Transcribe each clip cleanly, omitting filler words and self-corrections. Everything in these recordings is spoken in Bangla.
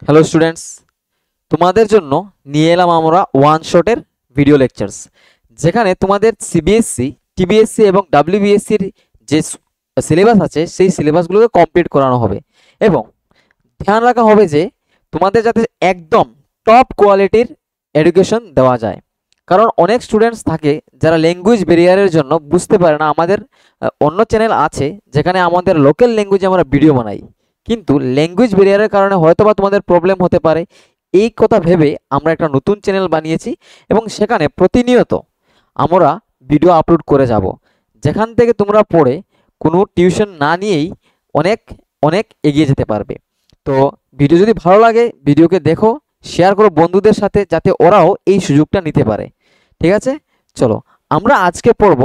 হ্যালো স্টুডেন্টস, তোমাদের জন্য নিয়ে এলাম আমরা ওয়ান শটের ভিডিও লেকচার্স, যেখানে তোমাদের সিবিএসসি, টিবিএসসি এবং ডাব্লিউবিএসসির যে সিলেবাস আছে সেই সিলেবাসগুলোকে কমপ্লিট করানো হবে এবং ধ্যান রাখা হবে যে তোমাদের যাতে একদম টপ কোয়ালিটির এডুকেশন দেওয়া যায়। কারণ অনেক স্টুডেন্টস থাকে যারা ল্যাঙ্গুয়েজ ব্যারিয়ারের জন্য বুঝতে পারে না। আমাদের অন্য চ্যানেল আছে যেখানে আমাদের লোকাল ল্যাঙ্গুয়েজে আমরা ভিডিও বানাই, কিন্তু ল্যাঙ্গুয়েজ ব্যারিয়ারের কারণে হয়তোবা তোমাদের প্রবলেম হতে পারে। এই কথা ভেবে আমরা একটা নতুন চ্যানেল বানিয়েছি এবং সেখানে প্রতিনিয়ত আমরা ভিডিও আপলোড করে যাব, যেখান থেকে তোমরা পড়ে কোনো টিউশন না নিয়েই অনেক অনেক এগিয়ে যেতে পারবে। তো ভিডিও যদি ভালো লাগে ভিডিওকে দেখো, শেয়ার করো বন্ধুদের সাথে, যাতে ওরাও এই সুযোগটা নিতে পারে। ঠিক আছে, চলো আমরা আজকে পড়ব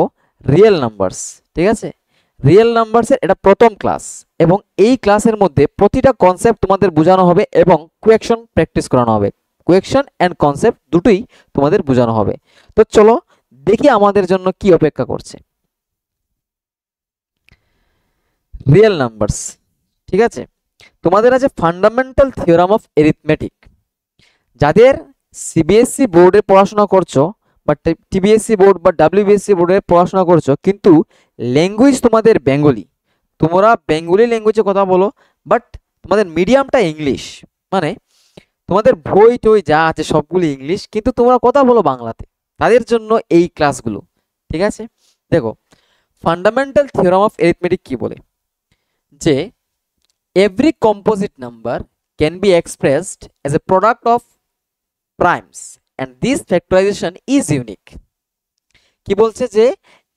রিয়েল নাম্বারস। ঠিক আছে, রিয়েল নাম্বারসের এটা প্রথম ক্লাস এবং এই ক্লাসের মধ্যে প্রতিটা কনসেপ্ট তোমাদের বোঝানো হবে এবং কোয়েকশন প্র্যাকটিস করানো হবে। কোয়েকশন অ্যান্ড কনসেপ্ট দুটোই তোমাদের বোঝানো হবে। তো চলো দেখি আমাদের জন্য কি অপেক্ষা করছে। রিয়েল নাম্বারস, ঠিক আছে। তোমাদের আছে ফান্ডামেন্টাল থিওরাম অফ এরিথমেটিক। যাদের সিবিএসসি বোর্ডে পড়াশোনা করছো বা টিবিএসসি বোর্ড বা ডাব্লিউবিএসসি বোর্ডে পড়াশোনা করছো, কিন্তু ল্যাঙ্গুয়েজ তোমাদের বেঙ্গলি, তোমরা বেঙ্গলি ল্যাঙ্গুয়েজে কথা বলো, বাট তোমাদের মিডিয়ামটা ইংলিশ, মানে তোমাদের বই টই যা আছে সবগুলি ইংলিশ, কিন্তু তোমরা কথা বলো বাংলাতে, তাদের জন্য এই ক্লাসগুলো। ঠিক আছে, দেখো ফান্ডামেন্টাল থিওরাম অফ এরিথমেটিক কি বলে, যে every composite number can be expressed as a product of primes and this factorization is unique। কি বলছে যে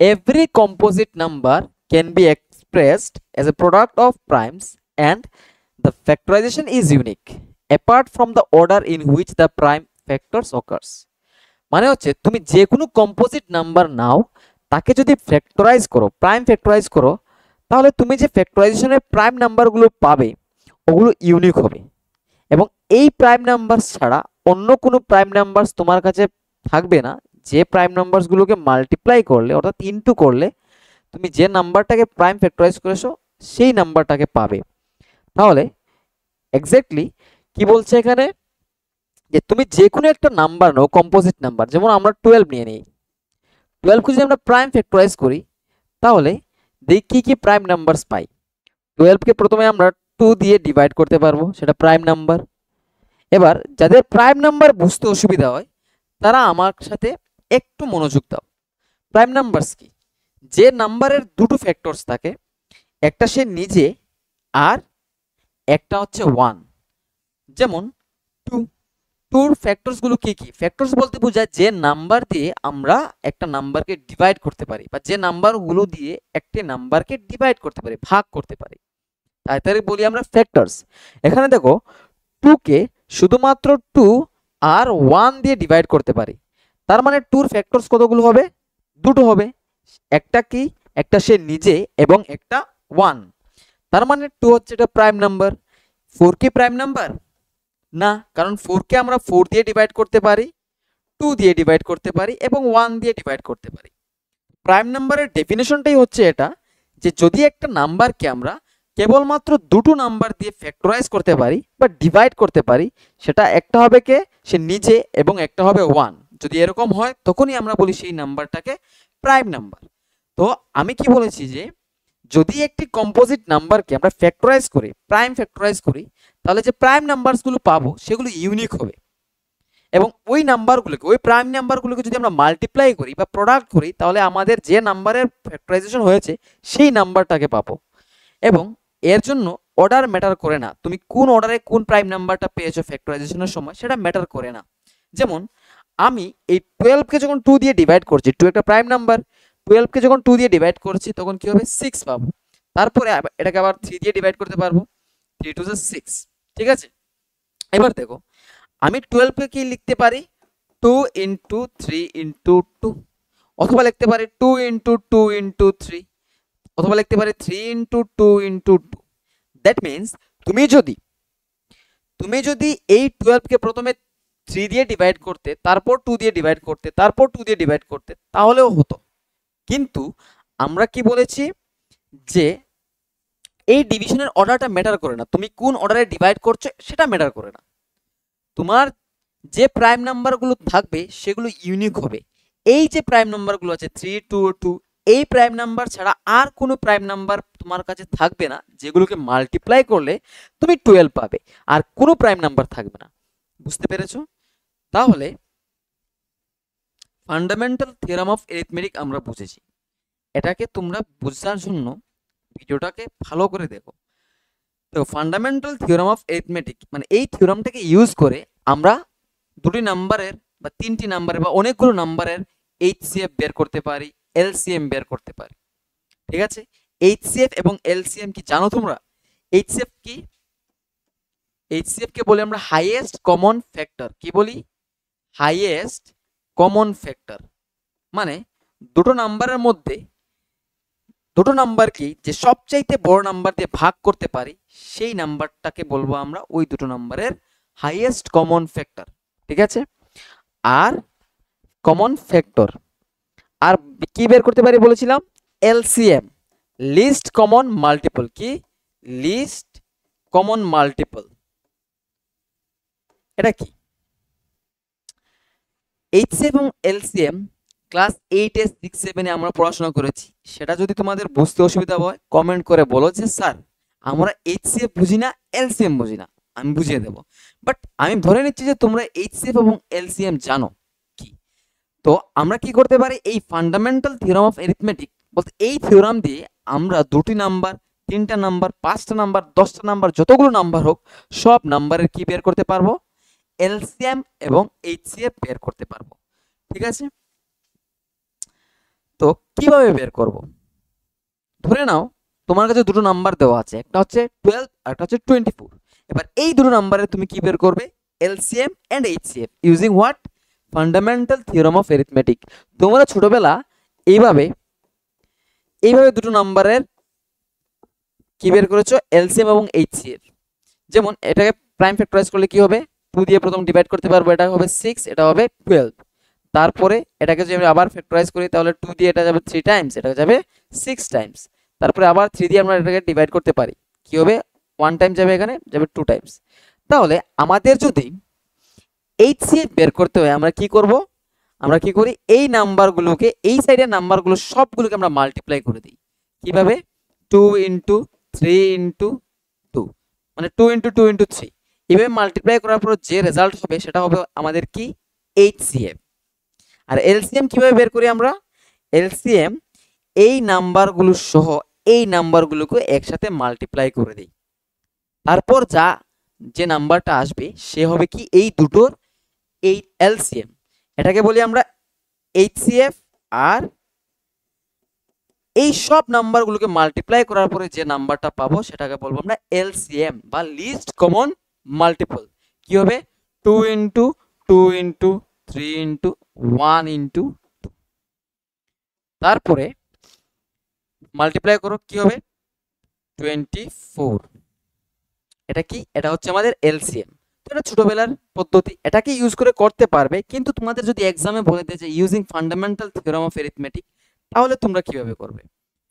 every composite number can be expressed as a product of primes and the factorization is unique apart from the order in which the prime factors occurs। মানে হচ্ছে তুমি যে কোনো কম্পোজিট নাম্বার নাও, তাকে যদি ফ্যাক্টরাইজ করো, প্রাইম ফ্যাক্টরাইজ করো, তাহলে তুমি যে ফ্যাক্টরাইজেশনের প্রাইম নাম্বারগুলো পাবে ওগুলো ইউনিক হবে এবং এই প্রাইম নাম্বার ছাড়া অন্য কোনো প্রাইম নাম্বার তোমার কাছে থাকবে না। যে প্রাইম নাম্বারসগুলোকে মাল্টিপ্লাই করলে অর্থাৎ ইনটু করলে তুমি যে নাম্বারটাকে প্রাইম ফ্যাক্টরাইজ করেছো সেই নাম্বারটাকে পাবে। তাহলে এক্স্যাক্টলি কি বলছে এখানে, যে তুমি যে কোনো একটা নাম্বার নাও, কম্পোজিট নাম্বার, যেমন আমরা 12 নিয়ে নিই। 12কে যদি আমরা প্রাইম ফ্যাক্টরাইজ করি তাহলে দেখি কি প্রাইম নাম্বারস পাই। 12কে প্রথমে আমরা 2 দিয়ে ডিভাইড করতে পারবো, সেটা প্রাইম নাম্বার। এবার যাদের প্রাইম নাম্বার বুঝতে অসুবিধা হয় তারা আমার সাথে একটু মনোযোগ দাও। প্রাইম নাম্বারস কি, যে নাম্বারের দুটো ফ্যাক্টরস থাকে, একটা সে নিজে আর একটা হচ্ছে 1। যেমন 2, 2-র ফ্যাক্টরসগুলো কি কি? ফ্যাক্টরস বলতে বোঝায় যে নাম্বার দিয়ে আমরা একটা নাম্বারকে ডিভাইড করতে পারি বা যে নাম্বারগুলো দিয়ে একটি নাম্বারকে ডিভাইড করতে পারি, ভাগ করতে পারি, তাই বলি আমরা ফ্যাক্টরস। এখানে দেখো 2কে শুধুমাত্র 2 আর 1 দিয়ে ডিভাইড করতে পারি, তার মানে 2-র ফ্যাক্টরস কতগুলো হবে? দুটো হবে। একটা কি, একটা সে নিজে এবং একটা 1। তার মানে 2 হচ্ছে এটা প্রাইম নাম্বার। 4 কি প্রাইম নাম্বার? না, কারণ 4কে আমরা 4 দিয়ে ডিভাইড করতে পারি, 2 দিয়ে ডিভাইড করতে পারি এবং 1 দিয়ে ডিভাইড করতে পারি। প্রাইম নাম্বারের ডেফিনেশনটাই হচ্ছে এটা, যে যদি একটা নাম্বারকে আমরা কেবলমাত্র দুটো নাম্বার দিয়ে ফ্যাক্টরাইজ করতে পারি বা ডিভাইড করতে পারি, সেটা একটা হবে কে, সে নিজে, এবং একটা হবে 1। যদি এরকম হয় তখনই আমরা বলি সেই নাম্বারটাকে প্রাইম নাম্বার। তো আমি কি বলেছি, যে যদি একটি কম্পোজিট নাম্বারকে আমরা ফ্যাক্টরাইজ করি, প্রাইম ফ্যাক্টরাইজ করি, তাহলে যে প্রাইম নাম্বারসগুলো পাবো সেগুলো ইউনিক হবে এবং ওই নাম্বারগুলোকে, ওই প্রাইম নাম্বারগুলোকে যদি আমরা মাল্টিপ্লাই করি বা প্রোডাক্ট করি, তাহলে আমাদের যে নাম্বারের ফ্যাক্টরাইজেশন হয়েছে সেই নাম্বারটাকে পাবো। এবং এর জন্য অর্ডার ম্যাটার করে না, তুমি কোন অর্ডারে কোন প্রাইম নাম্বারটা পেয়েছো ফ্যাক্টরাইজেশনের সময়, সেটা ম্যাটার করে না। যেমন আমি এই 12কে যখন 2 দিয়ে ডিভাইড করছি, 2 একটা প্রাইম নাম্বার, 12কে যখন 2 দিয়ে ডিভাইড করছি তখন কি হবে, 6 পাবো। তারপরে এটাকে আবার 3 দিয়ে ডিভাইড করতে পারবো, 3 2 6। ঠিক আছে, এবার দেখো আমি 12কে কি লিখতে পারি, 2 ইন্টু 3 ইন্টু 2, অথবা লিখতে পারি 2 ইন্টু 2 ইন্টু 3, অথবা লিখতে পারি 3 ইন্টু 2 ইন্টু 2। দ্যাট মিনস তুমি যদি এই 12কে প্রথমে 3 দিয়ে ডিভাইড করতে, তারপর 2 দিয়ে ডিভাইড করতে, তারপর 2 দিয়ে ডিভাইড করতে, তাহলেও হতো। কিন্তু আমরা কি বলেছি, যে এই ডিভিশনের অর্ডারটা ম্যাটার করে না, তুমি কোন অর্ডারে ডিভাইড করছো সেটা ম্যাটার করে না। তোমার যে প্রাইম নাম্বারগুলো থাকবে সেগুলো ইউনিক হবে। এই যে প্রাইম নাম্বারগুলো আছে 3 2 2, এই প্রাইম নাম্বার ছাড়া আর কোনো প্রাইম নাম্বার তোমার কাছে থাকবে না যেগুলোকে মাল্টিপ্লাই করলে তুমি 12 পাবে, আর কোনো প্রাইম নাম্বার থাকবে না। বুঝতে পেরেছো? তাহলে ফান্ডামেন্টাল থিওরাম অফ এরিথমেটিক আমরা বুঝেছি। এটাকে তোমরা বোঝার জন্য ভিডিওটাকে ভালো করে দেখো। তো ফান্ডামেন্টাল থিওরাম অফ এরিথমেটিক মানে এই থিওরামটাকে ইউজ করে আমরা দুটি নাম্বারের বা তিনটি নাম্বারের বা অনেকগুলো নাম্বারের এইচসিএফ বের করতে পারি, এলসিএম বের করতে পারি। ঠিক আছে? এইচসিএফ এবং এলসিএম কি জানো তোমরা? এইচসিএফ কি? এইচসিএফ কে বলি আমরা হাইয়েস্ট কমন ফ্যাক্টর। কি বলি? Highest common factor. মানে দুটো নাম্বারের মধ্যে দুটো নাম্বারকে যে সবচাইতে বড় নাম্বার দিয়ে ভাগ করতে পারি সেই নাম্বারটাকে বলবো আমরা ওই দুটো নাম্বারের হাইয়েস্ট কমন ফ্যাক্টর। ঠিক আছে? আর কমন ফ্যাক্টর আর কি বের করতে পারি বলেছিলাম? LCM, least common multiple. কি? Least common multiple. এটা কি? এইচসিএফ এবং এলসিএম ক্লাস 8 এ 6 7 এ আমরা পড়াশোনা করেছি। সেটা যদি তোমাদের বুঝতে অসুবিধা হয় কমেন্ট করে বলো যে স্যার আমরা এইচসিএফ বুঝি না, এলসিএম বুঝি না, আমি বুঝিয়ে দেব। বাট আমি ধরে নিচ্ছি যে তোমরা এইচসিএফ এবং এলসিএম জানো কি। তো আমরা কি করতে পারি? এই ফান্ডামেন্টাল থিওরাম অফ এরিথমেটিক বলতে এই থিওরাম দিয়ে আমরা দুটি নাম্বার, তিনটা নাম্বার, পাঁচটা নাম্বার, 10টা নাম্বার, যতগুলো নাম্বার হোক সব নাম্বারের কি বের করতে পারবো? এলসিএম এবং এইচসিএফ বের করতে পারবো। ঠিক আছে? তো কিভাবে বের করব? ধরে নাও তোমার কাছে দুটো নাম্বার দেওয়া আছে, একটা হচ্ছে 12 আর একটা হচ্ছে 24। এবার এই দুটো নাম্বারে তুমি কি বের করবে? LCM and HCF using what? Fundamental theorem of arithmetic. তোমরা ছোটবেলা এইভাবে এইভাবে দুটো নাম্বারের কি বের করেছো? এলসিএম এবং এইচসিএফ। যেমন এটাকে প্রাইম ফ্যাক্টরাইজ করলে কি হবে? 2 দিয়ে প্রথম ডিভাইড করতে পারবো, এটা হবে 6, এটা হবে 12। তারপরে এটাকে যদি আমি আবার ফ্যাক্টরাইজ করি তাহলে 2 দিয়ে এটা যাবে 3 টাইমস, এটা যাবে 6 টাইমস। তারপরে আবার 3 দিয়ে আমরা এটাকে ডিভাইড করতে পারি, কি হবে? 1 টাইম যাবে, এখানে যাবে 2 টাইমস। তাহলে আমাদের যদি এইচসিএফ বের করতে হয় আমরা কি করব? আমরা কি করি? এই নাম্বারগুলোকে, এই সাইডের নাম্বারগুলো সবগুলোকে আমরা মাল্টিপ্লাই করে দিই। কিভাবে? 2 ইনটু 3 ইনটু 2, মানে 2 ইনটু 2 ইনটু 3। এভাবে মাল্টিপ্লাই করার পর যে রেজাল্ট হবে সেটা হবে আমাদের কি? এইচসিএফ। আর এলসিএম কিভাবে বের করি আমরা? এলসিএম এই নাম্বারগুলো সহ এই নাম্বারগুলোকে একসাথে মাল্টিপ্লাই করে দিই। তারপর যে নাম্বারটা আসবে সে হবে কি? এই দুটোর এই এলসিএম। এটাকে বলি আমরা এইচসিএফ। আর এই সব নাম্বারগুলোকে মাল্টিপ্লাই করার পরে যে নাম্বারটা পাবো সেটাকে বলবো আমরা এলসিএম বা লিস্ট কমন মাল্টিপল। কি হবে? 2 ইনটু 2 ইনটু 3 ইনটু 1 ইনটু 2। তারপরে মাল্টিপ্লাই করো, কি হবে? 24। এটা কি? এটা হচ্ছে আমাদের এলসিএম। তো এটা ছোটবেলার পদ্ধতি, এটাকে ইউজ করে করতে পারবে। কিন্তু তোমাদের যদি এক্সামে বলে দেয় যে using fundamental theorem of arithmetic, তাহলে তোমরা কিভাবে করবে?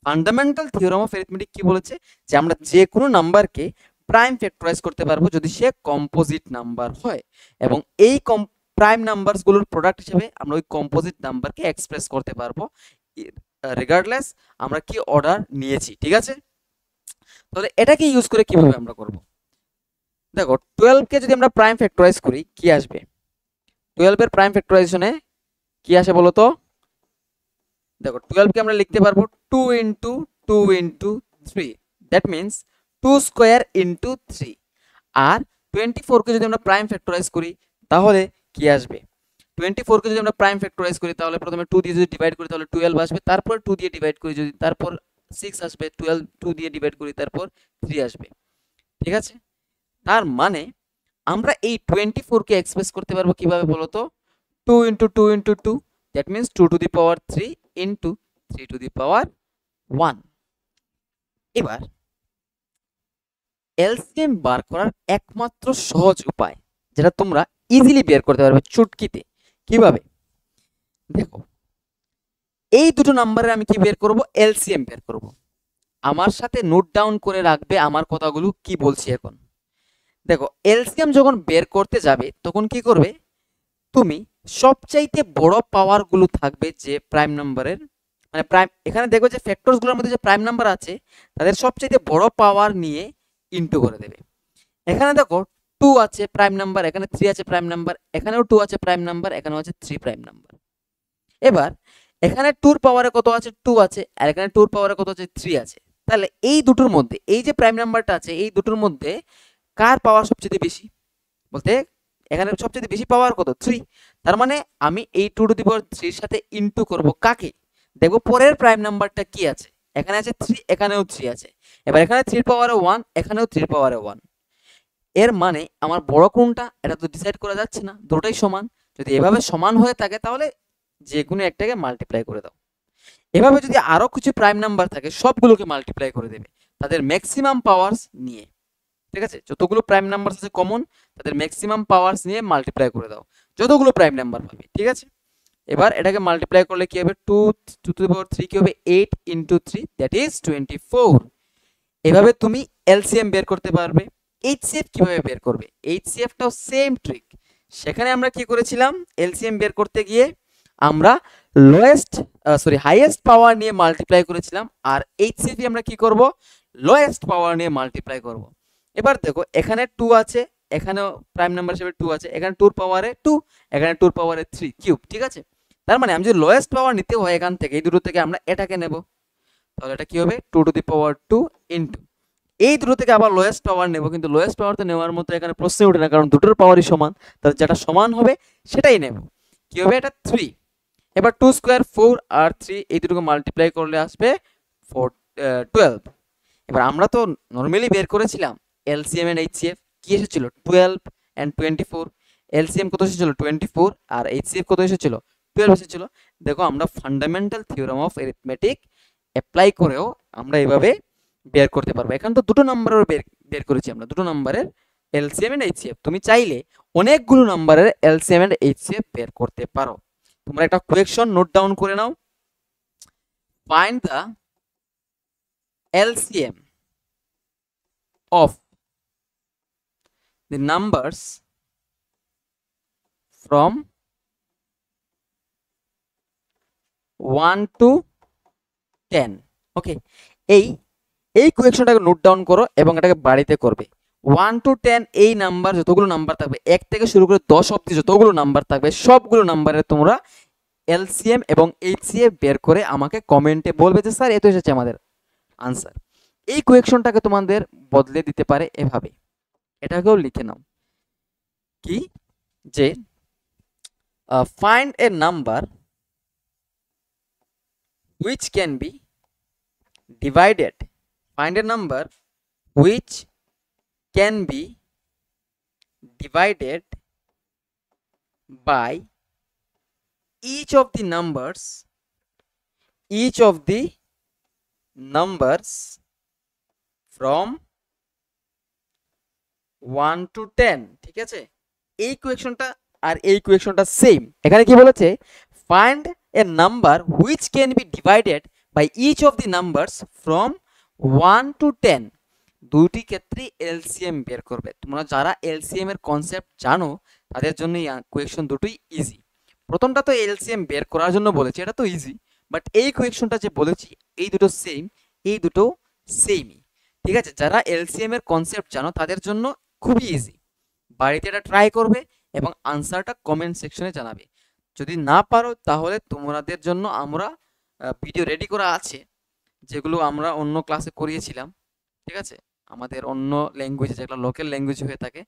ফান্ডামেন্টাল থিওরাম অফ এরিথমেটিক কি বলেছে? যে আমরা যে কোনো নাম্বারকে প্রাইম ফ্যাক্টরাইজ করতে পারবো যদি সে কম্পোজিট নাম্বার হয়, এবং এই প্রাইম নাম্বারসগুলোর প্রোডাক্ট হিসেবে আমরা ওই কম্পোজিট নাম্বারকে এক্সপ্রেস করতে পারবো রিগার্ডলেস আমরা কি অর্ডার নিয়েছি। ঠিক আছে? তাহলে এটাকে ইউজ করে কিভাবে আমরা করব? দেখো 12 কে যদি আমরা প্রাইম ফ্যাক্টরাইজ করি কি আসবে? 12 এর প্রাইম ফ্যাক্টরাইজেশনে কি আসে বলো তো? দেখো 12 কে আমরা লিখতে পারবো 2 into 2 into 3, that means 2 square into 3। আর 24 কে যদি আমরা প্রাইম ফ্যাক্টরাইজ করি তাহলে কি আসবে? 24 কে যদি আমরা প্রাইম ফ্যাক্টরাইজ করি তাহলে প্রথমে 2 দিয়ে যদি ডিভাইড করি তাহলে 12 আসবে, তারপর 2 দিয়ে ডিভাইড করি যদি, তারপর 6 আসবে, 12 2 দিয়ে ডিভাইড করি তারপর 3 আসবে। ঠিক আছে? তার মানে আমরা এই 24 কে এক্সপ্রেস করতে পারবো কিভাবে বলো তো? 2 into 2 into 2, that means 2 to the power 3 into 3 to the power 1। এবার এলসিএম বার করার একমাত্র সহজ উপায় যেটা তোমরা ইজিলি বের করতে পারবে চুটকিতে, কিভাবে? দেখো এই দুটো নাম্বারে আমি কি বের করব? এলসিএম বের করব। আমার সাথে নোট ডাউন করে রাখবে আমার কথাগুলো কি বলছি এখন। দেখো এলসিএম যখন বের করতে যাবে তখন কি করবে, তুমি সবচাইতে বড় পাওয়ারগুলো থাকবে যে প্রাইম নাম্বারের, মানে প্রাইম, এখানে দেখো যে ফ্যাক্টরসগুলোর মধ্যে যে প্রাইম নাম্বার আছে তাদের সবচাইতে বড় পাওয়ার নিয়ে ইনটু করে দেবে। এখানে দেখো 2 আছে প্রাইম নাম্বার, এখানে 3 আছে প্রাইম নাম্বার, এখানেও 2 আছে প্রাইম নাম্বার, এখানেও আছে 3 প্রাইম নাম্বার। এবার এখানে 2 এর পাওয়ারে কত আছে, 2 আছে, আর এখানে 2 এর পাওয়ারে কত আছে, 3 আছে। তাহলে এই দুটোর মধ্যে, এই যে প্রাইম নাম্বারটা আছে এই দুটোর মধ্যে কার পাওয়ার সবচেয়ে বেশি, বলতে এখানে সবচেয়ে বেশি পাওয়ার কত, 3। তার মানে আমি এই 2 টু দি পাওয়ার 3 এর সাথে ইনটু করব কাকে, দেখো পরের প্রাইম নাম্বারটা কি আছে, এখানে আছে 3, এখানেও 3 আছে। এবার এখানে 3 এর পাওয়ারে 1, এখানেও 3 এর পাওয়ারে 1। এর মানে আমার বড় কোনটা এটা তো ডিসাইড করা যাচ্ছে না, দুটোই সমান। যদি এভাবে সমান হয়ে থাকে তাহলে যে কোনো একটাকে মাল্টিপ্লাই করে দাও। এভাবে যদি আরো কিছু প্রাইম নাম্বার থাকে সবগুলোকে মাল্টিপ্লাই করে দেবে তাদের ম্যাক্সিমাম পাওয়ারস নিয়ে। ঠিক আছে, যতগুলো প্রাইম নাম্বার আছে কমন তাদের ম্যাক্সিমাম পাওয়ারস নিয়ে মাল্টিপ্লাই করে দাও যতগুলো প্রাইম নাম্বার পাবে। ঠিক আছে, এবার এটাকে মাল্টিপ্লাই করলে কি হবে, 2 টু দি পাওয়ার 3 কি হবে, 8 ইনটু 3 দ্যাট ইজ 24। এভাবে তুমি এলসিএম বের করতে পারবে। এইচসিএফ কিভাবে বের করবে, এইচসিএফটাও সেম ট্রিক। সেখানে আমরা কি করেছিলাম, এলসিএম বের করতে গিয়ে আমরা হাইয়েস্ট পাওয়ার নিয়ে মাল্টিপ্লাই করেছিলাম, আর এইচসিএফ আমরা কি করব, লোয়েস্ট পাওয়ার নিয়ে মাল্টিপ্লাই করব। এবার দেখো এখানে 2 আছে, এখানেও প্রাইম নাম্বার হিসেবে 2 আছে, এখানে 2 এর পাওয়ারে 2, এখানে 2 এর পাওয়ারে 3 কিউব। ঠিক আছে, তার মানে আমি যদি লোয়েস্ট পাওয়ার নিতে হয় এখান থেকে এই দুটো থেকে আমরা এটাকে নেব, তাহলে এটা কি হবে 2 টু দি পাওয়ার 2 ইনটু এই দুটো থেকে আবার লোয়েস্ট পাওয়ার নেব, কিন্তু লোয়েস্ট পাওয়ার তো নেওয়ার মতো এখানে প্রশ্নই ওঠে না কারণ দুটোর পাওয়ারই সমান, তাহলে যেটা সমান হবে সেটাই নেব। কি হবে, এটা 3। এবার 2 স্কোয়ার 4 আর 3 এই দুটোকে মাল্টিপ্লাই করলে আসবে 12। এবার আমরা তো নর্মালি বের করেছিলাম এলসিএম এন্ড এইচসিএফ, কি এসেছিল 12 এন্ড 24। এলসিএম কত এসেছিল 24 আর এইচসিএফ কত এসেছিল 12 এসেছিল। দেখো আমরা fundamental theorem of arithmetic apply করেও আমরা এভাবে বের করতে পারবো। এখানে তো দুটো নাম্বারের বের করেছি আমরা, দুটো নাম্বারের এলসিএম এন্ড এইচসিএফ। তুমি চাইলে অনেকগুলো নাম্বারের এলসিএম এন্ড এইচসিএফ বের করতে পারো। তোমরা একটা কোয়েকশন নোট ডাউন করে নাও, find the LCM of the numbers from 1 to 10। Okay, এই কোয়েকশনটাকে নোট ডাউন করো এবং এটাকে বাড়িতে করবে। 1 to 10 এই নাম্বার যতগুলো নাম্বার থাকবে 1 থেকে শুরু করে 10 অবধি যতগুলো নাম্বার থাকবে সবগুলো নাম্বারের তোমরা এলসিএম এবং এইচসিএফ বের করে আমাকে কমেন্টে বলবে যে স্যার এত এসেছে আমাদের আনসার। এই কোয়েকশনটাকে তোমাদের বদলে দিতে পারে এভাবে, এটাকেও লিখে নাও কি, যে find a number which can be divided, find a number which can be divided by each of the numbers from 1 to 10। ঠিক আছে, এই কোয়েকশনটা আর এই কোয়েকশনটা সেম। এখানে কি বলেছে, find a number which can be divided by each of the numbers from 1 to 10। দুটি ক্ষেত্রে এলসিএম বের করবে। তোমরা যারা এলসিএম এর কনসেপ্ট জানো তাদের জন্য এই কোয়েকশন দুটোই ইজি। প্রথমটা তো এলসিএম বের করার জন্য বলেছি, এটা তো ইজি, বাট এই কোয়েকশনটা যে বলেছি এই দুটো সেম, এই দুটো সেমই। ঠিক আছে, যারা এলসিএম এর কনসেপ্ট জানো তাদের জন্য খুবই ইজি। বাড়িতে এটা ট্রাই করবে এবং আনসারটা কমেন্ট সেকশনে জানাবে। যদি না পারো তাহলে তোমাদের জন্য আমরা ভিডিও রেডি করা আছে যেগুলো আমরা অন্য ক্লাসে করিয়েছিলাম। ঠিক আছে, আমাদের অন্য ল্যাঙ্গুয়েজে যেগুলো লোকাল ল্যাঙ্গুয়েজ হয়ে থাকে,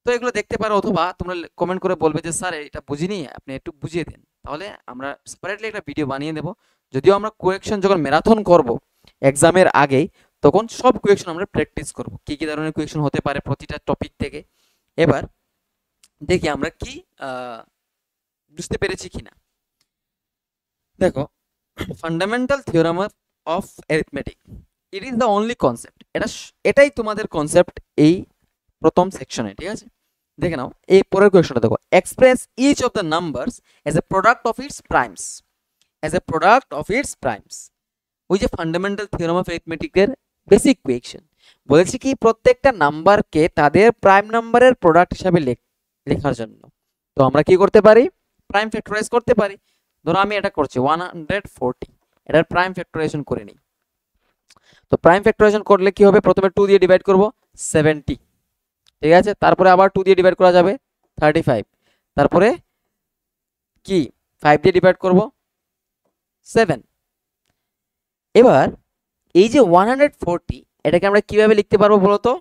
তো এগুলো দেখতে পারো, অথবা তোমরা কমেন্ট করে বলবে যে স্যার এটা বুঝিনি আপনি একটু বুঝিয়ে দিন, তাহলে আমরা সেপারেটলি একটা ভিডিও বানিয়ে দেবো। যদিও আমরা কোয়েকশন যখন ম্যারাথন করব এক্সামের আগেই তখন সব কোয়েকশন আমরা প্র্যাকটিস করব, কি কি ধরনের কোয়েকশন হতে পারে প্রতিটা টপিক থেকে। এবার দেখি আমরা কি বুঝতে পেরেছি কিনা। দেখো fundamental theorem of arithmetic, it is the only concept, এটাই তোমাদের কনসেপ্ট এই প্রথম সেকশনে। ঠিক আছে, দেখে নাও এই পরের কোয়েশ্চনটা দেখো, express each of the numbers as a product of its primes, as a product of its primes. ওই যে ফান্ডামেন্টাল থিওরাম অফ অ্যারিথমেটিকের বেসিক কোয়েকশন, বলেছি কি প্রত্যেকটা নাম্বারকে তাদের প্রাইম নাম্বারের প্রোডাক্ট হিসাবে লেখার জন্য। তো আমরা কি করতে পারি, প্রাইম ফ্যাক্টরাইজ করতে পারি। ধরো আমি এটা করছি 140, এটার প্রাইম ফ্যাক্টরাইজেশন করে নিই। তো প্রাইম ফ্যাক্টরাইজেশন করলে কি হবে, প্রথমে 2 দিয়ে ডিভাইড করব 70, ঠিক আছে, তারপরে আবার 2 দিয়ে ডিভাইড করা যাবে 35, তারপরে কি 5 দিয়ে ডিভাইড করব 7। এবার এই যে 140 এটাকে আমরা কিভাবে লিখতে পারবো বলো তো,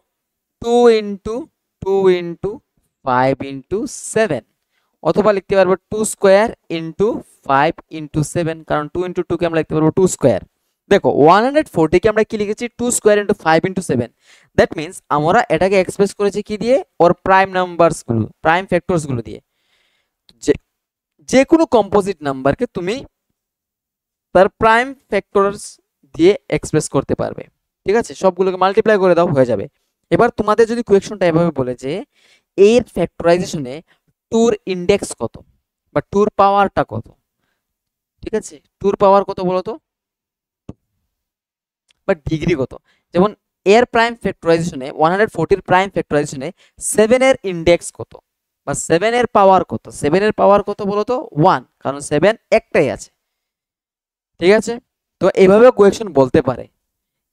2 ইন্টু 2 ইন্টু 5 ইন্টু 7, অথবা লিখতে পারবো 2 স্কোয়ার ইন্টু 5 ইন্টু 7, কারণ 2 ইন্টু 2 কে আমরা লিখতে পারবো 2 স্কোয়ার। দেখো 140 কে আমরা কি লিখেছি 2 square into 5 into 7, that means আমরা এটাকে এক্সপ্রেস করেছি কি দিয়ে, ওর প্রাইম নাম্বারস গুলো, প্রাইম ফ্যাক্টরস গুলো দিয়ে। যে কোনো কম্পোজিট নাম্বারকে তুমি তার প্রাইম ফ্যাক্টরস দিয়ে এক্সপ্রেস করতে পারবে, ঠিক আছে, সবগুলোকে মাল্টিপ্লাই করে দাও হয়ে যাবে। এবার তোমাদের যদি কোয়েকশনটা এভাবে বলে যে এর ফ্যাক্টরাইজেশনে টুর ইন্ডেক্স কত বা টুর পাওয়ারটা কত, ঠিক আছে, টুর পাওয়ার কত বলো তো, বা ডিগ্রি কত, যেমন এর প্রাইম ফ্যাক্টরাইজেশনে 140 এর প্রাইম ফ্যাক্টরাইজেশনে 7 এর ইন্ডেক্স কত বা 7 এর পাওয়ার কত, 7 এর পাওয়ার কত বলো তো 1, কারণ 7 একটাই আছে, ঠিক আছে। তো এইভাবে কোয়েকশন বলতে পারে,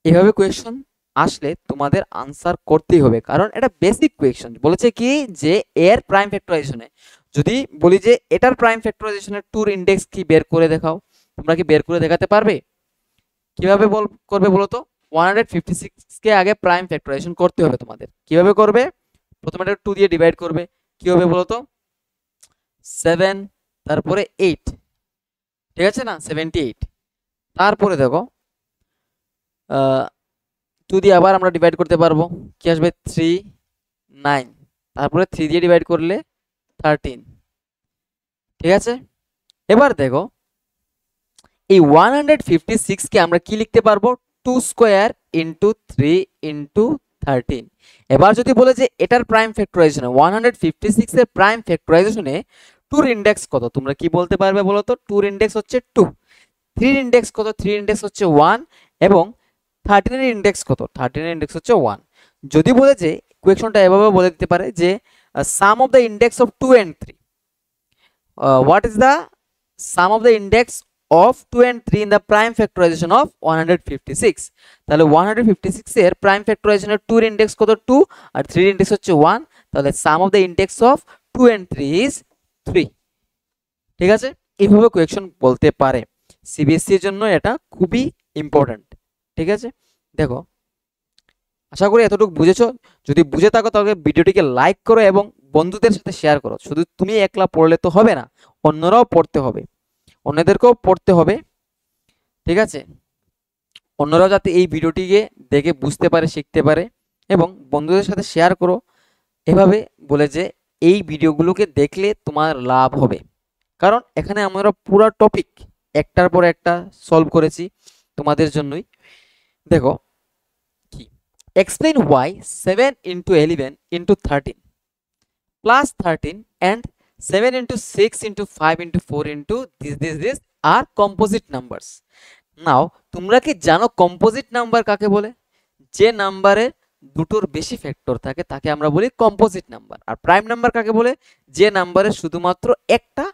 এভাবে কোয়েকশন আসলে তোমাদের আনসার করতেই হবে, কারণ এটা বেসিক কোয়েকশন। বলেছে কি যে এর প্রাইম ফ্যাক্টরাইজেশনে যদি বলি যে এটার প্রাইম ফ্যাক্টরাইজেশনের টুর ইন্ডেক্স কি বের করে দেখাও, তোমরা কি বের করে দেখাতে পারবে? কিভাবে করবে বলো তো, 156 কে আগে প্রাইম ফ্যাক্টরাইজেশন করতে হবে তোমাদের। কিভাবে করবে, প্রথমে এটা 2 দিয়ে ডিভাইড করবে, কি হবে বলো তো 7, তারপরে 8, ঠিক আছে না 78, তারপরে দেখো 2 দিয়ে আবার আমরা ডিভাইড করতে পারবো, কি আসবে 3, 9, তারপরে 3 দিয়ে ডিভাইড করলে 13, ঠিক আছে। এবার দেখো এই 156 কে আমরা কি লিখতে পারবো, 2 স্কোয়ার ইন্টু 3 ইন্টু 13। এবার যদি বলে যে এটার প্রাইম ফ্যাক্টরাইজেশনে 156 এর প্রাইম ফ্যাক্টরাইজেশনে টুর ইন্ডেক্স কত, তোমরা কি বলতে পারবে বলো তো, টুর ইন্ডেক্স হচ্ছে 2, 3 ইন্ডেক্স কত, 3 ইন্ডেক্স হচ্ছে 1, এবং 13 এর ইন্ডেক্স কত, 13 এর ইন্ডেক্স হচ্ছে 1। যদি বলে যে কোয়েকশনটা এভাবে বলে দিতে পারে যে sum of the index of 2 and 3, what is the sum of the index of 2 and 3 in the prime factorisation of 156, তাহলে 156 এর প্রাইম ফ্যাক্টরাইজেশনের 2 এর ইন্ডেক্স কত 2 আর 3 এর ইন্ডেক্স হচ্ছে 1, তাহলে sum of the index of 2 and 3 is 3, ঠিক আছে। এইভাবে কোয়েকশন বলতে পারে, সিবিএসসি এর জন্য এটা খুবই ইম্পর্টেন্ট, ঠিক আছে। দেখো আশা করি এতটুকু বুঝেছো, যদি বুঝে থাকো তাহলে ভিডিওটিকে লাইক করো এবং বন্ধুদের সাথে শেয়ার করো। শুধু তুমি একলা পড়লে তো হবে না, অন্যরাও পড়তে হবে, অন্যদেরকেও পড়তে হবে, ঠিক আছে, অন্যরাও যাতে এই ভিডিওটিকে দেখে বুঝতে পারে, শিখতে পারে, এবং বন্ধুদের সাথে শেয়ার করো। এভাবে বলে যে এই ভিডিওগুলোকে দেখলে তোমার লাভ হবে, কারণ এখানে আমরা পুরো টপিক একটার পর একটা সলভ করেছি তোমাদের জন্যই। দেখো কি, explain why 7 into 11 into 13 plus 13 and 7 into 6 into 5 into 4 into this are composite numbers. নাও তোমরা কি জানো কম্পোজিট নাম্বার কাকে বলে? যে নাম্বারের দুটোর বেশি ফ্যাক্টর থাকে তাকে আমরা বলি কম্পোজিট নাম্বার। আর প্রাইম নাম্বার কাকে বলে? যে নাম্বারের শুধুমাত্র একটা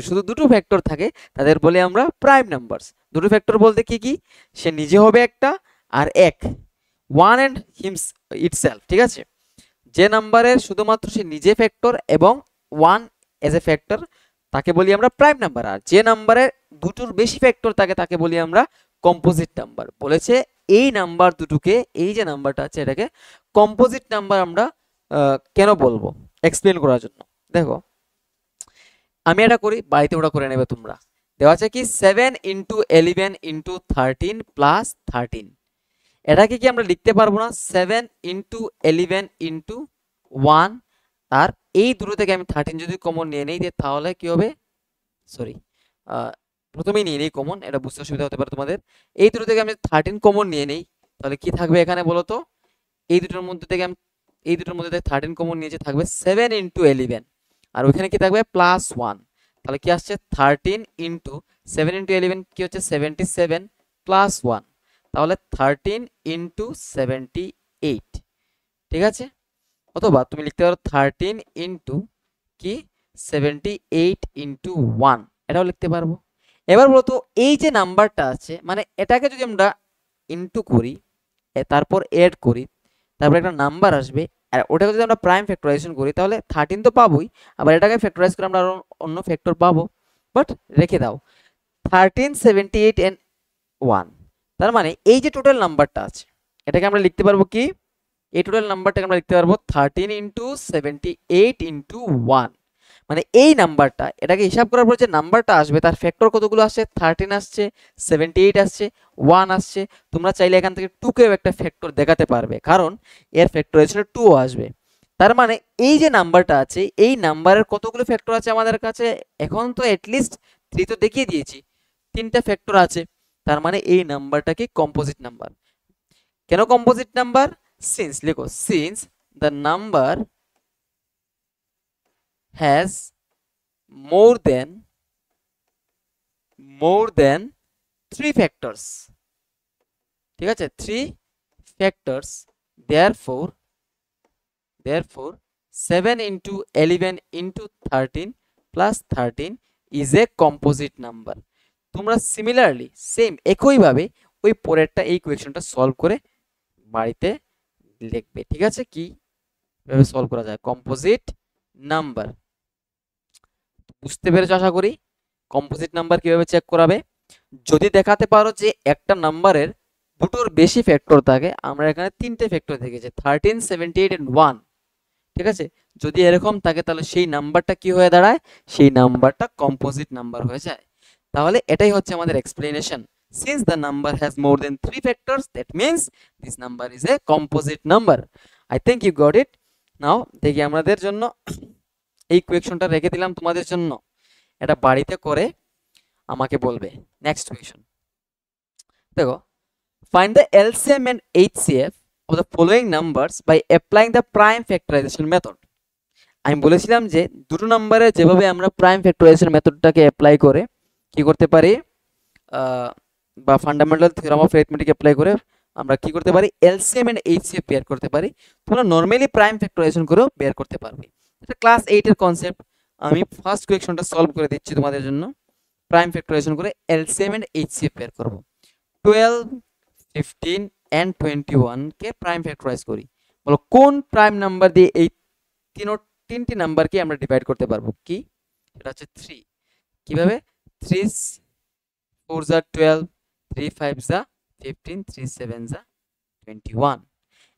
শুধু দুটো ফ্যাক্টর থাকে তাদের বলি আমরা প্রাইম নাম্বারস। দুটো ফ্যাক্টর বলতে কি কি? সে নিজে হবে একটা আর এক, ওয়ান অ্যান্ড হিমস ইটসেলফ, ঠিক আছে। যে নাম্বারের শুধুমাত্র সে নিজে ফ্যাক্টর এবং ওয়ান এজ এ ফ্যাক্টর তাকে বলি আমরা প্রাইম নাম্বার। আর যে নাম্বারের দুটোর বেশি ফ্যাক্টর থাকে তাকে বলি আমরা কম্পোজিট নাম্বার। বলেছে এই নাম্বার দুটোকে, এই যে নাম্বারটা আছে এটাকে কম্পোজিট নাম্বার আমরা কেন বলবো, এক্সপ্লেন করার জন্য। দেখো আমি এটা করি, বাড়িতে ওটা করে নেবে তোমরা। দেওয়া আছে কি 7 ইন্টু 11 ইন্টু 13 প্লাস 13, এটাকে কি আমরা লিখতে পারবো না 7 ইন্টু 11 ইন্টু 1, আর এই দুটো থেকে আমি 13 যদি কমন নিয়ে নেই তাহলে কি হবে, সরি প্রথমেই নিয়ে নেই কমন, এটা বুঝতে অসুবিধা হতে পারে তোমাদের। এই দুটো থেকে আমি 13 কমন নিয়ে নেই, তাহলে কি থাকবে এখানে বলো তো, এই দুটোর মধ্যে থেকে 13 কমন নিয়েছে, থাকবে 7 ইন্টু 11, আর ওইখানে কি থাকবে প্লাস 1, তাহলে কি আসছে 13 ইন্টু 7 ইন্টু 11 কি হচ্ছে 77 প্লাস 1, তাহলে 13 ইন্টু 78, ঠিক আছে। অথবা তুমি লিখতে পারো 13 ইন্টু কি 78 ইন্টু 1, এটাও লিখতে পারবো। এবার বলতো এই যে নাম্বারটা আছে, মানে এটাকে যদি আমরা ইন্টু করি, তারপর এড করি, তারপর একটা নাম্বার আসবে, আর ওটাকে যদি আমরা প্রাইম ফ্যাক্টরাইজেশন করি তাহলে 13 তো পাবোই, আবার এটাকে ফ্যাক্টরাইজ করে আমরা আরো অন্য ফ্যাক্টর পাবো। বাট রেখে দাও 13, 78 এন্ড 1, তার মানে এই যে টোটাল নাম্বারটা আছে এটাকে আমরা লিখতে পারবো কি, এই টোটাল নাম্বারটাকে আমরা লিখতে পারবো 13 ইন্টু 78 ইন্টু 1। মানে এই নাম্বারটা, এটাকে হিসাব করার পর যে নাম্বারটা আসবে তার ফ্যাক্টর কতগুলো আসছে, 13 আসছে, 78 আসছে, 1 আসছে। তোমরা চাইলে এখান থেকে 2 কেও একটা ফ্যাক্টর দেখাতে পারবে, কারণ এর ফ্যাক্টরাইজেশনে 2 আসবে। তার মানে এই যে নাম্বারটা আছে এই নাম্বারের কতগুলো ফ্যাক্টর আছে আমাদের কাছে, এখন তো অ্যাটলিস্ট 3 তো দেখিয়ে দিয়েছি, 3টা ফ্যাক্টর আছে। তার মানে এই নাম্বারটাকে কম্পোজিট নাম্বার। কেন কম্পোজিট নাম্বার? সিন্স, লিখো since the number has more than 3 factors, ঠিক আছে, 3 factors, therefore 7 into 11 into 13 plus 13 is a composite number। তোমরা সিমিলারলি সেম একইভাবে ওই পরেরটা এই কোয়েশ্চনটা সলভ করে বাড়িতে লিখবে, ঠিক আছে। কি ভাবে সলভ করা যায় কম্পোজিট নাম্বার, বুঝতে পেরেছো আশা করি। কম্পোজিট নাম্বার কিভাবে চেক করাবে, যদি দেখাতে পারো যে একটা নাম্বারের দুটোর বেশি ফ্যাক্টর থাকে, আমরা এখানে 3টে ফ্যাক্টর দেখেছি 13, 78 এন্ড 1, ঠিক আছে। যদি এরকম থাকে তাহলে সেই নাম্বারটা কি হয়ে দাঁড়ায়, সেই নাম্বারটা কম্পোজিট নাম্বার হয়ে যায়। তাহলে এটাই হচ্ছে আমাদের explanation, since the number has more than 3 factors that means this number is a composite number। I think you got it now। দেখি আমাদের জন্য এই কোয়েকশনটা রেখে দিলাম তোমাদের জন্য, এটা বাড়িতে করে আমাকে বলবে। নেক্সট কোয়েশ্চন দেখো, find the LCM and HCF of the following numbers by applying the prime factorization method। আমি বলেছিলাম যে দুটো নম্বরে যেভাবে আমরা প্রাইম ফ্যাক্টরাইজেশন মেথডটাকে অ্যাপ্লাই করে কি করতে পারি, বা fundamental theorem of arithmetic apply করে আমরা কি করতে পারি, এলসিএম এন্ড এইচসিএফ বের করতে পারি। তোমরা নরমালি প্রাইম ফ্যাক্টরাইজেশন করেও বের করতে পারবে, এটা ক্লাস 8 এর কনসেপ্ট। আমি ফার্স্ট কোয়েশ্চনটা সলভ করে দিচ্ছি তোমাদের জন্য। প্রাইম ফ্যাক্টরাইজেশন করে এলসিএম এন্ড এইচসিএফ বের করব। 12, 15 এন্ড 21 কে প্রাইম ফ্যাক্টরাইজ করি, বলো কোন প্রাইম নাম্বার দিয়ে এই তিনটি নাম্বারকে আমরা ডিভাইড করতে পারবো। কি, এটা হচ্ছে 3। কিভাবে, 3 4 যা 12, 3 5 যা 15, 3 7 যা 21।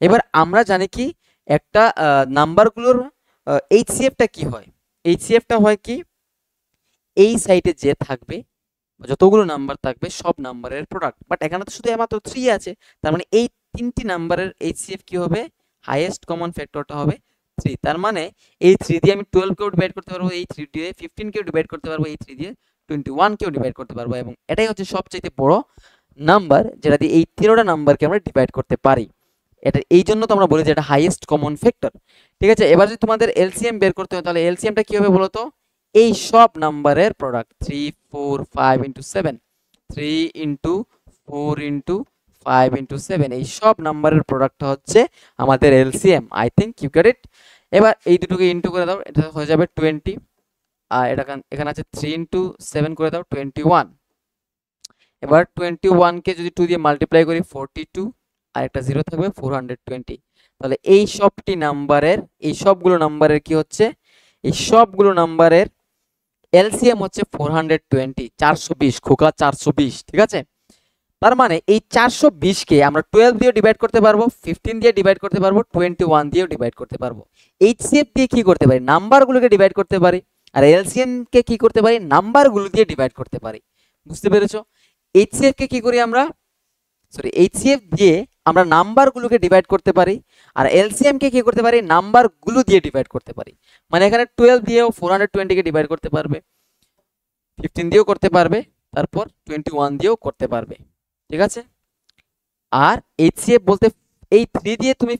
এবার আমরা জানি কি একটা নাম্বারগুলোর এইচসিএফটা কি হয়, এইচসিএফটা হয় কি, এই সাইডে যে থাকবে যতগুলো নাম্বার থাকবে সব নাম্বারের প্রোডাক্ট। বাট এখানে তো শুধু মাত্র 3 আছে, তার মানে এই তিনটি নাম্বারের এইচসিএফ কি হবে, হাইয়েস্ট কমন ফ্যাক্টরটা হবে 3। তার মানে এই 3 দিয়ে আমি 12 কেও ডিভাইড করতে পারবো, এই 3 দিয়ে 15 কেও ডিভাইড করতে পারবো, এই 3 দিয়ে 21 কেও ডিভাইড করতে পারবো, এবং এটাই হচ্ছে সবচেয়ে বড় নাম্বার যেটা দিয়ে এই তিনটা নাম্বারকে আমরা ডিভাইড করতে পারি। এটা এই জন্য তো আমরা বলি যে এটা হাইয়েস্ট কমন ফ্যাক্টর, ঠিক আছে। এবার যদি তোমাদের এলসিএম বের করতে হয় তাহলে এলসিএমটা কি হবে বলো তো, এই সব নাম্বারের product 3 4 5 into 7, 3 into 4 into 5 into 7, এই সব নাম্বারের প্রোডাক্টটা হচ্ছে আমাদের LCM. I think you get it. এবার এই দুটোকে ইনটু করে দাও, এটা হয়ে যাবে 20, আর এটা এখানে আছে 3 ইনটু 7 করে দাও 21। এবার 21 কে যদি 2 দিয়ে মাল্টিপ্লাই করি 42, আর একটা 0 থাকবে 420। তাহলে এই সবটি নাম্বারের, এই সবগুলো নাম্বারের কি হচ্ছে, এই সবগুলো নাম্বারের এলসিএম হচ্ছে 420, 420 খোকা 420, ঠিক আছে। তার মানে এই 420 কে আমরা 12 দিয়ে ডিভাইড করতে পারবো, 15 দিয়ে ডিভাইড করতে পারবো, 21 দিয়েও ডিভাইড করতে পারবো। এইচসিএফ দিয়ে কি করতে পারি, নাম্বারগুলোকে ডিভাইড করতে পারি, আর এলসিএম কে কি করতে পারি, নাম্বারগুলো দিয়ে ডিভাইড করতে পারি। বুঝতে পেরেছো? এইচসিএফ কে কি করি আমরা, সরি এইচসিএফ দিয়ে আমরা নাম্বারগুলোকে ডিভাইড করতে পারি, আর এলসিএম কে কি করতে পারি, নাম্বারগুলো দিয়ে ডিভাইড করতে পারি। মানে এখানে 12 দিয়েও 420 কে ডিভাইড করতে পারবে, 15 দিয়েও করতে পারবে, তারপর 21 দিয়েও করতে পারবে, ঠিক আছে। আর এইচসিএফ বলতে এই 3 দিয়ে তুমি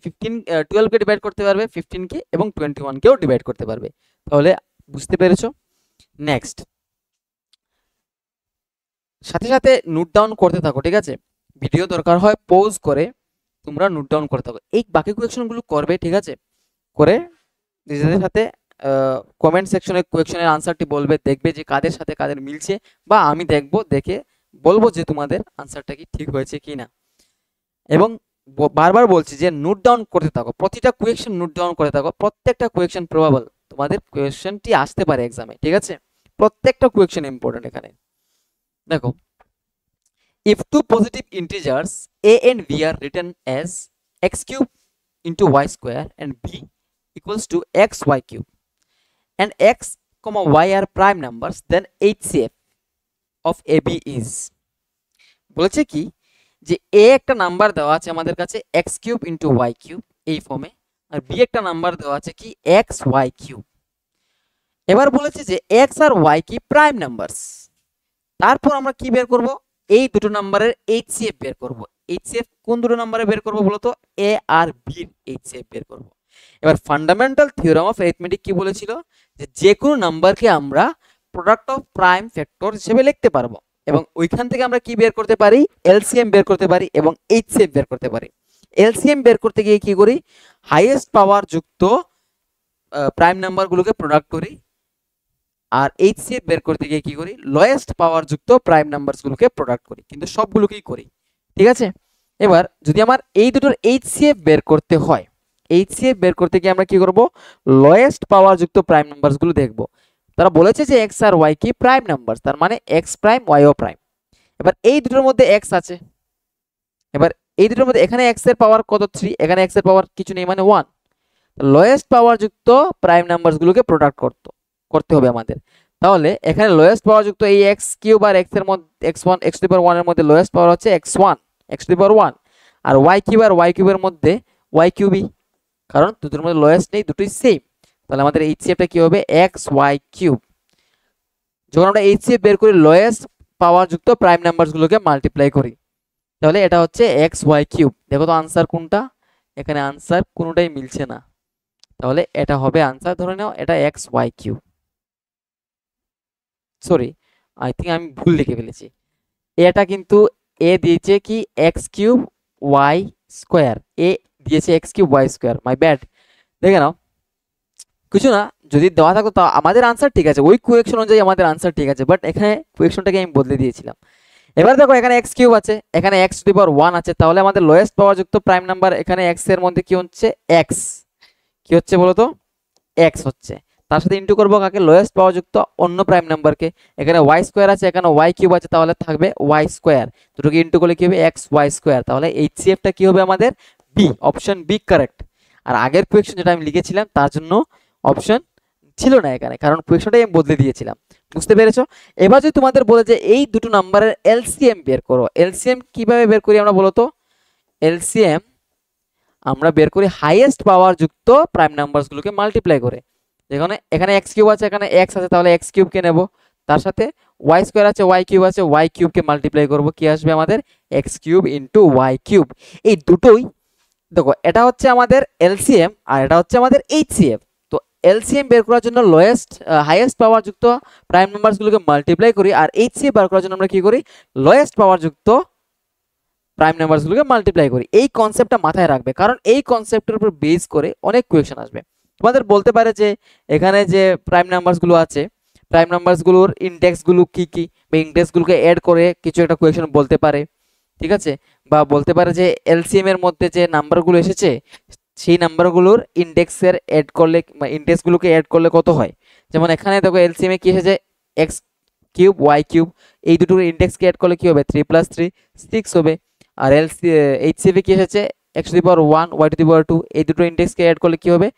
12 কে ডিভাইড করতে পারবে, 15 কে, এবং 21 কেও ডিভাইড করতে পারবে। তাহলে বুঝতে পেরেছো? নেক্সট, সাথে সাথে নোট ডাউন করতে থাকো, ঠিক আছে। ভিডিও দরকার হয় পজ করে তোমরা নোট ডাউন করে থাকো, এই বাকি কোয়েকশনগুলো করবে, ঠিক আছে, করে নিজেদের সাথে কমেন্ট সেকশনে কোয়েকশনের আনসারটি বলবে, দেখবে যে কাদের সাথে কাদের মিলছে, বা আমি দেখব, দেখে বলবো যে তোমাদের আনসারটা কি ঠিক হয়েছে কি না। এবং বারবার বলছি যে নোট ডাউন করতে থাকো, প্রতিটা কোয়েকশন নোট ডাউন করে থাকো, প্রত্যেকটা কোয়েকশন প্রবাবল, তোমাদের কোয়েকশনটি আসতে পারে এক্সামে, ঠিক আছে, প্রত্যেকটা কোয়েকশন ইম্পর্টেন্ট এখানে। দেখো, if two positive integers a and b are written as x cube into y square and b equals to xy cube and x comma y are prime numbers, then HCF of AB is, বলেছে কি যে a একটা নাম্বার দেওয়া আছে আমাদের কাছে x cube into y cube এই ফর্মে, আর b একটা নাম্বার দেওয়া আছে কি xy কিউব। এবার বলেছে যে x আর y কি প্রাইম নাম্বারস, তারপর আমরা কি বের করব, এই দুটো নাম্বারের HCF বের করব। HCF কোন দুটো নাম্বারে বের করব বলতো, a আর b এর HCF বের করব। এবার ফান্ডামেন্টাল থিওরাম অফ অ্যারিথমেটিক কি বলেছিল, যে যে কোনো নাম্বারকে আমরা প্রোডাক্ট অফ প্রাইম ফ্যাক্টর হিসেবে লিখতে পারবো, এবং ওইখান থেকে আমরা কি বের করতে পারি, এলসিএম বের করতে পারি এবং HCF বের করতে পারি। এলসিএম বের করতে গিয়ে কি করি, হাইয়েস্ট পাওয়ার যুক্ত প্রাইম নাম্বারগুলোকে প্রোডাক্ট করি, আর HCF বের করতে গিয়ে কি করি, লোয়েস্ট পাওয়ার যুক্ত প্রাইম নাম্বারসগুলোকে প্রোডাক্ট করি, কিন্তু সবগুলোকেই করি, ঠিক আছে। এবার যদি আমার এই দুটোর HCF বের করতে হয়, HCF বের করতে গিয়ে আমরা কি করব, লোয়েস্ট পাওয়ার যুক্ত প্রাইম নাম্বারসগুলো দেখব। তারা বলেছে যে x আর y কি প্রাইম নাম্বারস, তার মানে x প্রাইম y ও প্রাইম। এবার এই দুটোর মধ্যে x আছে, এবার এই দুটোর মধ্যে এখানে x এর পাওয়ার কত 3, এখানে x এর পাওয়ার কিছু নেই মানে 1, লোয়েস্ট পাওয়ার যুক্ত প্রাইম নাম্বারসগুলোকে প্রোডাক্ট করতে হবে আমাদের। তাহলে এখানে লোয়েস্ট পাওয়ার যুক্ত এই x কিউব আর x এর মধ্যে x1 x to the power 1 এর মধ্যে লোয়েস্ট পাওয়ার হচ্ছে x1 x to the power 1, আর y কিউব আর y কিউবের মধ্যে y কিউবই, কারণ দুটোর মধ্যে লোয়েস্ট নেই, দুটোই সেম। তাহলে আমাদের HCFটা কি হবে, xy কিউব। যখন আমরা HCF বের করি লোয়েস্ট পাওয়ার যুক্ত প্রাইম নাম্বারসগুলোকে মাল্টিপ্লাই করি, তাহলে এটা হচ্ছে xy কিউব। দেখো তো আনসার কোনটা, এখানে আনসার কোনোটাই মিলছে না, তাহলে এটা হবে আনসার, ধরে নাও এটা xy cube. Sorry, I think আমি ভুল লিখে ফেলেছি, এটা কিন্তু এ দিয়েছে কি এক্স কিউব ওয়াই স্কোয়ার, এ দিয়েছে x cube y square, my bad. দেখে নাও, কিছু না, যদি দেওয়া থাকতো তাও আমাদের আনসার ঠিক আছে, ওই কোয়েকশন অনুযায়ী আমাদের আনসার ঠিক আছে, বাট এখানে কোয়েকশনটাকে আমি বদলে দিয়েছিলাম। এবার দেখো এখানে এক্স কিউব আছে, এখানে এক্স টু দি পাওয়ার 1 আছে, তাহলে আমাদের লোয়েস্ট পাওয়ার যুক্ত প্রাইম নাম্বার এখানে এক্স এর মধ্যে কি হচ্ছে, এক্স কি হচ্ছে বলো তো, এক্স হচ্ছে, তার সাথে ইন্টু করবো কাকে, লোয়েস্ট পাওয়ার যুক্ত অন্য প্রাইম নাম্বারকে, এখানে ওয়াই স্কোয়ার আছে, এখানে ওয়াই কিউব আছে, তাহলে থাকবে ওয়াই স্কোয়ার, দুটোকে ইন্টু করলে কি হবে, এক্স ওয়াই স্কোয়ার। তাহলে HCFটা কি হবে আমাদের, বি, অপশন বি কারেক্ট। আর আগের কোয়েকশন যেটা আমি লিখেছিলাম তার জন্য অপশন ছিল না এখানে, কারণ কোয়েকশনটাই আমি বদলে দিয়েছিলাম, বুঝতে পেরেছো। এবার যদি তোমাদের বলে যে এই দুটো নাম্বারের এলসিএম বের করো, এলসিএম কিভাবে বের করি আমরা বলো তো, এলসিএম আমরা বের করি হাইয়েস্ট পাওয়ার যুক্ত প্রাইম নাম্বারসগুলোকে মাল্টিপ্লাই করে। যেখানে এখানে এক্স কিউব আছে, এখানে এক্স আছে, তাহলে এক্স কিউবকে নেব, তার সাথে ওয়াই স্কোয়ার আছে, ওয়াই কিউব আছে, ওয়াই কিউবকে মাল্টিপ্লাই করব, কি আসবে আমাদের, x cube into y cube. এই দুটোই দেখো, এটা হচ্ছে আমাদের এলসিএম আর এটা হচ্ছে আমাদের HCF। তো এলসিএম বের করার জন্য হাইয়েস্ট পাওয়ার যুক্ত প্রাইম নাম্বারসগুলোকে মাল্টিপ্লাই করি, আর HCF বের করার জন্য আমরা কি করি, লোয়েস্ট পাওয়ার যুক্ত প্রাইম নাম্বারসগুলোকে মাল্টিপ্লাই করি। এই কনসেপ্টটা মাথায় রাখবে, কারণ এই কনসেপ্টের উপর বেস করে অনেক কোয়েকশন আসবে। তোমাদের বলতে পারে যে এখানে যে প্রাইম নাম্বারসগুলো আছে, প্রাইম নাম্বারসগুলোর ইন্ডেক্সগুলো কি কি, বা ইন্ডেক্সগুলোকে অ্যাড করে কিছু একটা কোয়েকশন বলতে পারে, ঠিক আছে, বা বলতে পারে যে এলসিএম এর মধ্যে যে নাম্বারগুলো এসেছে সেই নাম্বারগুলোর ইন্ডেক্সের অ্যাড করলে, ইন্ডেক্সগুলোকে অ্যাড করলে কত হয়। যেমন এখানে দেখো এলসিএম এ কি এসেছে, এক্স কিউব ওয়াই কিউব, এই দুটোর ইন্ডেক্সকে অ্যাড করলে কি হবে, 3 + 3 6 হবে। আর HCF এ কি এসেছে, x to the power 1 y to the power 2, এই দুটো ইন্ডেক্সকে অ্যাড করলে কি হবে,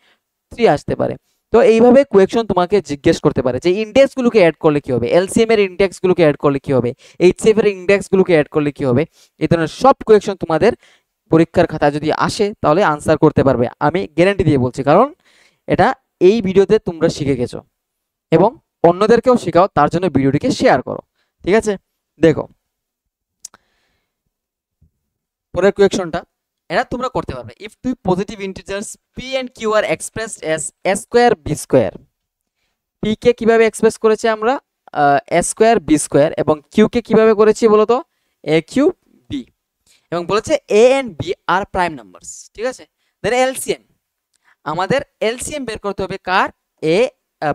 3 আসতে পারে। তো এইভাবে কোয়েকশন তোমাকে জিজ্ঞেস করতে পারে যে ইন্ডেক্সগুলোকে অ্যাড করলে কি হবে, এলসিএম এর ইন্ডেক্সগুলোকে অ্যাড করলে কি হবে, HCF এর ইন্ডেক্সগুলোকে অ্যাড করলে কি হবে। এই ধরনের সব কোয়েকশন তোমাদের পরীক্ষার খাতায় যদি আসে তাহলে আনসার করতে পারবে, আমি গ্যারান্টি দিয়ে বলছি, কারণ এটা এই ভিডিওতে তোমরা শিখে গেছো এবং অন্যদেরকেও শেখাও, তার জন্য ভিডিওটিকে শেয়ার করো, ঠিক আছে। দেখো পরের কোয়েকশনটা, এটা তোমরা করতে পারবে। If two positive integers p and Q are expressed as a square b square, p কে কিভাবে এক্সপ্রেস করেছি আমরা, এ স্কোয়ার বি স্কোয়ার, এবং কিউ কে কিভাবে করেছি বলো তো, এ কিউব বি। এবং বলেছে a and b are prime numbers, ঠিক আছে। দেন এলসিএম, আমাদের এলসিএম বের করতে হবে কার, এ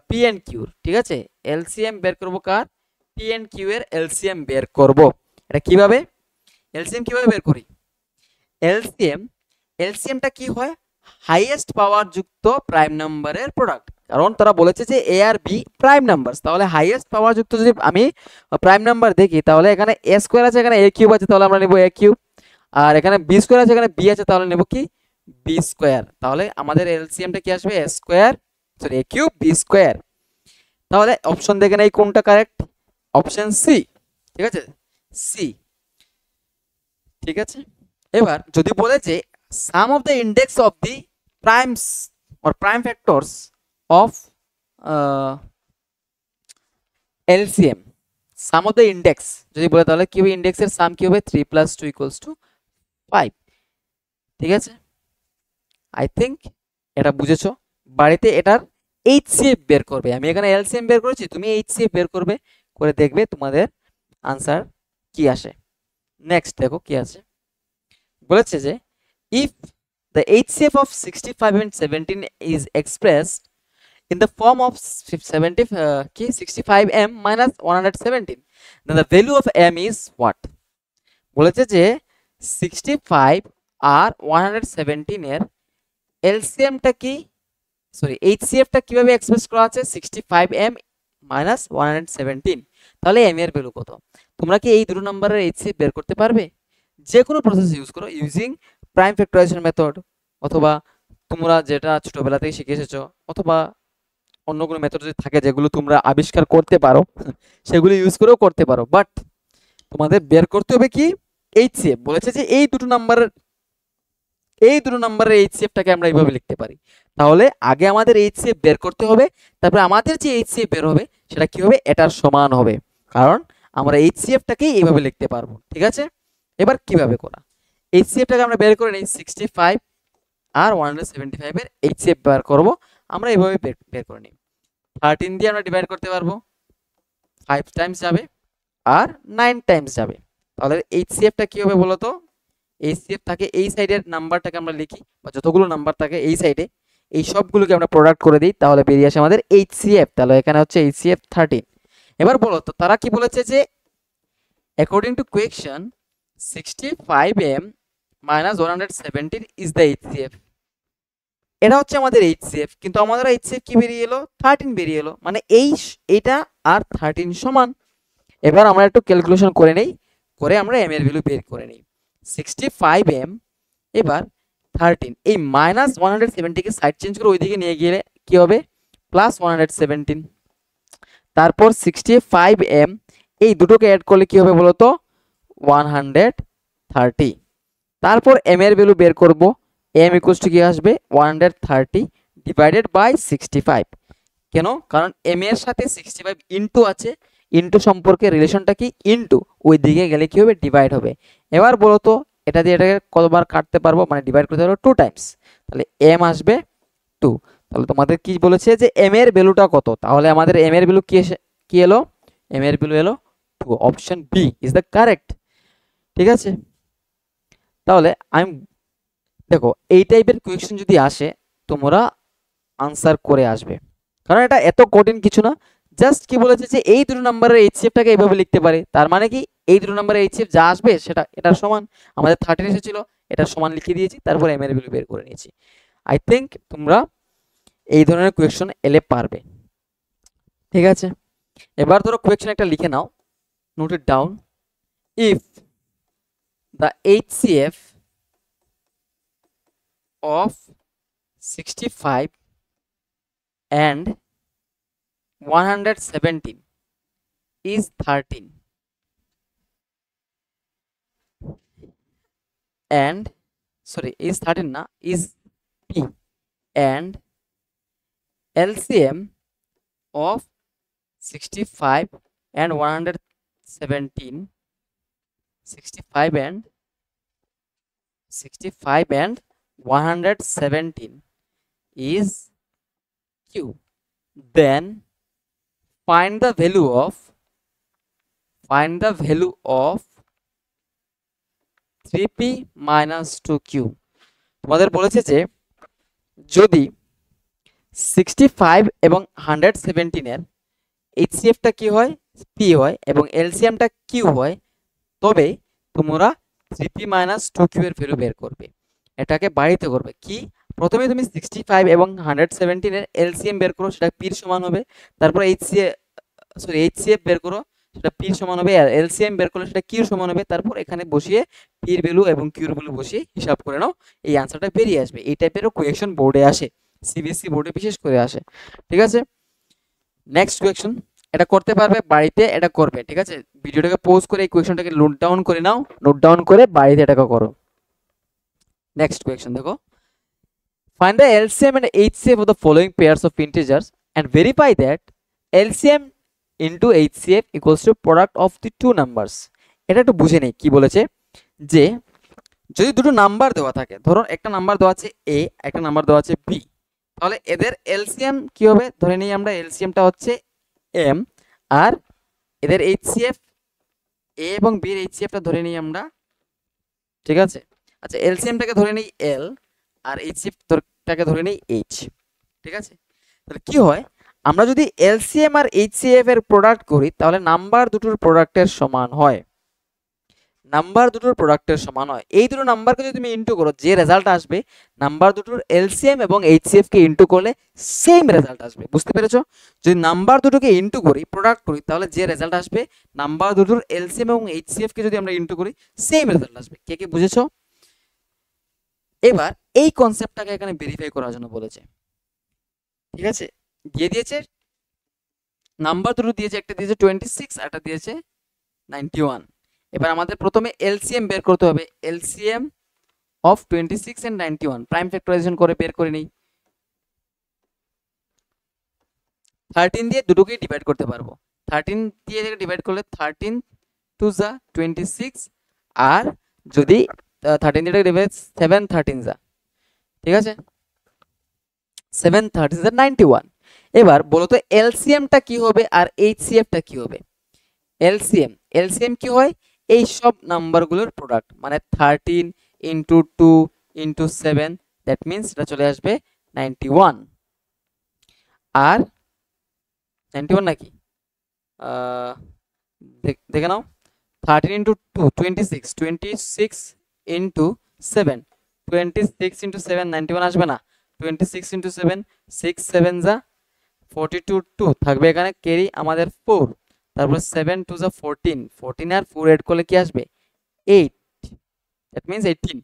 পি এন্ড কিউর, ঠিক আছে। এলসিএম বের করব কার, পি এন্ড কিউ এর এলসিএম বের করব। এটা কিভাবে, এলসিএম কিভাবে বের করি, এলসিএম, এলসিএমটা কি হয়, হাইয়েস্ট পাওয়ার যুক্ত প্রাইম নাম্বারের প্রোডাক্ট। কারণ তারা বলেছে যে এ আর বি প্রাইম নাম্বার, তাহলে হাইয়েস্ট পাওয়ার যুক্ত যদি আমি প্রাইম নাম্বার দেখি, তাহলে এখানে এ স্কোয়ার আছে, এখানে এ কিউব আছে, তাহলে আমরা নেব এ কিউব। আর এখানে বি স্কোয়ার আছে, এখানে বি আছে, তাহলে নেব কি, বি স্কোয়ার। তাহলে আমাদের এলসিএমটা কি আসবে, এ স্কোয়ার, সরি এ কিউব বি স্কোয়ার। তাহলে অপশন দেখে নেই কোনটা কারেক্ট, অপশন সি, ঠিক আছে, সি, ঠিক আছে। এবার যদি বলে যে sum of the index of the primes or prime factors of LCM, sum of the index যদি বলে, তাহলে কি হবে, ইন্ডেক্সের সাম কি হবে, 3 + 2 = 5, ঠিক আছে। আই থিঙ্ক এটা বুঝেছো। বাড়িতে এটার এইচসিএফ বের করবে, আমি এখানে এলসিএম বের করেছি, তুমি এইচসিএফ বের করবে, করে দেখবে তোমাদের আনসার কি আসে। নেক্সট দেখো কি আছে, বলেছে যে if the HCF of 65 and 17 is expressed in the form of 65m minus 117, then the value of m is what? বলেছে যে 65 আর 117 এর এলসিএমটা কি, সরি এইচসিএফটা কিভাবে এক্সপ্রেস করা আছে, 65m minus 117, তাহলে m এর ভ্যালু কত। তোমরা কি এই দুটো নম্বরের এইচসিএফ বের করতে পারবে, যে কোনো প্রসেস ইউজ করো, ইউজিং প্রাইম ফ্যাক্টরাইজেশন মেথড, অথবা তোমরা যেটা ছোটবেলা থেকে শিখে এসেছো, অথবা অন্য কোনো মেথড যদি থাকে যেগুলো তোমরা আবিষ্কার করতে পারো সেগুলো ইউজ করেও করতে পারো, বাট তোমাদের বের করতে হবে কি, এইচসিএফ। বলেছে যে এই দুটো নাম্বারের এইচসিএফটাকে আমরা এইভাবে লিখতে পারি। তাহলে আগে আমাদের এইচসিএফ বের করতে হবে, তারপরে আমাদের যে এইচসিএফ বের হবে সেটা কি হবে, এটার সমান হবে, কারণ আমরা এইচসিএফটাকেই এইভাবে লিখতে পারবো, ঠিক আছে। এবার কিভাবে করা, এইচসিএফটাকে আমরা বের করে নিই, 65 আর 175 এর এইচসিএফ বের করব, আমরা এইভাবে বের করে নিই। 13 দিয়ে আমরা ডিভাইড করতে পারবো, 5 টাইমস যাবে আর 9 টাইমস যাবে, তাহলে এইচসিএফটা কি হবে বলো তো, এইচসিএফ থাকে এই সাইডের নাম্বারটাকে আমরা লিখি, বা যতগুলো নাম্বার থাকে এই সাইডে এই সবগুলোকে আমরা প্রোডাক্ট করে দিই, তাহলে বেরিয়ে আসে আমাদের এইচসিএফ। তাহলে এখানে হচ্ছে এইচসিএফ 13। এবার বলো তো তারা কি বলেছে যে according to question 65m minus 117 is the HCF, এটা হচ্ছে আমাদের এইচসিএফ, কিন্তু আমাদের এইচসিএফ কি বেরিয়ে এলো, 13 বেরিয়ে এলো, মানে এইটা আর 13 সমান। এবার আমরা একটু ক্যালকুলেশন করে নেই, করে আমরা m এর ভ্যালু বের করে নেই, 65m এবার 13, এই মাইনাস 170 কে সাইড চেঞ্জ করে ওইদিকে নিয়ে গেলে কি হবে, প্লাস 117, তারপর 65m এই দুটোকে অ্যাড করলে কি হবে বলো তো, 130, তারপর m এর ভ্যালু বের করব, m ইকুয়ালস টু কি আসবে, 130 ডিভাইডেড বাই 65। কেন, কারণ m এর সাথে 65 ইনটু আছে, ইনটু সম্পর্কে রিলেশনটা কি, ইনটু ওই দিকে গেলে কি হবে, ডিভাইড হবে। এবার বলো তো এটা দিয়ে এটাকে কতবার কাটতে পারবো, মানে ডিভাইড করতে পারবো 2 টাইমস, তাহলে m আসবে 2। তাহলে তোমাদের কি বলেছে যে m এর ভ্যালুটা কত, তাহলে আমাদের m এর ভ্যালু কি এলো, m এর ভ্যালু এলো 2, option B is the correct, ঠিক আছে। তাহলে আমি দেখো এই টাইপের কোয়েশ্চেন যদি আসে তোমরা আনসার করে আসবে, কারণ এটা এত কঠিন কিছু না, জাস্ট কি বলেছে যে এই দুটো নাম্বারের এইচসিএফটাকে এইভাবে লিখতে পারে, তার মানে কি এই দুটো নাম্বারের এইচসিএফ যা আসবে সেটা এটার সমান, আমাদের 13 এসেছিল, এটার সমান লিখে দিয়েছি, তারপর এম এর ভ্যালু বের করে নিয়েছি। আই থিঙ্ক তোমরা এই ধরনের কোয়েশ্চন এলে পারবে, ঠিক আছে। এবার ধরো কোয়েশ্চন একটা লিখে নাও, note it down, if the HCF of 65 and 117 is 13 and sorry is 13 na is p, and LCM of 65 and 117, 65 and 117 is q, then find the value of 3p minus 2q। তোমাদের বলেছে যে যদি 65 এবং 117 এর এইচসিএফটা কি হয়, পি হয়, এবং এলসিএমটা কিউ হয়, তবে তোমরা 3p মাইনাস 2q এর ভ্যালু বের করবে। এটাকে বাড়িতে করবে কি, প্রথমে তুমি 65 এবং 117 এর এলসিএম বের করো, সেটা পির সমান হবে। তারপর এইচসিএফ বের করো, সেটা পির সমান হবে। আর এলসিএম বের করলে সেটা কিউর সমান হবে। তারপর এখানে বসিয়ে পির ভ্যালু এবং কিউর ভ্যালু বসিয়ে হিসাব করে নাও, এই আনসারটা বেরিয়ে আসবে। এই টাইপেরও কোয়েকশন বোর্ডে আসে, সিবিএসসি বোর্ডে বিশেষ করে আসে। ঠিক আছে, নেক্সট কোয়েকশন, এটা করতে পারবে, বাড়িতে এটা করবে। ঠিক আছে, ভিডিওটাকে পজ করে এই কোয়েকশনটাকে নোট ডাউন করে নাও, নোট ডাউন করে বাড়িতে এটাকে করো। নেক্সট কোয়েকশন দেখো, find the LCM and HCF of the following pairs of integers and verify that LCM into HCF equals to product of the two numbers। এটা একটু বুঝে নেই কি বলেছে, যে যদি দুটো নাম্বার দেওয়া থাকে, ধরো একটা নাম্বার দেওয়া আছে এ, একটা নাম্বার দেওয়া আছে বি, তাহলে এদের এলসিএম কি হবে, ধরে নিই আমরা এলসিএমটা হচ্ছে এম, আর এদের এইচসিএফ এ এবং বি এর এইচসিএফটা ধরে নিই আমরা। ঠিক আছে, আচ্ছা এলসিএমটাকে ধরে নিই এল, আর এইচসিএফটাকে ধরে নিই এইচ। ঠিক আছে, তাহলে কি হয়, আমরা যদি এলসিএম আর এইচসিএফ এর প্রোডাক্ট করি, তাহলে নাম্বার দুটোর প্রোডাক্টের সমান হয়। নাম্বার দুটোর প্রোডাক্টের সমান হয়, এই দুটো নাম্বারকে যদি তুমি ইনটু করো, যে রেজাল্ট আসবে, নাম্বার দুটোর এলসিএম এবং এইচসিএফ কে ইনটু করলে সেম রেজাল্ট আসবে। বুঝতে পেরেছো? যদি নাম্বার দুটোকে ইনটু করি, প্রোডাক্ট করি, তাহলে যে রেজাল্ট আসবে, নাম্বার দুটোর এলসিএম এবং এইচসিএফ কে যদি আমরা ইনটু করি, সেম রেজাল্ট আসবে। কে কে বুঝেছো? এবার এই কনসেপ্টটাকে এখানে ভেরিফাই করার জন্য বলেছে। ঠিক আছে, দিয়ে দিয়েছে নাম্বার দুটো দিয়েছে, একটা দিয়েছে 26 আর একটা দিয়েছে 91। এবার আমাদের প্রথমে এলসিএম বের করতে হবে। LCM of 26 and 91 prime factorization করে বের করে নিই। 13 দিয়ে দুটোকেই ডিভাইড করতে পারবো। 13 দিয়ে ডিভাইড করলে 13 টু যা 26, আর যদি 13 দিয়ে ডিভাইড 7 13 যা, ঠিক আছে, 7 13 যা 91। এবার বলো তো এলসিএমটা কি হবে আর এইচসিএফটা কি হবে? এলসিএম কি হয়, এই সব নাম্বারগুলোর প্রোডাক্ট, মানে 13 ইন্টু 2 ইন্টু 7, দ্যাট মিনস এটা চলে আসবে 91। আর 91 নাকি, দেখে নাও, 13 ইন্টু 2 26, 26 ইন্টু 7, 26 ইন্টু 7 91 আসবে না, 26 ইন্টু 7 6 7 যা 42, 2 থাকবে এখানে, ক্যারি আমাদের 4, তারপর 7 টু যা 14, 14 আর 4 এড করলে কি আসবে 8, দ্যাট মিনস 18,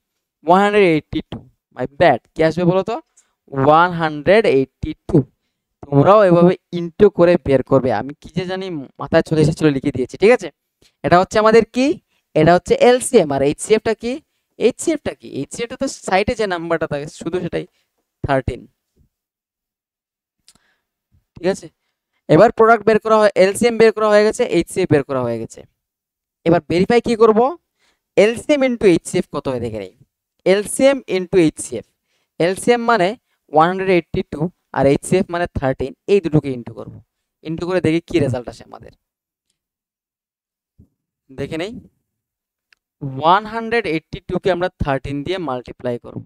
182। মাই ব্যাড, কি আসবে বলো তো 182। তোমরাও এভাবে ইন্টু করে বের করবে, আমি কি যে জানি মাথায় চলে এসেছিল লিখে দিয়েছি। ঠিক আছে, এটা হচ্ছে আমাদের কি, এটা হচ্ছে এলসিএম। আর এইচসিএফটা কি, এইচসিএফটা তো সাইডে যে নাম্বারটা থাকে শুধু সেটাই 13। ঠিক আছে, এবার প্রোডাক্ট বের করা হয়, এলসিএম বের করা হয়ে গেছে, এইচসিএফ বের করা হয়ে গেছে। এবার ভেরিফাই কি করব, এলসিএম ইনটু এইচসিএফ কত হয় দেখে নেই। এলসিএম ইনটু এইচসিএফ, এলসিএম মানে 182 আর এইচসিএফ মানে 13, এই দুটোকে ইনটু করব। ইনটু করে দেখি কি রেজাল্ট আসে আমাদের, দেখে নেই। 182 কে আমরা 13 দিয়ে মাল্টিপ্লাই করব।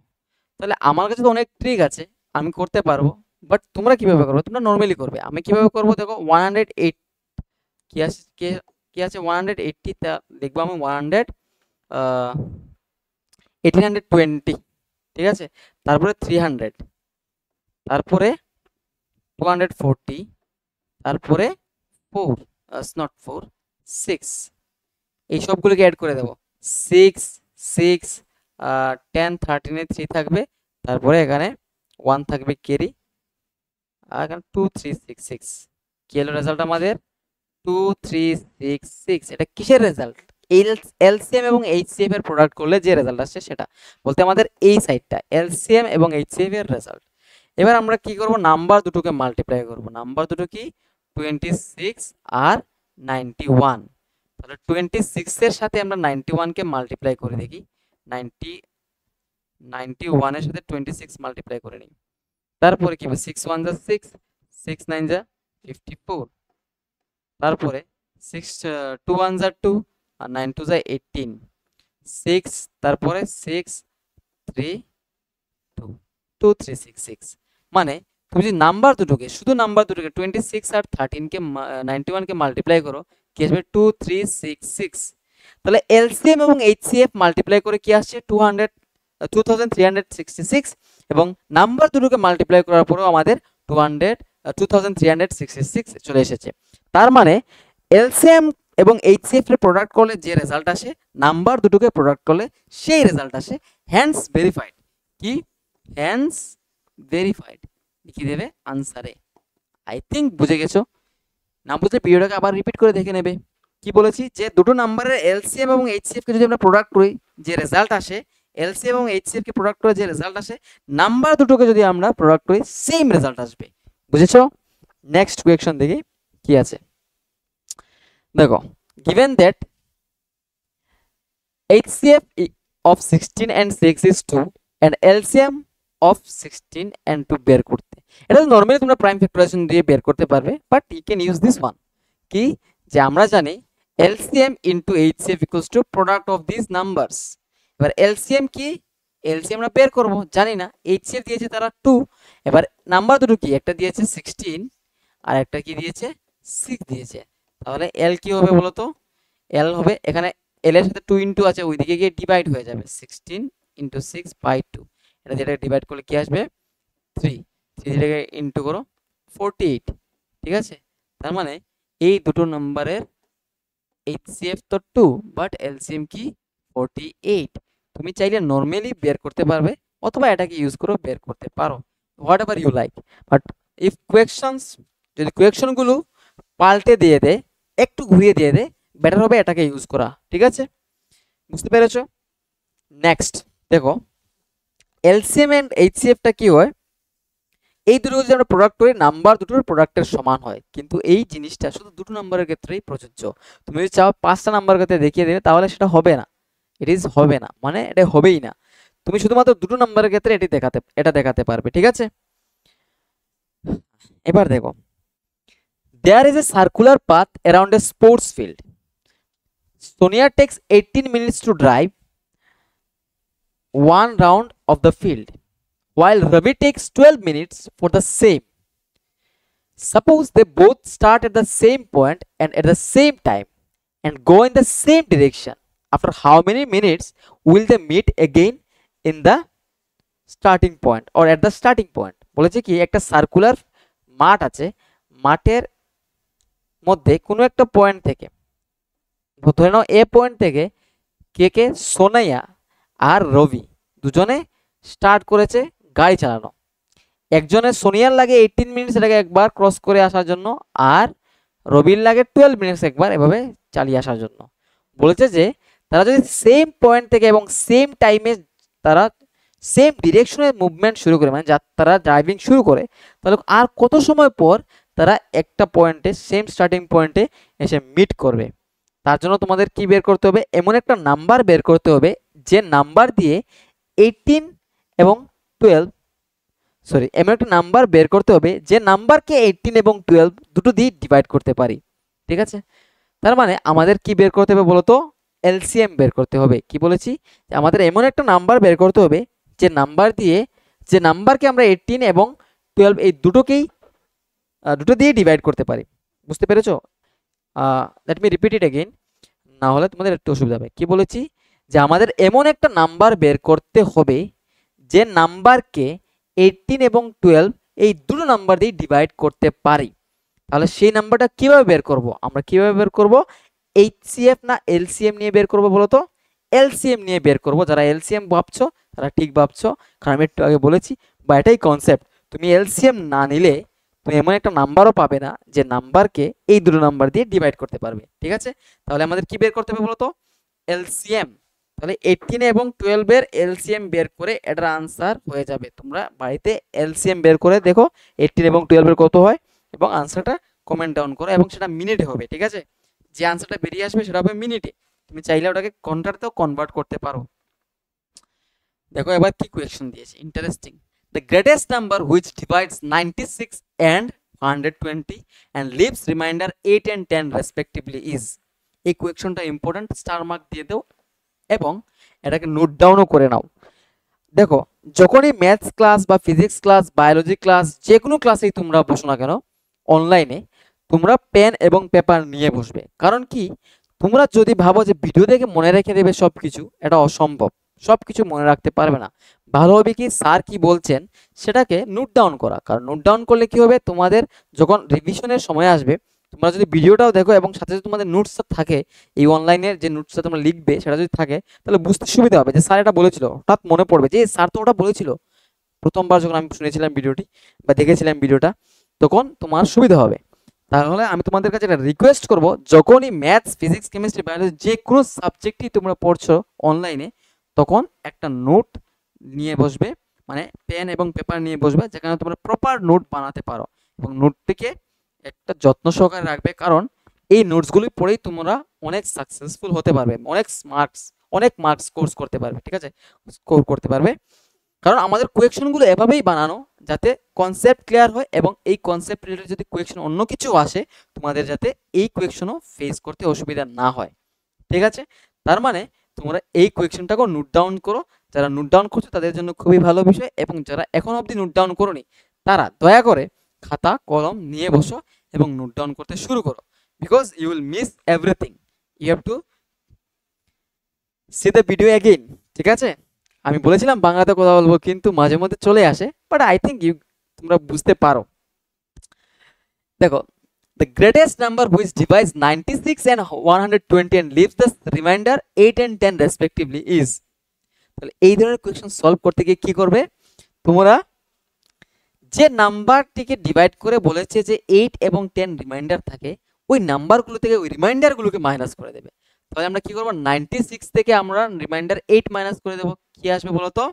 তাহলে আমার কাছে তো অনেক ট্রিক আছে, আমি করতে পারবো, বাট তোমরা কিভাবে করবে, তোমরা নর্মালি করবে। আমি কিভাবে করব দেখো, 108 কি আছে, কি আছে 180, তা লিখবো আমি 1820। ঠিক আছে, তারপরে 300, তারপরে 240, তারপরে 4 নট 4 6, এই সবগুলোকে অ্যাড করে দেবো। 6 6 10 13 এ 3 থাকবে, তারপরে এখানে 1 থাকবে ক্যারি, আর এখানে 2366। কি হলো রেজাল্ট আমাদের 2366। এটা কিসের রেজাল্ট, এলসিএম এবং এইচসিএফ এর প্রোডাক্ট করলে যে রেজাল্ট আসছে সেটা, বলতে আমাদের এই সাইডটা এলসিএম এবং এইচসিএফ এর রেজাল্ট। এবার আমরা কি করব, নাম্বার দুটোকে মাল্টিপ্লাই করব। নাম্বার দুটো কি 26 আর 91, তাহলে 26 এর সাথে আমরা 91 কে মাল্টিপ্লাই করে দেখি। 91 এর সাথে 26 মাল্টিপ্লাই করে নিই, তারপরে কি হবে 6 1 যা 6, 6 9 যা 54, তারপরে 6 2 1 যা 2 আর 9 2 যা 18, 6 তারপরে 6 3 2 2 3 6 6 মানে তুমি যদি নাম্বার দুটোকে শুধু নাম্বার দুটোকে 26 আর 13 কে 91 কে মাল্টিপ্লাই করো কি আসবে 2 3 6 6 তাহলে এলসিএম এবং এইচসিএফ মাল্টিপ্লাই করে কি আসছে 2366 এবং নাম্বার দুটোকে মাল্টিপ্লাই করার পরেও আমাদের 2366 চলে এসেছে। তার মানে এলসিএম এবং এইচসিএফ এর প্রোডাক্ট করলে যে রেজাল্ট আসে নাম্বার দুটোকে প্রোডাক্ট করলে সেই রেজাল্ট আসে, হ্যান্স ভেরিফাইড। কি হ্যান্স ভেরিফাইড লিখে দেবে আনসারে। আই থিঙ্ক বুঝে গেছো, না বুঝলে ভিডিওটাকে আবার রিপিট করে দেখে নেবে। কি বলেছি যে দুটো নাম্বারের এলসিএম এবং এইচসিএফ কে যদি আমরা প্রোডাক্ট করি যে রেজাল্ট আসে, এলসিএম এবং এইচসিএফ কে প্রোডাক্ট করে যে রেজাল্ট আসে, নাম্বার দুটোকে যদি আমরা প্রোডাক্ট করি সেম রেজাল্ট আসবে। বুঝেছো? নেক্সট কোয়েশ্চন দেখি কি আছে। দেখো, given that HCF of 16 and 6 is 2 and LCM of 16 and 2 বের করতে, এটা নরমালি তোমরা প্রাইম ফ্যাক্টরাইজেশন দিয়ে বের করতে পারবে, but you can use this one. কি যে আমরা জানি LCM into HCF equals to product of these numbers। এবার LCM কি, LCM আমরা বের করব, জানি না। HCF দিয়েছে তারা 2, এবার নাম্বার দুটো কি, একটা দিয়েছে 16 আর একটা কি দিয়েছে 6 দিয়েছে। তাহলে L কি হবে বলো তো? L হবে এখানে L এর সাথে 2 ইনটু আছে, ওইদিকে গিয়ে ডিভাইড হয়ে যাবে 16 ইনটু 6 বাই 2। এটা যেটা ডিভাইড করলে কি আসবে 3 যেটাকে ইনটু করো 48। ঠিক আছে, তার মানে এই দুটো নাম্বারের HCF তো 2 বাট LCM কি 48। তুমি চাইলে নরমালি বের করতে পারবে অথবা এটাকে ইউজ করে বের করতে পারো, whatever you like. But if questions যদি কোয়েশ্চনগুলো পাল্টে দিয়ে দেয়, একটু ঘুরিয়ে দিয়ে দেয়, বেটার হবে এটাকে ইউজ করা। ঠিক আছে, বুঝতে পেরেছো? নেক্সট দেখো, এলসিএম এন্ড এইচসিএফটা কি হয়, এই দুটো যদি আমরা প্রোডাক্ট করি নাম্বার দুটোর প্রোডাক্টের সমান হয়, কিন্তু এই জিনিসটা শুধু দুটো নাম্বারের ক্ষেত্রেই প্রযোজ্য। তুমি যদি চাও 5টা নাম্বার ক্ষেত্রে দেখিয়ে দেবে তাহলে সেটা হবে না, ইট ইজ হবে না, মানে এটা হবেই না। তুমি শুধুমাত্র দুটো নাম্বারের ক্ষেত্রে এটা দেখাতে পারবে। ঠিক আছে, এবার দেখো, there is a circular path around a sports field. Sonia takes 18 minutes to drive one round of the field, while Ravi takes 12 minutes for the same. Suppose they both start at the same point and at the same time and go in the same direction. After how many minutes will they meet again in the starting point or at the starting point? বলেছে কি একটা সার্কুলার মাঠ আছে, মাঠের মধ্যে কোনো একটা পয়েন্ট থেকে, ধরে নাও এ পয়েন্ট থেকে কে সোনাইয়া আর রবি দুজনে স্টার্ট করেছে গাড়ি চালানো। একজনের সোনিয়ার লাগে 18 মিনিটস এটাকে একবার ক্রস করে আসার জন্য, আর রবির লাগে 12 মিনিটস একবার এভাবে চালিয়ে আসার জন্য। বলেছে যে তারা যদি সেম পয়েন্ট থেকে এবং সেম টাইমে তারা সেম ডিরেকশনে মুভমেন্ট শুরু করে, মানে তারা ড্রাইভিং শুরু করে, তাহলে আর কত সময় পর তারা একটা পয়েন্টে সেম স্টার্টিং পয়েন্টে এসে মিট করবে। তার জন্য তোমাদের কি বের করতে হবে, এমন একটা নাম্বার বের করতে হবে যে নাম্বার দিয়ে 18 এবং 12 এমন একটা নাম্বার বের করতে হবে যে নাম্বারকে 18 এবং 12 দুটো দিয়ে ডিভাইড করতে পারি। ঠিক আছে, তার মানে আমাদের কি বের করতে হবে বলতো, এলসিএম বের করতে হবে। কি বলেছি, যে আমাদের এমন একটা নাম্বার বের করতে হবে যে নাম্বারকে আমরা 18 এবং 12 এই দুটো দিয়ে ডিভাইড করতে পারি। বুঝতে পেরেছো? Let me repeat it again, না হলে তোমাদের একটু অসুবিধা হবে। কি বলেছি, যে আমাদের এমন একটা নাম্বার বের করতে হবে যে নাম্বারকে 18 এবং 12 এই দুটো নাম্বার দিয়ে ডিভাইড করতে পারি। তাহলে সেই নাম্বারটা কিভাবে বের করব, আমরা কিভাবে বের করব, এইচসিএফ না এলসিএম নিয়ে বের করব বলো তো? এলসিএম নিয়ে বের করব। যারা এলসিএম ভাবছো তারা ঠিক ভাবছো, কারণ আমি একটু আগে বলেছি, বা এটাই কনসেপ্ট। তুমি এলসিএম না নিলে তুমি এমন একটা নাম্বারও পাবে না যে নাম্বারকে এই দুটো নাম্বার দিয়ে ডিভাইড করতে পারবে। ঠিক আছে, তাহলে আমাদের কি বের করতে হবে বলো তো, এলসিএম। তাহলে 18 এবং 12 এর এলসিএম বের করে এটার আনসার হয়ে যাবে। তোমরা বাড়িতে এলসিএম বের করে দেখো 18 এবং 12 এর কত হয় এবং আনসারটা কমেন্ট ডাউন করো, এবং সেটা মিনিটে হবে। ঠিক আছে, যে আনসারটা বেরিয়ে আসবে সেটা হবে মিনিটে। তুমি চাইলে ওটাকে ঘন্টাতেও কনভার্ট করতে পারো। দেখো এবার কি কোয়েশ্চন দিয়েছে, interesting. The greatest number which divides 96 and 120 and leaves remainder 8 and 10 respectively is। এই কোয়েশ্চনটা ইম্পর্টেন্ট, স্টার মার্ক দিয়ে দাও এবং এটাকে নোট ডাউনও করে নাও। দেখো, যখনই ম্যাথস ক্লাস বা ফিজিক্স ক্লাস, বায়োলজি ক্লাস, যে কোনো ক্লাসেই তোমরা বসো না কেন অনলাইনে, তোমরা পেন এবং পেপার নিয়ে বসবে। কারণ কি, তোমরা যদি ভাবো যে ভিডিও দেখে মনে রেখে দেবে সব কিছু, এটা অসম্ভব। সব কিছু মনে রাখতে পারবে না। ভালো হবে কি, স্যার কি বলছেন সেটাকে নোট ডাউন করা। কারণ নোট ডাউন করলে কি হবে, তোমাদের যখন রিভিশনের সময় আসবে, তোমরা যদি ভিডিওটাও দেখো এবং সাথে সাথে তোমাদের নোটসটা থাকে, এই অনলাইনের যে নোটসটা তোমরা লিখবে সেটা যদি থাকে, তাহলে বুঝতে সুবিধা হবে যে স্যার এটা বলেছিল। হঠাৎ মনে পড়বে যে স্যার তো ওটা বলেছিল প্রথমবার যখন আমি শুনেছিলাম ভিডিওটি বা দেখেছিলাম ভিডিওটা, তখন তোমার সুবিধা হবে। তাহলে আমি তোমাদের কাছে একটা রিকোয়েস্ট করব, যখনই ম্যাথস, ফিজিক্স, কেমিস্ট্রি, বায়োলজি যে কোনো সাবজেক্টই তোমরা পড়ছো অনলাইনে, তখন একটা নোট নিয়ে বসবে, মানে পেন এবং পেপার নিয়ে বসবে, যেখানে তোমরা প্রপার নোট বানাতে পারো। এবং নোটটিকে একটা যত্ন সহকারে রাখবে, কারণ এই নোটসগুলি পড়েই তোমরা অনেক সাকসেসফুল হতে পারবে, অনেক মার্কস কোর্স করতে পারবে। ঠিক আছে, স্কোর করতে পারবে। কারণ আমাদের কোয়েকশনগুলো এভাবেই বানানো যাতে কনসেপ্ট ক্লিয়ার হয়, এবং এই কনসেপ্ট রিলেটেড যদি কোয়েকশন অন্য কিছু আসে, তোমাদের যাতে এই কোয়েকশনও ফেস করতে অসুবিধা না হয়। ঠিক আছে, তার মানে তোমরা এই কোয়েকশনটাকেও নোট ডাউন করো। যারা নোট ডাউন করছো তাদের জন্য খুবই ভালো বিষয়, এবং যারা এখন অবধি নোট ডাউন করোনি, তারা দয়া করে খাতা কলম নিয়ে বসো এবং নোট ডাউন করতে শুরু করো। Because you will miss everything, you have to see the video again. ঠিক আছে, আমি বলেছিলাম বাংলাতে কথা বলবো, কিন্তু মাঝে মধ্যে চলে আসে, বাট আই থিঙ্ক তোমরা বুঝতে পারো। দেখো, the greatest number which divides 96 and 120 and leaves the remainder 8 and 10 respectively is, তাহলে এই ধরনের কোয়েশ্চন সলভ করতে গিয়ে কি করবে, তোমরা যে নাম্বারটিকে ডিভাইড করে বলেছে যে 8 এবং 10 রিমাইন্ডার থাকে, ওই নাম্বারগুলো থেকে ওই রিমাইন্ডারগুলোকে মাইনাস করে দেবে। তাহলে আমরা কি করব, 96 থেকে আমরা রিমাইন্ডার 8 মাইনাস করে দেব। কি আসবে বলো তো,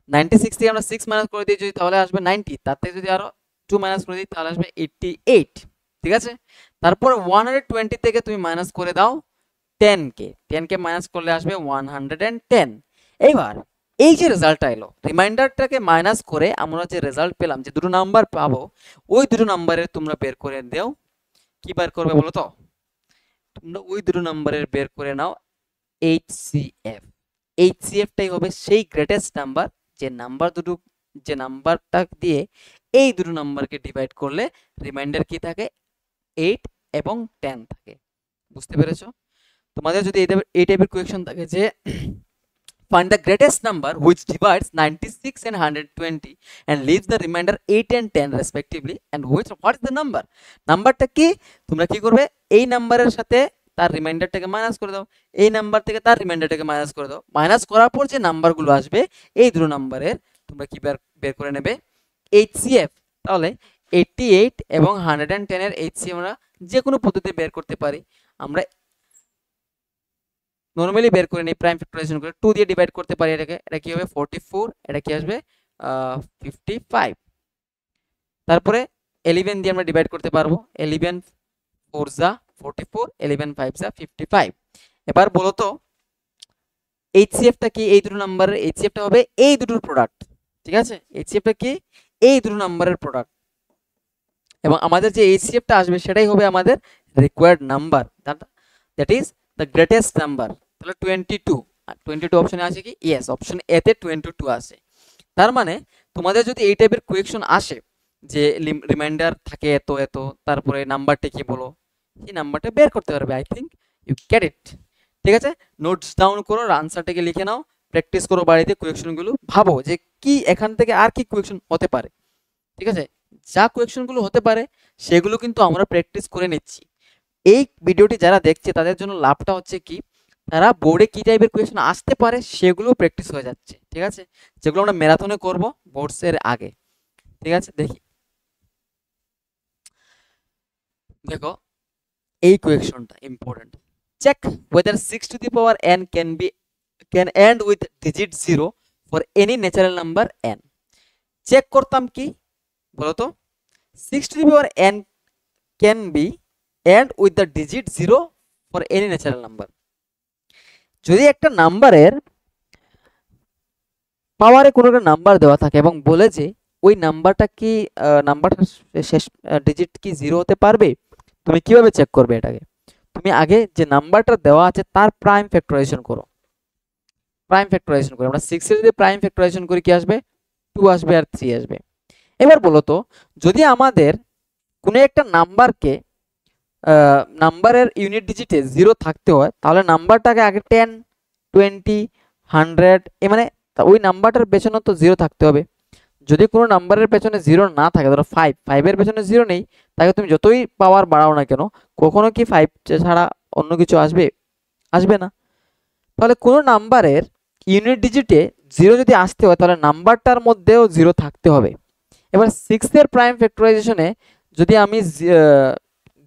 96 থেকে আমরা 6 মাইনাস করে দিই যদি, তাহলে আসবে 90। তার থেকে যদি আরো 2 মাইনাস করে দিই তাহলে আসবে 88। ঠিক আছে, তারপর 120 থেকে তুমি মাইনাস করে দাও 10 কে মাইনাস করলে আসবে 110। এইবার এই যে রেজাল্টটা এলো, রিমাইন্ডারটাকে মাইনাস করে আমরা যে রেজাল্ট পেলাম, যে দুটো নাম্বার পাবো, ওই দুটো নাম্বারের তোমরা বের করে দাও। কি বের করবে বলো তো, তোমরা ওই দুটো নাম্বারের বের করে নাও HCF। HCFটাই হবে সেই গ্রেটেস্ট নাম্বার, যে নাম্বারটা দিয়ে এই দুটো নাম্বারকে ডিভাইড করলে রিমাইন্ডার কি থাকে, 8 এবং 10 থাকে। বুঝতে পেরেছো? তোমাদের যদি এই টাইপের কোয়েশ্চন থাকে যে find the greatest number which divides 96 and 120 and leaves the remainder 8 and 10 respectively, and what is the number, নাম্বারটা কি, তোমরা কি করবে, এই নাম্বারের সাথে তার রিমাইন্ডারটাকে মাইনাস করে দাও, এই নাম্বার থেকে তার রিমাইন্ডারটাকে মাইনাস করে দাও। মাইনাস করার পর যে নাম্বারগুলো আসবে, এই দুটো নাম্বারের তোমরা কি বের করে নেবে, HCF। তাহলে 88 এবং 110 এর HCF আমরা যে কোনো পদ্ধতিতে বের করতে পারি। আমরা নরমালি বের করে নিই প্রাইম ফ্যাক্টরাইজেশন করে, 2 দিয়ে ডিভাইড করতে পারি এটাকে। এটা কি হবে 44, এটা কি আসবে 55। তারপরে 11 দিয়ে আমরা ডিভাইড করতে পারবো, 11 4 যা 44, 11 5 যা 55। এবার বলো তো HCFটা কি, এই দুটো নাম্বারের HCFটা হবে এই দুটোর প্রোডাক্ট। ঠিক আছে, HCFটা কি, এই দুটো নাম্বারের প্রোডাক্ট, এবং আমাদের যে HCFটা আসবে সেটাই হবে আমাদের required number, that is the greatest number. তাহলে 22 অপশনে আছে কি, ইয়েস, অপশন এ তে 22 আছে। তার মানে তোমাদের যদি এই টাইপের কোয়েকশন আসে যে রিমাইন্ডার থাকে এত এত, তারপরে নাম্বারটা কি বলো, এই নাম্বারটা বের করতে পারবে। I think you get it. ঠিক আছে, নোটস ডাউন করো, আনসারটাকে লিখে নাও, প্র্যাকটিস করো বাড়িতে কোয়েকশনগুলো, ভাবো যে কি এখান থেকে আর কি কোয়েকশন হতে পারে। ঠিক আছে, যা কোয়েকশনগুলো হতে পারে সেগুলো কিন্তু আমরা প্র্যাকটিস করে নিচ্ছি। এই ভিডিওটি যারা দেখছে তাদের জন্য লাভটা হচ্ছে কি, তারা বোর্ডে কি টাইপের কোয়েশ্চন আসতে পারে সেগুলো প্র্যাকটিস হয়ে যাচ্ছে। ঠিক আছে, যেগুলো আমরা ম্যারাথনে করব বোর্ডসের আগে। ঠিক আছে, দেখো এই কোয়েশ্চনটা important. Check whether 6 to the power n can end with digit 0 for any natural number n। Check করতাম কি বলতো, 6 to the power n can be end with the digit 0 for any natural number। যদি একটা নাম্বারের পাওয়ারে কোনো একটা নাম্বার দেওয়া থাকে এবং বলে যে ওই নাম্বারটা কি, নাম্বারটার শেষ ডিজিট কি 0 হতে পারবে, তুমি কিভাবে চেক করবে এটাকে। তুমি আগে যে নাম্বারটা দেওয়া আছে তার প্রাইম ফ্যাক্টরাইজেশন করো। আমরা 6 এর যদি প্রাইম ফ্যাক্টরাইজেশন করি কি আসবে? 2 আসবে আর 3 আসবে। এবার বলো তো, যদি আমাদের কোনো একটা নাম্বারকে নাম্বারের ইউনিট ডিজিটে 0 থাকতে হয়, তাহলে নাম্বারটাকে আগে 10, 20, 100 মানে ওই নাম্বারটার পেছনে তো 0 থাকতে হবে। যদি কোনো নাম্বারের পেছনে 0 না থাকে, ধরো 5 এর পেছনে 0 নেই, তাকে তুমি যতই পাওয়ার বাড়াও না কেন, কখনো কি 5 ছাড়া অন্য কিছু আসবে? আসবে না। তাহলে কোনো নাম্বারের ইউনিট ডিজিটে 0 যদি আসতে হয়, তাহলে নাম্বারটার মধ্যেও 0 থাকতে হবে। এবার 6 এর প্রাইম ফ্যাক্টরাইজেশনে যদি আমি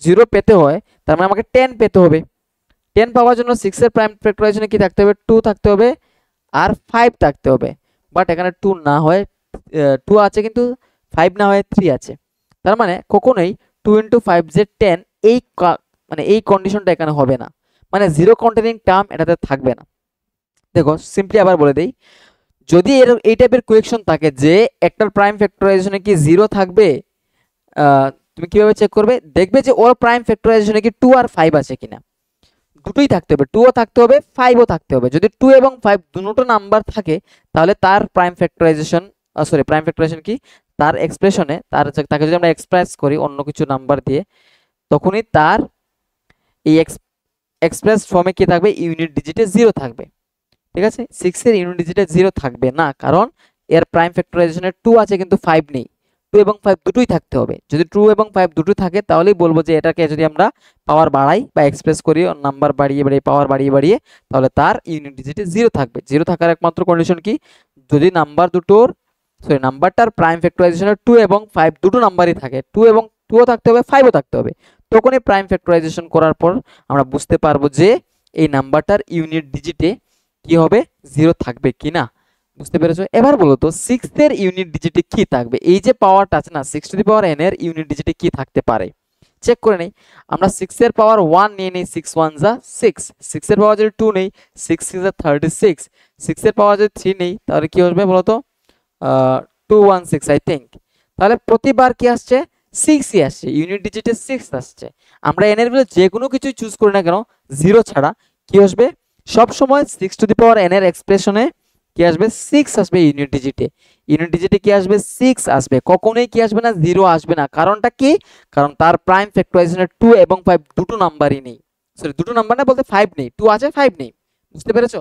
0 পেতে হয়, তার মানে আমাকে 10 পেতে হবে। 10 পাওয়ার জন্য 6 এর প্রাইম ফ্যাক্টরাইজেশনে কি থাকতে হবে? 2 থাকতে হবে আর 5 থাকতে হবে। বাট এখানে 2 না হয় 2 আছে, কিন্তু 5 না হয় 3 আছে। তার মানে কখনোই 2 × 5 যে 10, এই মানে এই কন্ডিশনটা এখানে হবে না, মানে জিরো কন্টেনিং টার্ম এটাতে থাকবে না। দেখো সিম্পলি আবার বলে দেই, যদি এই টাইপের কোয়েকশন থাকে যে একটার প্রাইম ফ্যাক্টরাইজেশনে কি 0 থাকবে, তুমি কিভাবে চেক করবে? দেখবে যে ওর প্রাইম ফ্যাক্টরাইজেশনে কি 2 আর 5 আছে কিনা। দুটোই থাকতে হবে, 2ও থাকতে হবে, 5ও থাকতে হবে। যদি 2 এবং 5 দুটো নাম্বার থাকে, তাহলে তার প্রাইম ফ্যাক্টরাইজেশন প্রাইম ফ্যাক্টরাইজেশন কি, তার এক্সপ্রেশনে তাকে যদি আমরা এক্সপ্রেস করি অন্য কিছু নাম্বার দিয়ে, তখনই তার এই এক্সপ্রেস ফর্মে কি থাকবে? ইউনিট ডিজিটে 0 থাকবে। ঠিক আছে, 6 এর ইউনিট ডিজিটে 0 থাকবে না, কারণ এর প্রাইম ফ্যাক্টরাইজেশনে 2 আছে কিন্তু 5 নেই। 2 এবং 5 দুটোই থাকতে হবে। যদি 2 এবং 5 দুটোই থাকে, তাহলেই বলবো যে এটাকে যদি আমরা পাওয়ার বাড়াই বা এক্সপ্রেস করি নাম্বার বাড়িয়ে বাড়িয়ে, পাওয়ার বাড়িয়ে বাড়িয়ে, তাহলে তার ইউনিট ডিজিটে 0 থাকবে। 0 থাকার একমাত্র কন্ডিশন কি? যদি নাম্বারটার প্রাইম ফ্যাক্টরাইজেশনে 2 এবং 5 দুটো নাম্বারই থাকে, 2 এবং 2ও থাকতে হবে, 5ও থাকতে হবে, তখনই প্রাইম ফ্যাক্টরাইজেশন করার পর আমরা বুঝতে পারবো যে এই নাম্বারটার ইউনিট ডিজিটে কি হবে? 0 থাকবে কিনা। বুঝতে পেরেছো? এবার বলো তো 6 এর ইউনিট ডিজিটে কি থাকবে? এই যে পাওয়ারটা আছে না, 6n এর ইউনিট ডিজিটে কি থাকতে পারে চেক করে নেই। আমরা 6 এর পাওয়ার 1 নিয়ে নেই, 6 1 যা 6, 6 এর পাওয়ার যদি 2 নেই, 6 6 যা 36, 6 এর পাওয়ার যদি 3 নেই, তাহলে কি হবে বলো তো? 216 আই থিংক। তাহলে প্রতিবার কি আসছে? 6 ই আসছে, ইউনিট ডিজিটে 6 আসছে। আমরা n এর ভ্যালু যে কোনো কিছু চুজ করি না কেন, 0 ছাড়া কি আসবে? সব সময় 6n এর এক্সপ্রেশনে কি আসবে? 6 আসবে ইউনিট ডিজিটে। ইউনিট ডিজিটে কি আসবে? 6 আসবে, কখনোই কি আসবে না? 0 আসবে না। কারণটা কি? কারণ তার প্রাইম ফ্যাক্টরাইজেশনে 2 এবং 5 দুটো নাম্বারই নেই। সরি, দুটো নাম্বার না, বলতে 5 নেই, 2 আছে 5 নেই। বুঝতে পেরেছো?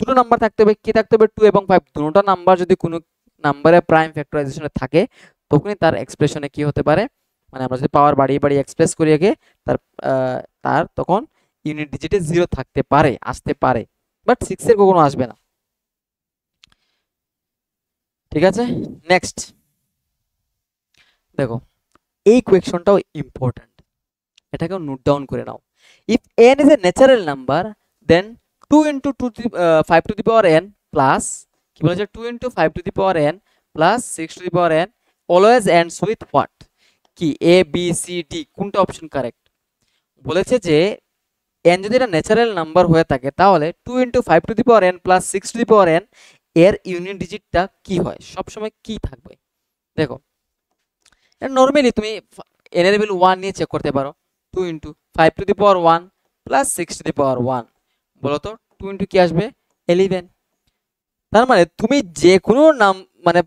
দুটো নাম্বার থাকতে হবে। কি থাকতে হবে? 2 এবং 5 দুটো নাম্বার যদি কোনো নাম্বারের প্রাইম ফ্যাক্টরাইজেশনে থাকে, তখনই তার এক্সপ্রেশনে কি হতে পারে, মানে আমরা যদি পাওয়ার বাড়িয়ে বাড়িয়ে এক্সপ্রেস করি আগে, তার তখন ইউনিট ডিজিটে 0 থাকতে পারে, আসতে পারে, বাট 6 এর কখনো আসবে না। ঠিক আছে, নেক্সট দেখো, এই কোয়েকশনটাও ইম্পর্টেন্ট, এটাকেও নোট ডাউন করে নাও। If n is a natural number, then 2 × 5 to the power n plus, কি বলেছে? 2 × 5 to the power n plus 6 to the power n always ends with what? কি এ বি সি ডি, কোনটা অপশন কারেক্ট? বলেছে যে n যদি এটা ন্যাচারাল নাম্বার হয়ে থাকে, তাহলে 2 × 5 to the power n plus 6 to the power n এর ইউনিট ডিজিটটা কি হয়? সব সময় কি থাকবে? দেখো, নরমালি তুমি n এর ভ্যালু 1 নিয়ে চেক করতে পারো। 2 × 5 to the power 1 plus 6 to the power 1, বলো তো 2 × কি আসবে? 11। তার মানে তুমি যে কোনো নাম, মানে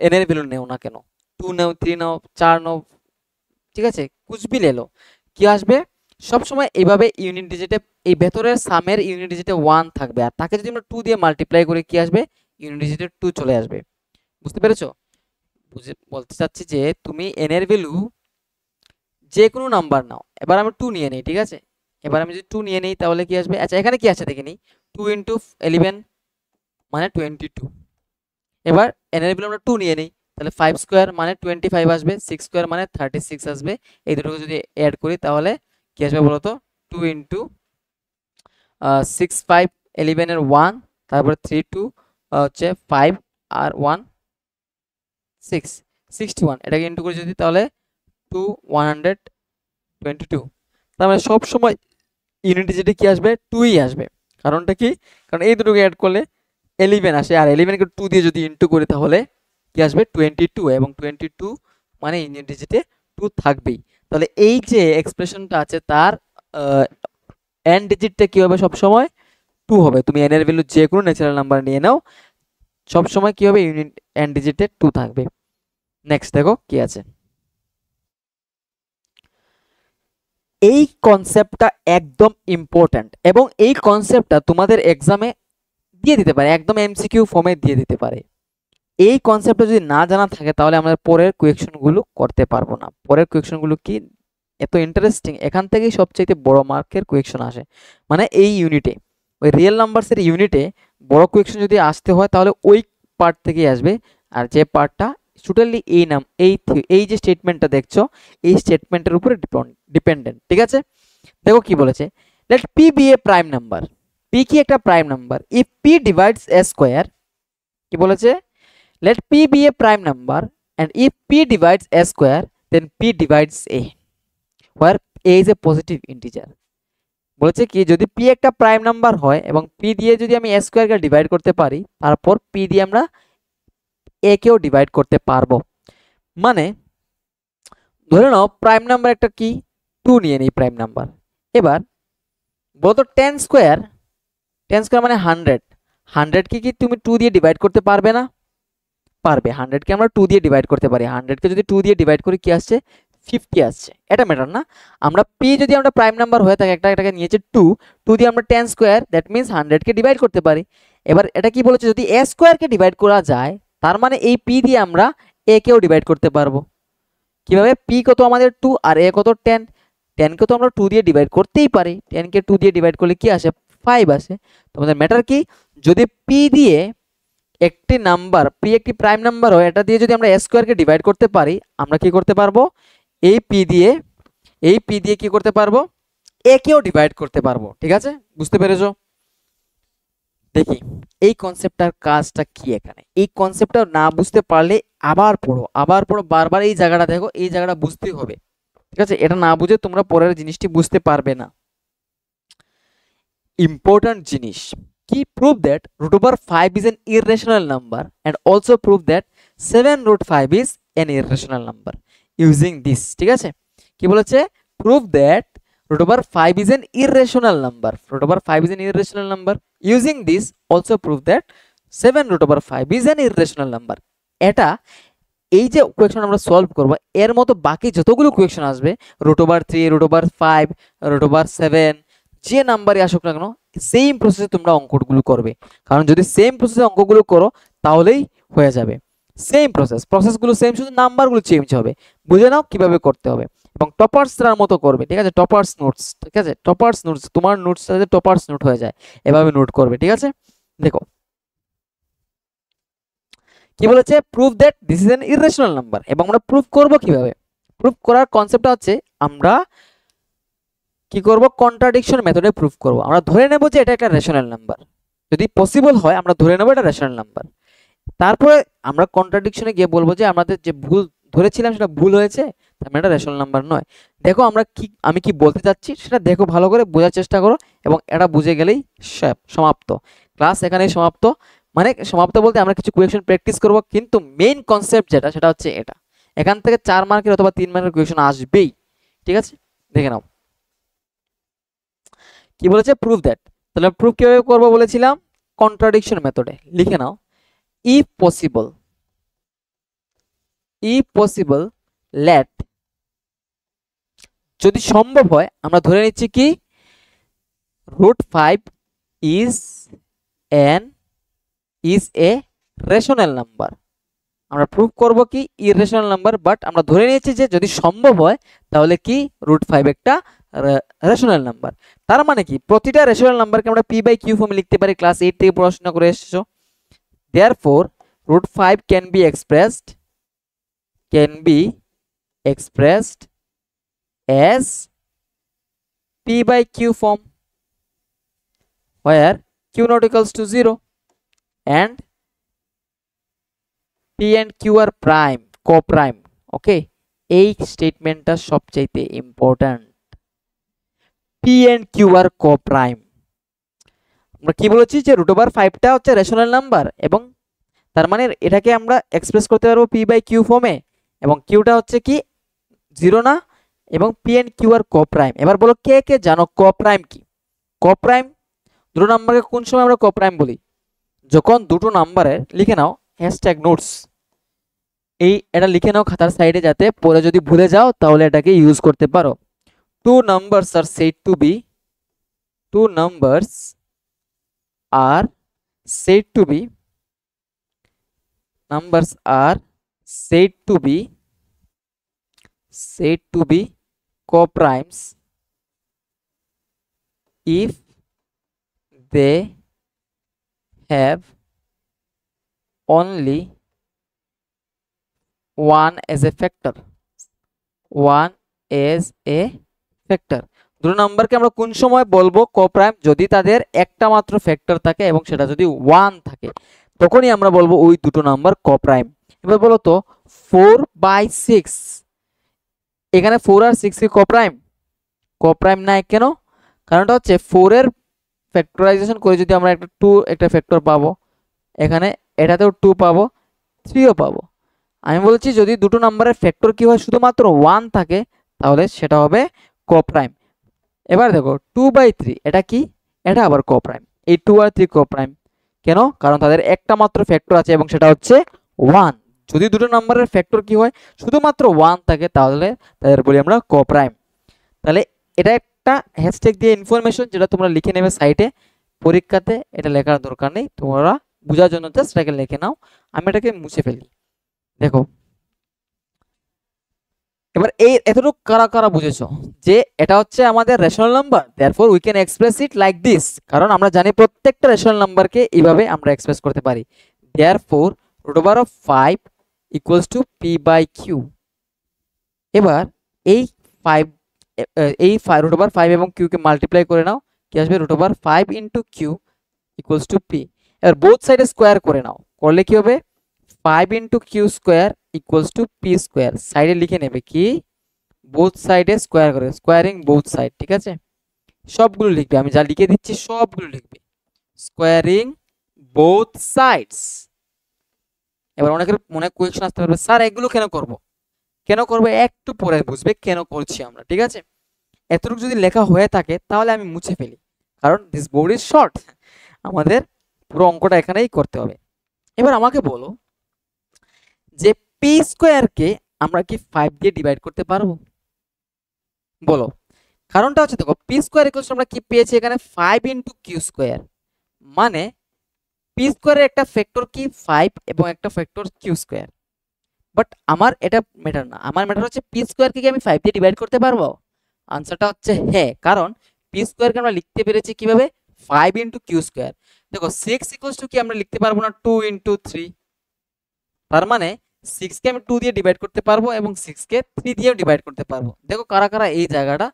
n এর ভ্যালু নেও না কেন, 2 নাও, 3 নাও, 4 নাও, ঠিক আছে, কুছ ভি লে লো, কি আসবে? সব সময় এইভাবে ইউনিট ডিজিটে, এই ভেতরের সামের ইউনিট ডিজিটে 1 থাকবে, আর তাকে যদি আমরা 2 দিয়ে মাল্টিপ্লাই করি, কি আসবে? ইউনিট ডিজিটে 2 চলে আসবে। বুঝতে পেরেছো? বলতে চাচ্ছি যে তুমি n এর ভ্যালু যে কোনো নাম্বার নাও। এবার আমি 2 নিয়ে নেই, ঠিক আছে, এবার আমি যদি 2 নিয়ে নেই, তাহলে কি আসবে? আচ্ছা, এখানে কি আছে দেখে নিই। 2 × 11 মানে 22। এবার n এর ভ্যালু আমরা 2 নিয়ে নেই, তাহলে 5 স্কয়ার মানে 25 আসবে, 6 স্কয়ার মানে 36 আসবে। এই দুটোকে যদি অ্যাড করি, তাহলে কি আসবে বলো তো? 2 × 6 5 11 এর 1, তারপর 3 2 হচ্ছে 5 আর 1 6 61, এটাকে ইনটু করে যদি, তাহলে 2 122। তার মানে সব সময় ইউনিট ডিজিটে কি আসবে? 2 ই আসবে। কারণটা কি? কারণ এই দুটোকে অ্যাড করলে 11 আসে, আর 11 কে 2 দিয়ে যদি ইনটু করি, তাহলে কি আসবে? 22, এবং 22 মানে ইউনিট ডিজিটে 2 থাকবেই। তাহলে এই যে এক্সপ্রেশনটা আছে, তার এন ডিজিটটা কি হবে সবসময় 2 হবে। তুমি এন এর ভ্যালু যে কোনো ন্যাচারাল নাম্বার নিয়ে নাও, সবসময় কি হবে ইউনিট এন ডিজিটে 2 থাকবে। নেক্সট দেখো কি আছে। এই কনসেপ্টটা একদম ইম্পর্ট্যান্ট এবং এই কনসেপ্টটা তোমাদের এক্সামে দিয়ে দিতে পারে, একদম এমসিকিউ ফর্মে দিয়ে দিতে পারে। এই কনসেপ্টটা যদি না জানা থাকে তাহলে আমরা পরের কোয়েকশনগুলো করতে পারবো না। পরের কোয়েকশনগুলো কি এত ইন্টারেস্টিং, এখান থেকেই সবচাইতে বড় মার্কের কোয়েকশন আসে। মানে এই ইউনিটে, ওই রিয়েল নাম্বারসের ইউনিটে বড় কোয়েকশন যদি আসতে হয় তাহলে ওই পার্ট থেকেই আসবে। আর যে পার্টটা টোটালি এই যে স্টেটমেন্টটা দেখছো এই স্টেটমেন্টের উপরে ডিপেন্ডেন্ট। ঠিক আছে, দেখো কি বলেছে, late P B A prime number. P কি একটা prime number, if P divides A square, কি বলেছে, let p be a prime number and if p divides a square then p divides a, where a is a positive integer। বলেছে কি যদি p একটা প্রাইম নাম্বার হয় এবং p দিয়ে যদি আমি a স্কয়ারকে ডিভাইড করতে পারি, তারপর p দিয়ে আমরা a কেও ডিভাইড করতে পারবো। মানে ধরে নাও প্রাইম নাম্বার একটা কি 2 নিয়ে নেই প্রাইম নাম্বার। এবার বলতো 10 স্কয়ার, 10 স্কয়ার মানে 100, 100 কি তুমি 2 দিয়ে ডিভাইড করতে পারবে না? পারবে। 100 কে আমরা 2 দিয়ে ডিভাইড করতে পারি। 100 কে যদি 2 দিয়ে ডিভাইড করি কি আসছে 50 আসছে। এটা ম্যাটার না, আমরা p যদি আমরা প্রাইম নাম্বার হয়ে থাকে এটাকে নিয়েছে 2 দিয়ে আমরা 10 square that means 100 K divide করতে পারি। এবার এটা কি বলেছে, যদি a স্কয়ার কে ডিভাইড করা যায় তার মানে এই p দিয়ে আমরা a কেও ডিভাইড করতে পারবো। কিভাবে, p কত আমাদের 2 আর a কত 10, 10 কে তো আমরা 2 দিয়ে ডিভাইড করতেই পারি, 10 কে 2 দিয়ে ডিভাইড করলে কি আসে 5 আসে। তোমাদের ম্যাটার কি, যদি p দিয়ে একটি নাম্বার p একটি প্রাইম নাম্বার হয়, এটা দিয়ে যদি আমরা a স্কয়ারকে ডিভাইড করতে পারি আমরা কি করতে পারবো, এই p দিয়ে কি করতে পারবো, a কেও ডিভাইড করতে পারবো। ঠিক আছে, বুঝতে পেরেছো? দেখি এই কনসেপ্টটার কাজটা কি এখানে। এই কনসেপ্টটা না বুঝতে পারলে আবার পড়ো বারবার এই জায়গাটা দেখো, এই জায়গাটা বুঝতেই হবে। ঠিক আছে, এটা না বুঝে তোমরা পরের জিনিসটি বুঝতে পারবে না। ইম্পর্টেন্ট জিনিস কি, prove that root over 5 is an irrational number and also prove that 7 root 5 is an irrational number using this। ঠিক আছে, কি বলেছে, prove that root over 5 is an irrational number, root over 5 is an irrational number using this also prove that 7 root over 5 is an irrational number। এটা এই যে কোয়েকশন আমরা সলভ করব এর মতো বাকি যতগুলো কোয়েকশন আসবে root over 3 root over 5 root over 7 যে নাম্বারই আসুক না কেন সেম প্রসেসে তোমরা অঙ্কগুলো করবে। কারণ যদি সেম প্রসেসে অঙ্কগুলো করো তাহলেই হয়ে যাবে। সেম প্রসেসগুলো সেম, শুধু নাম্বারগুলো চেঞ্জ হবে। বুঝে নাও কিভাবে করতে হবে এবং টপার্সরার মতো করবে। ঠিক আছে, টপার্স নোটস, ঠিক আছে, টপার্স নোটস, তোমার নোটস যাতে টপার্স নোট হয়ে যায় এভাবে নোট করবে। ঠিক আছে, দেখো কি বলেছে, prove that this is an irrational number. এবং আমরা প্রুভ করব কিভাবে, প্রুভ করার কনসেপ্টটা হচ্ছে আমরা কি করব, কন্ট্রাডিকশন মেথডে প্রুফ করব। আমরা ধরে নেব যে এটা একটা রেশনাল নাম্বার, যদি পসিবল হয় আমরা ধরে নেব এটা রেশনাল নাম্বার। তারপরে আমরা কন্ট্রাডিকশনে গিয়ে বলবো যে আমাদের যে ভুল ধরেছিলাম সেটা ভুল হয়েছে, তার মানে এটা রেশনাল নাম্বার নয়। দেখো আমি কি বলতে চাচ্ছি সেটা দেখো, ভালো করে বোঝার চেষ্টা করো এবং এটা বুঝে গেলেই সমাপ্ত। ক্লাস এখানেই সমাপ্ত। মানে সমাপ্ত বলতে আমরা কিছু কোয়েকশন প্র্যাকটিস করব, কিন্তু মেইন কনসেপ্ট যেটা সেটা হচ্ছে এটা। এখান থেকে 4 মার্কের অথবা 3 মার্কের কোয়েকশন আসবেই। ঠিক আছে, দেখে নাও কি বলেছে, প্রুভ দ্যাট। তাহলে প্রুফ কিভাবে করব বলেছিলাম, কন্ট্রাডিকশন মেথডে। লিখে নাও, if possible let, যদি সম্ভব হয় আমরা ধরে নিচ্ছি কি √5 is a রেশনাল নাম্বার। আমরা প্রুভ করব কি ইররেশনাল নাম্বার, বাট আমরা ধরে নিয়েছি যে যদি সম্ভব হয় তাহলে কি √5 একটা রেশনাল নাম্বার। তার মানে কি প্রতিটা রেশনাল নাম্বারকে আমরা p/q ফর্মে লিখতে পারি, ক্লাস 8 থেকে পড়াশোনা করে এসেছো। therefore √5 can be expressed as p/q form where q not equals to 0 and p and q are co-prime। ওকে, এই স্টেটমেন্টটা সবচেয়ে important. p and q are co-prime। আমরা কি বলেছি যে √5টা হচ্ছে রেশনাল নাম্বার এবং তার মানে এটাকে আমরা এক্সপ্রেস করতে পারবো p/q ফর্মে, এবং কিউটা হচ্ছে কি 0 না, এবং p and q আর কো প্রাইম। এবার বলো কে কে জানো কো প্রাইম কি? কোপ্রাইম, দুটো নাম্বারকে কোন সময় আমরা কোপ্রাইম বলি? যখন দুটো নাম্বারের, লিখে নাও হ্যাশট্যাগ নোটস, এটা লিখে নাও খাতার সাইডে, যাতে পরে যদি ভুলে যাও তাহলে এটাকে ইউজ করতে পারো। Two numbers are said to be, two numbers are said to be, numbers are said to be coprimes if they have only one as a factor, one as a factor। দুটো নাম্বারকে আমরা কোন সময় বলবো কোপ্রাইম? যদি তাদের একটা মাত্র ফ্যাক্টর থাকে এবং সেটা যদি 1 থাকে, তখনই আমরা বলবো ওই দুটো নাম্বার কোপ্রাইম। এবার বলো তো 4/6, এখানে 4 আর 6 কি কোপ্রাইম? কোপ্রাইম নাই কেন? কারণটা হচ্ছে 4 এর ফ্যাক্টরাইজেশন করে যদি আমরা একটা 2 একটা ফ্যাক্টর পাবো, এখানে এটাতেও 2 পাবো, 3ও পাবো। আমি বলছি যদি দুটো নাম্বারের ফ্যাক্টর কি হয়, শুধুমাত্র 1 থাকে, তাহলে সেটা হবে কোপ্রাইম। এবার দেখো 2/3, এটা কি? এটা আবার কোপ্রাইম। এই 2 আর 3 কোপ্রাইম কেন? কারণ তাদের একটা মাত্র ফ্যাক্টর আছে এবং সেটা হচ্ছে 1। যদি দুটো নাম্বারের ফ্যাক্টর কি হয়, শুধুমাত্র 1 থাকে, তাহলে তাদের বলি আমরা কোপ্রাইম। তাহলে এটা একটা হ্যাশট্যাগ দিয়ে ইনফরমেশন, যেটা তোমরা লিখে নেবে সাইটে, পরীক্ষাতে এটা লেখার দরকার নেই, তোমরা বোঝার জন্য জাস্ট এটাকে লিখে নাও। আমি এটাকে মুছে ফেলি। দেখো এবার এই এতটুকু কারা কারা বুঝেছো যে এটা হচ্ছে আমাদের rational number, therefore we can express it like this. কারণ আমরা জানি প্রত্যেকটা রেশনাল নাম্বারকে এইভাবে আমরা এক্সপ্রেস করতে পারি। Therefore √5 equals to p/q। এবার এই 5 √5 এবং q কে মাল্টিপ্লাই করে নাও, কি আসবে? √5 into q equals to p। এবার বোথ সাইডে স্কোয়ার করে নাও, করলে কি হবে? 5 into q square equals two p square. সাইডে লিখে নেবে কি? বোথ সাইডে স্কোয়ার করে, স্কোয়ারিং বোথ সাইড। ঠিক আছে, সবগুলো লিখবে, আমি যা লিখে দিচ্ছি সবগুলো লিখবে, স্কোয়ারিং বোথ সাইডস। এবার অনেকের মনে কোয়েশ্চন আসতে পারবে, স্যার এগুলো কেন করব? কেন করব একটু পরে বুঝবে কেন করছি আমরা। ঠিক আছে, এতটুকু যদি লেখা হয়ে থাকে তাহলে আমি মুছে ফেলি, কারণ দিস বোর্ড ইজ শর্ট, আমাদের পুরো অঙ্কটা এখানেই করতে হবে। এবার আমাকে বলো যে পি স্কোয়ারকে আমরা কি 5 দিয়ে ডিভাইড করতে পারবো? বলো। কারণটা হচ্ছে দেখো পি স্কোয়ার ইকুয়ালস আমরা কি পেয়েছি এখানে? 5 ইনটু কিউ স্কোয়ার, মানে পি স্কোয়ারের একটা ফ্যাক্টর কি 5 এবং একটা ফ্যাক্টর কিউ স্কোয়ার। বাট আমার এটা ম্যাটার না, আমার ম্যাটার হচ্ছে পি স্কোয়ারকে কি আমি 5 দিয়ে ডিভাইড করতে পারবো? আনসারটা হচ্ছে হ্যাঁ, কারণ পি স্কোয়ারকে আমরা লিখতে পেরেছি কিভাবে? 5 ইনটু কিউ স্কোয়ার। দেখো 6 ইকুয়ালস টু কি আমরা লিখতে পারবো না 2 ইনটু 3? তার মানে 6 কে আমি 2 দিয়ে ডিভাইড করতে পারবো এবং 6 কে 3 দিয়েও ডিভাইড করতে পারবো। দেখো কারা কারা এই জায়গাটা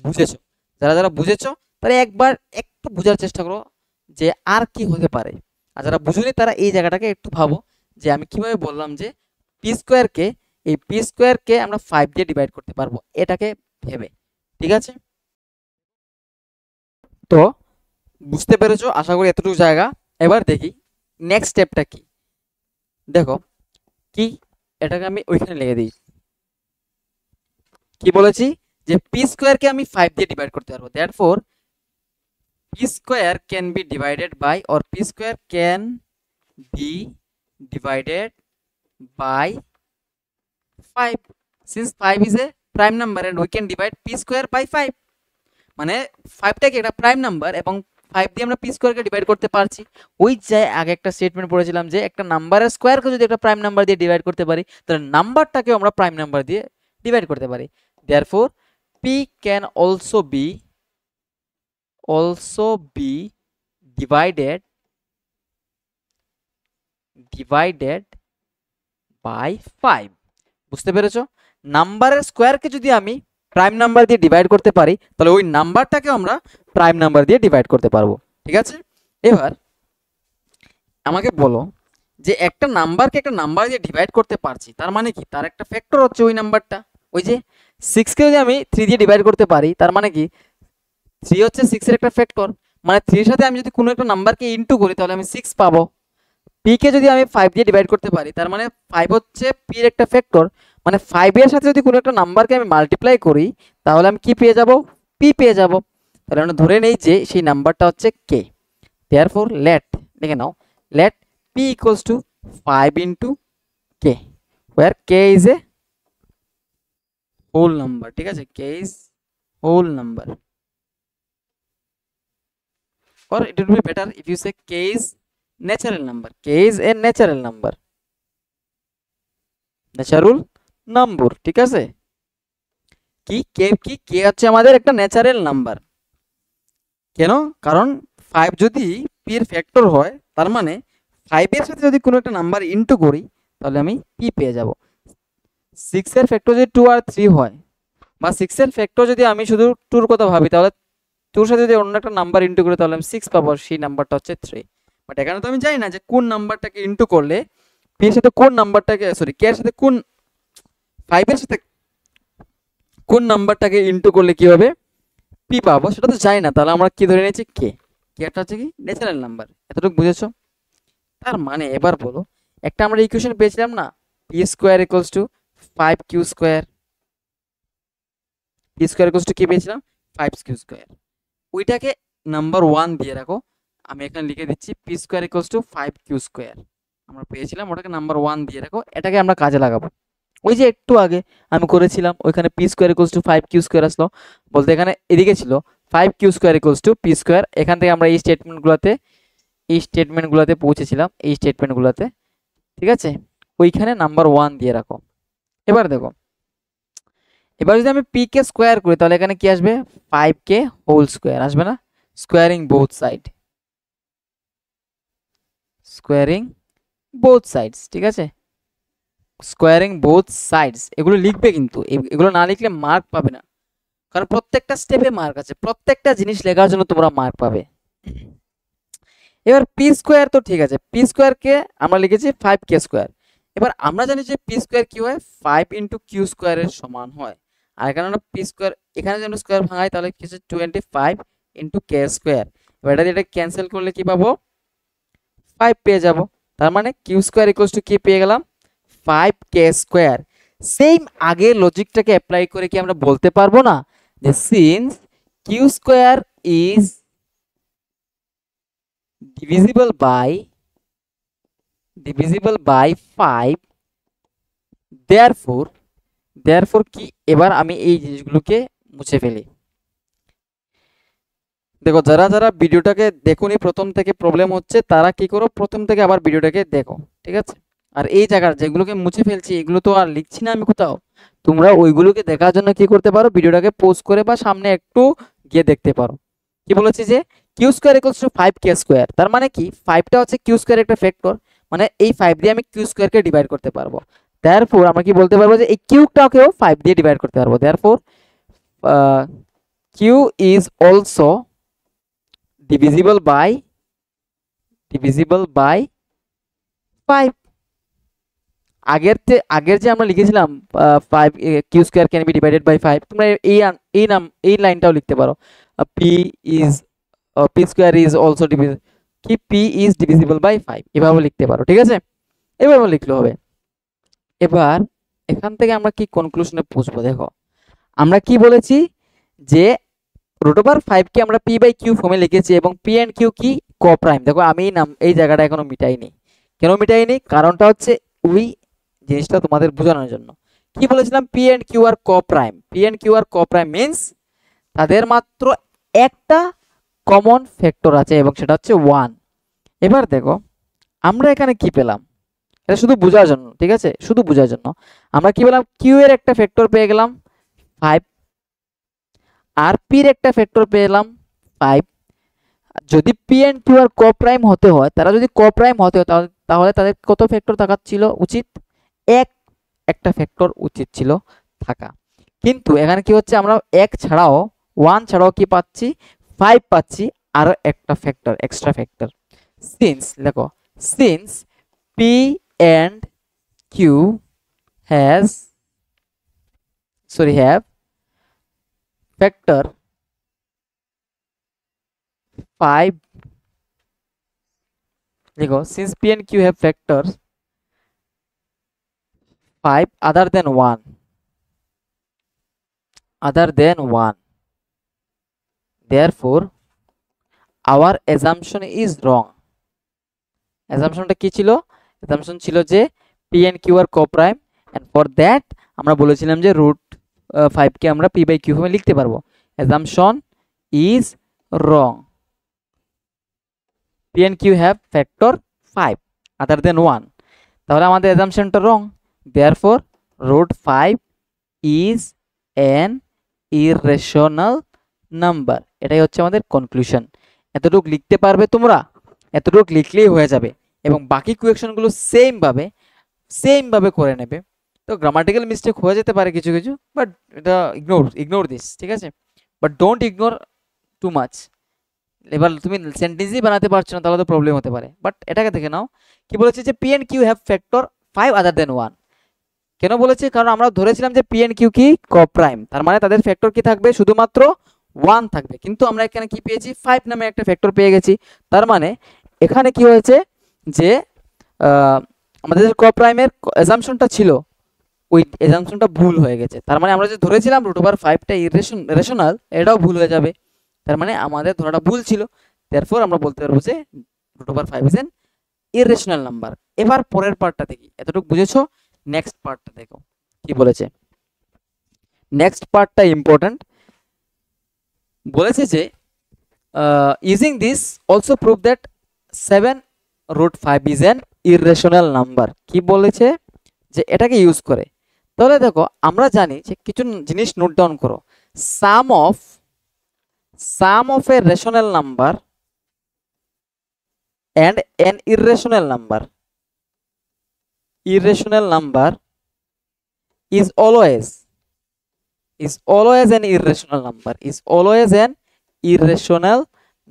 বুঝেছো? যারা যারা বুঝেছো তারা একবার একটু বোঝার চেষ্টা করো যে আর কি হতে পারে, আর যারা বুঝোনি তারা এই জায়গাটাকে একটু ভাবো যে আমি কিভাবে বললাম যে পি স্কোয়ারকে, এই পি স্কোয়ারকে আমরা 5 দিয়ে ডিভাইড করতে পারবো, এটাকে ভেবে। ঠিক আছে, তো বুঝতে পেরেছো আশা করি এতটুকু জায়গা। এবার দেখি নেক্সট স্টেপটা কি। দেখো কি, এটাকে আমি ওইখানে লিখে দিই। কি বলেছি? যে পি স্কোয়ারকে আমি 5 দিয়ে ডিভাইড করতে পারবো, therefore p square can be divided by, or p square can be divided by 5, since 5 is a prime number and we can divide p square by 5। মানে 5টা কি একটা প্রাইম নাম্বার এবং 5 দিয়ে আমরা পি স্কোয়ারকে ডিভাইড করতে পারছি। ওই যে আগে একটা স্টেটমেন্ট পড়েছিলাম যে একটা নাম্বারের স্কোয়ারকে যদি একটা প্রাইম নাম্বার দিয়ে ডিভাইড করতে পারি, তাহলে নাম্বারটাকেও আমরা প্রাইম নাম্বার দিয়ে ডিভাইড করতে পারি। Therefore p can also be divided by 5। বুঝতে পেরেছো? নাম্বারের স্কোয়ারকে যদি আমি প্রাইম নাম্বার দিয়ে ডিভাইড করতে পারি, তাহলে ওই নাম্বারটাকে আমরা প্রাইম নাম্বার দিয়ে ডিভাইড করতে পারবো। ঠিক আছে, এবার আমাকে বলো যে একটা নাম্বারকে একটা নাম্বার দিয়ে ডিভাইড করতে পারছি, তার মানে কি? তার একটা ফ্যাক্টর হচ্ছে ওই নাম্বারটা। ওই যে 6কে যদি আমি 3 দিয়ে ডিভাইড করতে পারি, তার মানে কি 3 হচ্ছে 6 এর একটা ফ্যাক্টর, মানে 3 এর সাথে আমি যদি কোনো একটা নাম্বারকে ইনটু করি তাহলে আমি 6 পাবো। পি কে যদি আমি 5 দিয়ে ডিভাইড করতে পারি, তার মানে 5 হচ্ছে পি এর একটা ফ্যাক্টর, মানে 5 এর সাথে যদি কোনো একটা নাম্বারকে আমি মাল্টিপ্লাই করি তাহলে আমি কি পেয়ে যাব? পি পেয়ে যাব। তাহলে আমরা ধরে নেই যে সেই নাম্বারটা হচ্ছে কে। দেয়ারফর লেট, দেখে নাও, let p equals to 5 into k, where k is a whole number, ঠিক আছে, k is whole number, or it would be better if you say k is natural number, k is a natural number, natural number, ঠিক আছে। কি কে কি কে হচ্ছে আমাদের একটা ন্যাচারাল নাম্বার। কেন? কারণ 5 যদি p এর ফ্যাক্টর হয়, তার মানে 5 এর সাথে যদি কোনো একটা নাম্বার ইনটু করি তাহলে আমি p পেয়ে যাব। 6 এর ফ্যাক্টর যদি 2 আর 3 হয়, বা 6 এর ফ্যাক্টর যদি আমি শুধু 2 এর কথা ভাবি, তাহলে 2 এর সাথে যদি অন্য একটা নাম্বার ইনটু করি তাহলে আমি 6 পাবো, সেই নাম্বারটা হচ্ছে 3। বাট এখানে তো আমি জানি না যে কোন নাম্বারটাকে ইনটু করলে p এর সাথে কোন নাম্বারটাকে, সরি, k এর সাথে কোন 5 এর সাথে কোন নাম্বারটাকে ইনটু করলে কি হবে p পাবো, সেটা তো জানি না। তাহলে আমরা কি ধরে নিয়েছি, কে, কেটা হচ্ছে কি ন্যাচারাল নাম্বার। এতটুকু বুঝেছো? তার মানে এবার বলো, একটা আমরা ইকুয়েশন পেয়েছিলাম না, p square equals to 5q square, p square equals to কি পেয়েছিলাম, 5q স্কয়ার। ওইটাকে নাম্বার 1 দিয়ে রাখো, আমি এখানে লিখে দিচ্ছি p square equals to 5q square, আমরা পেয়েছিলাম, ওটাকে নাম্বার 1 দিয়ে রাখো। এটাকে আমরা কাজে লাগাবো। ওই যে একটু আগে আমি করেছিলাম, ওইখানে p square equals to 5q square আসলো, বলতে এখানে এদিকে ছিল 5q square equals to p square. এখান থেকে আমরা এই স্টেটমেন্টগুলোতে পৌঁছেছিলাম, এই স্টেটমেন্টগুলোতে, ঠিক আছে। ওইখানে নাম্বার 1 দিয়ে রাখো। এবার দেখো, এবার যদি আমি p কে স্কয়ার করি তাহলে এখানে কি আসবে, 5k হোল স্কয়ার আসবে না, স্কয়ারিং বোথ সাইড, স্কয়ারিং বোথ সাইডস, ঠিক আছে, স্কোয়ারিং বোথ সাইডস। এগুলো লিখবে, কিন্তু এগুলো না লিখলে মার্ক পাবে না, কারণ প্রত্যেকটা স্টেপে মার্ক আছে, প্রত্যেকটা জিনিস লেখার জন্য তোমরা মার্ক পাবে। এবার পি স্কোয়ার তো ঠিক আছে, পি স্কোয়ারকে আমরা লিখেছি 5k স্কোয়ার। এবার আমরা জানি যে পি স্কোয়ার কি হয়, 5 ইন্টু কিউ স্কোয়ারের সমান হয়। আর এখানে আমরা পি স্কোয়ার, এখানে যদি আমরা স্কোয়ার ভাঙাই তাহলে কি হচ্ছে 25 ইন্টু কে স্কোয়ার। এবার এটা ক্যান্সেল করলে কি পাবো, 5 পেয়ে যাব। তার মানে কিউ স্কোয়ার ইকুয়ালস টু কি পেয়ে গেলাম, 5k স্কোয়ার। সেম আগের লজিকটাকে অ্যাপ্লাই করে কি আমরা বলতে পারবো না যে since q square is divisible by 5, therefore কি, এবার আমি এই জিনিসগুলোকে মুছে ফেলি। দেখো, যারা যারা ভিডিওটাকে দেখোনি, প্রথম থেকে প্রবলেম হচ্ছে, তারা কি করো, প্রথম থেকে আবার ভিডিওটাকে দেখো, ঠিক আছে। আর এই জায়গার যেগুলোকে মুছে ফেলছি এগুলো তো আর লিখছি না আমি কোথাও, তোমরা ওইগুলোকে দেখার জন্য কি করতে পারো, ভিডিওটাকে পজ করে বা সামনে একটু গিয়ে দেখতে পারো। কি বলেছি যে q square equals to 5k square, তার মানে কি 5টা হচ্ছে কিউ স্কোয়ার একটা ফ্যাক্টর, মানে এই 5 দিয়ে আমি কিউ স্কোয়ারকে ডিভাইড করতে পারবো। দেয়ারফর আমরা কি বলতে পারবো যে এই কিউটাকেও 5 দিয়ে ডিভাইড করতে পারবো। Therefore q is also divisible by 5। আগের যে আমরা লিখেছিলাম 5 q square can be divided by 5, তোমরা এই লাইনটাও লিখতে পারো, p is p square is also divisible, কি পি ইজ ডিভিজিবল বাই 5, এভাবে লিখতে পারো, ঠিক আছে, এভাবে লিখলে হবে। এবার এখান থেকে আমরা কি কনক্লুশনে পৌঁছবো, দেখো আমরা কি বলেছি যে রুট ওভার 5 কে আমরা পি বাই কিউ ফর্মে লিখেছি, এবং পি এন্ড কিউ কি কোপ্রাইম। দেখো আমি এই জায়গাটা এখনো মিটাইনি, কেন মিটাইনি, কারণটা হচ্ছে ওই জিনিসটা তোমাদের বোঝানোর জন্য। কি বলেছিলাম, p and Q are coprime, p and Q are coprime means তাদের মাত্র একটা কমন ফ্যাক্টর আছে এবং সেটা হচ্ছে 1। এবার দেখো আমরা এখানে কি পেলাম, এটা শুধু বোঝার জন্য, ঠিক আছে, শুধু বোঝার জন্য আমরা কি পেলাম, কিউ এর একটা ফ্যাক্টর পেয়ে গেলাম 5, আর পি এর একটা ফ্যাক্টর পেলাম 5। যদি p and Q are coprime হতে হয়, তারা যদি কোপ্রাইম হতে হয় তাহলে তাদের কত ফ্যাক্টর থাকা ছিল উচিত, একটা ফ্যাক্টর উচিত ছিল থাকা। কিন্তু এখানে কি হচ্ছে, আমরা 1 ছাড়াও 1 ছাড়াও কি পাচ্ছি, 5 পাচ্ছি, আরো একটা ফ্যাক্টর, এক্সট্রা ফ্যাক্টর। সিন্স দেখো, since p and q have factor 5, देखो since p and q have factors 5 other than 1, therefore our assumption is wrong. অ্যাজাম্পশনটা কি ছিল? অ্যাজাম্পশন ছিল যে p and Q are coprime, and for that আমরা বলেছিলাম যে রুট 5 কে আমরা পি বাই কিউ ফর্মে লিখতে পারবো। Assumption is wrong. P and q have factor 5 other than 1, তাহলে আমাদের অ্যাজাম্পশনটা wrong. Therefore root 5 is an irrational number. এটাই হচ্ছে আমাদের কনক্লুশন। এতটুকু লিখতে পারবে তোমরা? এতটুকু লিখলেই হয়ে যাবে, এবং বাকি কোয়েকশনগুলো সেমভাবে করে নেবে। তো গ্রামাটিক্যাল মিস্টেক হয়ে যেতে পারে কিছু কিছু, বাট এটা ইগনোর দিস, ঠিক আছে? But don't ignore too much. এবার তুমি সেন্টেন্সই বানাতে পারছো না, তাহলে তো প্রবলেম হতে পারে। বাট এটাকে দেখে নাও, কি বলেছে যে p and q have factor 5 other than 1। কেন বলেছে? কারণ আমরা ধরেছিলাম যে পি এন্ড কিউ কি কোপ্রাইম, তার মানে তাদের ফ্যাক্টর কি থাকবে? শুধুমাত্র 1 থাকবে। কিন্তু আমরা এখানে কি পেয়েছি? 5 নামে একটা ফ্যাক্টর পেয়ে গেছি। তার মানে এখানে কি হয়েছে যে আমাদের কোপ্রাইমের অ্যাজাম্পশনটা ছিল, ওই অ্যাজাম্পশনটা ভুল হয়ে গেছে। তার মানে আমরা যে ধরেছিলাম √5টা ইরেশনাল, এটাও ভুল হয়ে যাবে। তার মানে আমাদের ধরাটা ভুল ছিল। দেয়ারফর আমরা বলতে পারবো যে √5 ইজ এন ইরেশনাল নাম্বার। এবার পরের পার্টটা দেখি। এতটুকু বুঝেছো? নেক্সট পার্টটা দেখো কি বলেছে। নেক্সট পার্টটা ইম্পর্টেন্ট। বলেছে যে using this also prove that 7√5 is an irrational number. কি বলেছে? যে এটাকে ইউজ করে। তাহলে দেখো, আমরা জানি যে কিছু জিনিস নোট ডাউন করো। Sum of a rational number and an irrational number is always an irrational